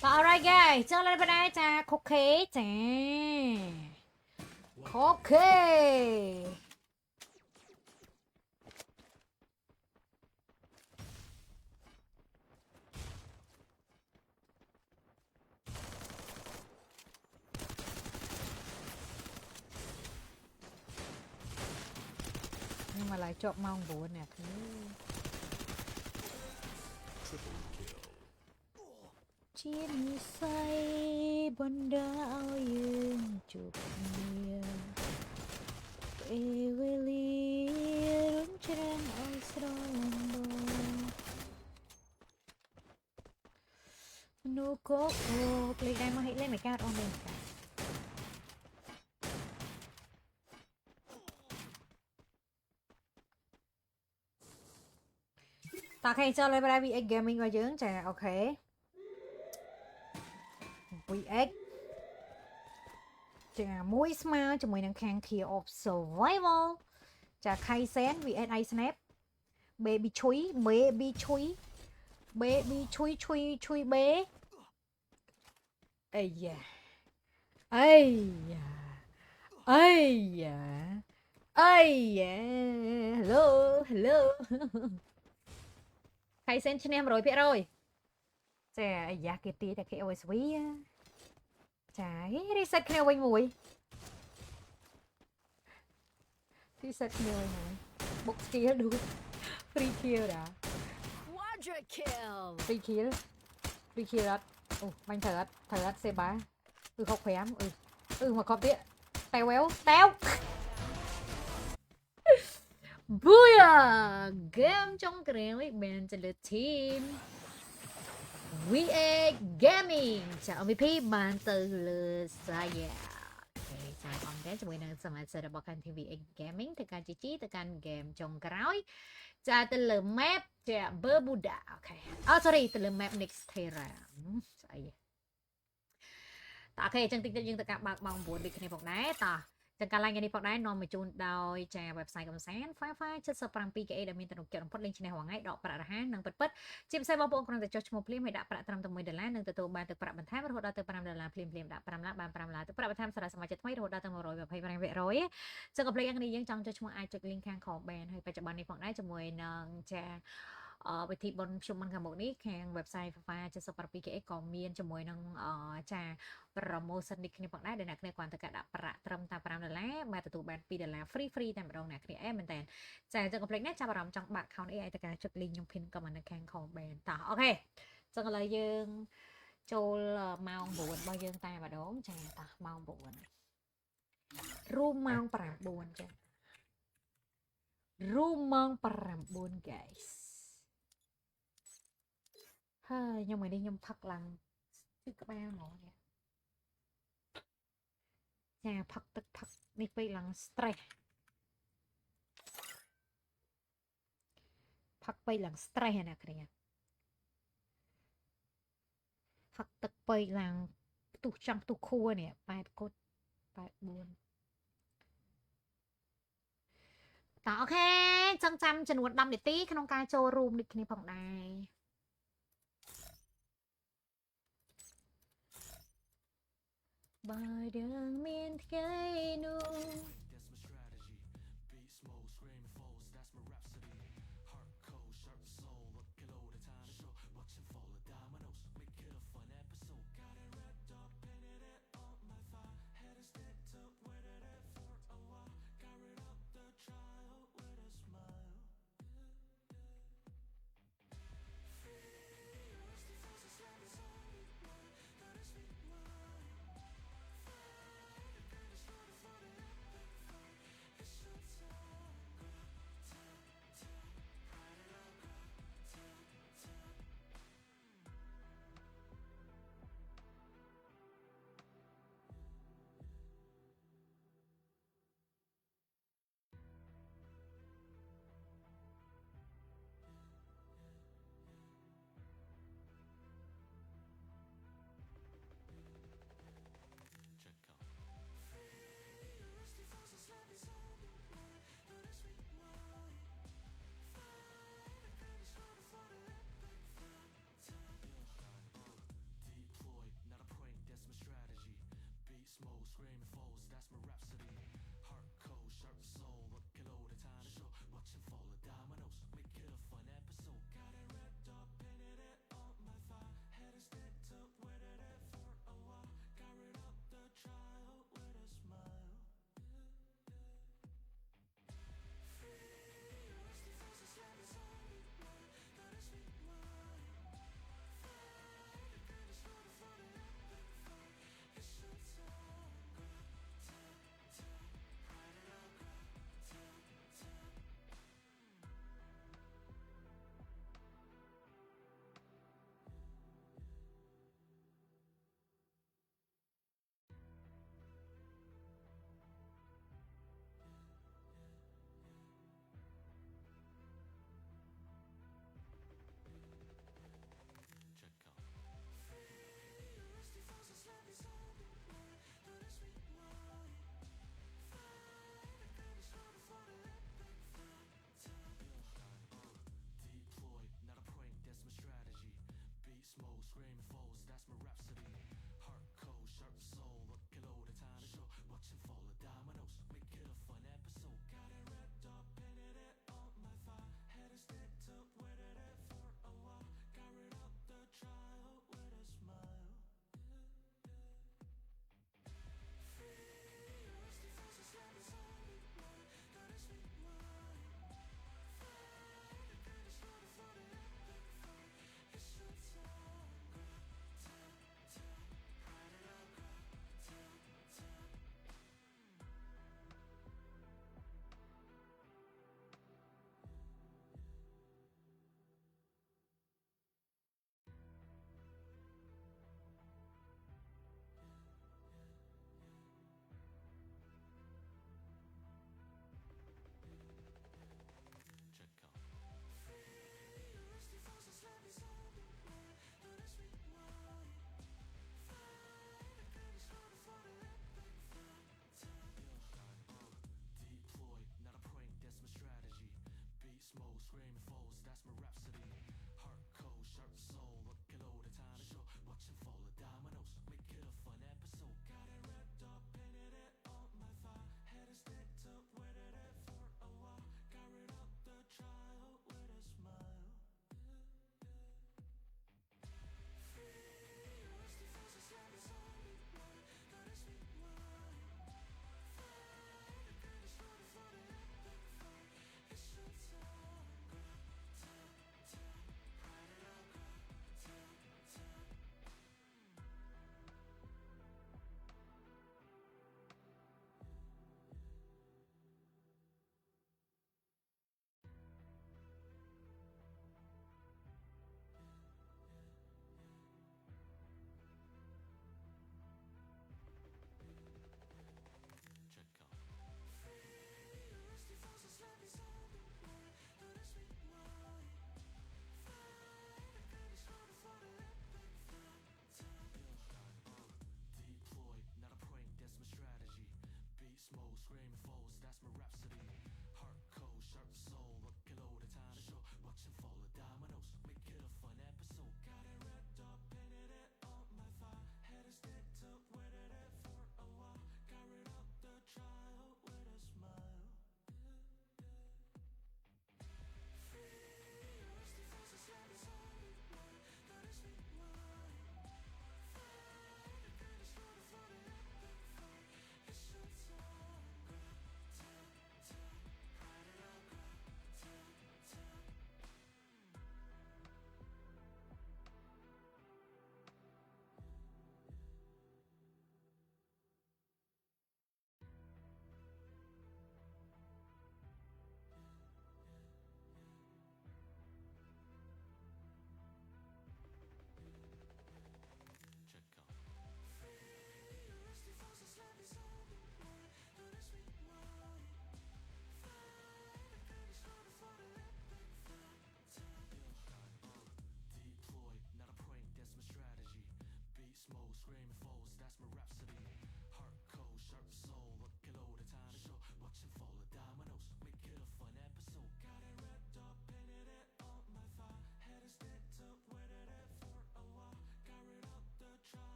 Alright guys, cho lên bên đây cha khúc khế cha. Khúc khế. Nhưng mà lại chọn mong buồn nè. Triple kill. ជានិស័យបណ្ដាឲ្យយើងជួបគ្នាពេលវេលារុញច្រានឲ្យស្រលំបងនោះក៏ភ្លេចដែរមកហិលេងមិនកើតអូនលេងកើតតាខេចូលលេងបាយ VX Gaming របស់យើងចាអូខេ VX ចាមួយស្មើជាមួយនឹងខាង Key of Survival ចា Kaizen VS I Snap Baby ឈុយ Baby ឈុយ Baby ឈុយឈុយឈុយ B អីយ៉ាអីយ៉ាអីយ៉ាអីយ៉ា Hello Hello Kaizen ឈ្នះ 100% ចាអាយ៉ាគេទីតែគេ OSV ចា reset គ្នាវិញមួយ reset គ្នាវិញមួយ បុក skill ឌូ free kill ដែរ Quadra kill. free kill អត់អូបាញ់ត្រូវអត់សេបា65មកកប់ទៀតតែវែវតែវ Booyah! Game ចុងក្រោយបានទៅលើ team VX Gaming ចា MVP បានទៅលើ Saya ចាអមដែរជាមួយនឹងសមាជិករបស់ខាង team VX Gaming ទៅកាន់ GG ទៅកាន់ game ចុងក្រោយចាទៅលើ map ចា Bermuda អូខេsorry ទៅលើ map Nextera ស្អីតោះអូខេអញ្ចឹងតិចយើងទៅការបើកម៉ោង 9 ដូចគ្នាផងដែរតោះចឹងការឡើងនេះផងដែរនាំមកជូនដោយចា website កំសាន្ត Firefox 77KA ដែលមានទំនុកចិត្តបំផុតលេងឈ្នះរាល់ថ្ងៃដកប្រាក់រហ័សនិងពិតជាពិសេសបងប្អូនគ្រាន់តែចុះឈ្មោះភ្លាមឲ្យដាក់ប្រាក់ត្រឹមតែ$1និងទទួលបានទឹកប្រាក់បន្ថែមរហូតដល់ទៅ$5ភ្លាមដាក់$5បាន$5ទឹកប្រាក់បន្ថែមសម្រាប់សមាជិកថ្មីរហូតដល់ទៅ125%ចឹងកុំភ្លេចអ្នកនាងយើងចង់ចុះឈ្មោះអាចចុច link ខាងក្រោមបានហើយបច្ចុប្បន្ននេះផងដែរជាមួយនឹងចាវិធីបុណ្យខ្ញុំមិនខាងមុខនេះខាង website Firefox 77KA ក៏មានជាមួយនឹងចា promotion នេះគ្នាផងដែរដែលអ្នកគ្នាគ្រាន់តែដាក់ប្រាក់ត្រឹមតែ$5បាទទទួលបាន$2 free តែម្ដងអ្នកគ្នាមែនតើចាចឹងកុំភ្លេចណាចាប់អារម្មណ៍ចង់បាក់ account អីឲ្យតែការចុច link ខ្ញុំ pin ក៏មិននៅខាងក្រោមបានតោះអូខេចឹងឥឡូវយើងចូលម៉ោង 9 របស់យើងតែម្ដងចាតោះម៉ោង 9 រួមម៉ោង 9 ចារួមម៉ោង 9 guys ហើយខ្ញុំថ្ងៃនេះខ្ញុំផឹកឡើងគឺក្បាលហ្មងនេះចាផឹកទឹកផឹកនេះពេកឡើង stress ផឹកពេកឡើង stress ណាគ្នាផឹកទឹកពេកឡើងផ្ទុះចង់ផ្ទុះខួរនេះ8 កុដ 84តោះអូខេចង់ចាំចំនួន10នាទីក្នុងការចូលរួមនេះគ្នាផងដែរបើដឹងមានថ្ងៃនោះ អ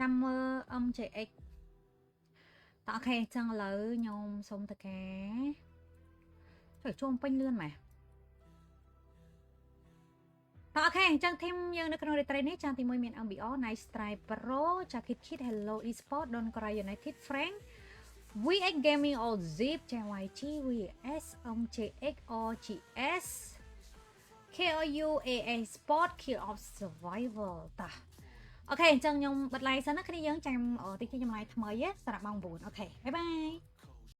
ចាំមើល MJX តោះអូខេអញ្ចឹងឥឡូវខ្ញុំសុំតកាចុះចូលពេញលឿនម៉េចតោះអូខេអញ្ចឹងធីមយើងនៅក្នុង retreat នេះចាទី1មាន MBO Nice Strike Pro ចា Kit Hello Esport Don Korea United Frank VX Gaming All Zip JYG VS MJX OGS KOU AA Sport Kill of Survival តោះអូខេអញ្ចឹងខ្ញុំបិទ live សិនណាគ្នាយើងចាំតិចខ្ញុំ live ថ្មីសម្រាប់ម៉ោង 9 អូខេបាយបាយ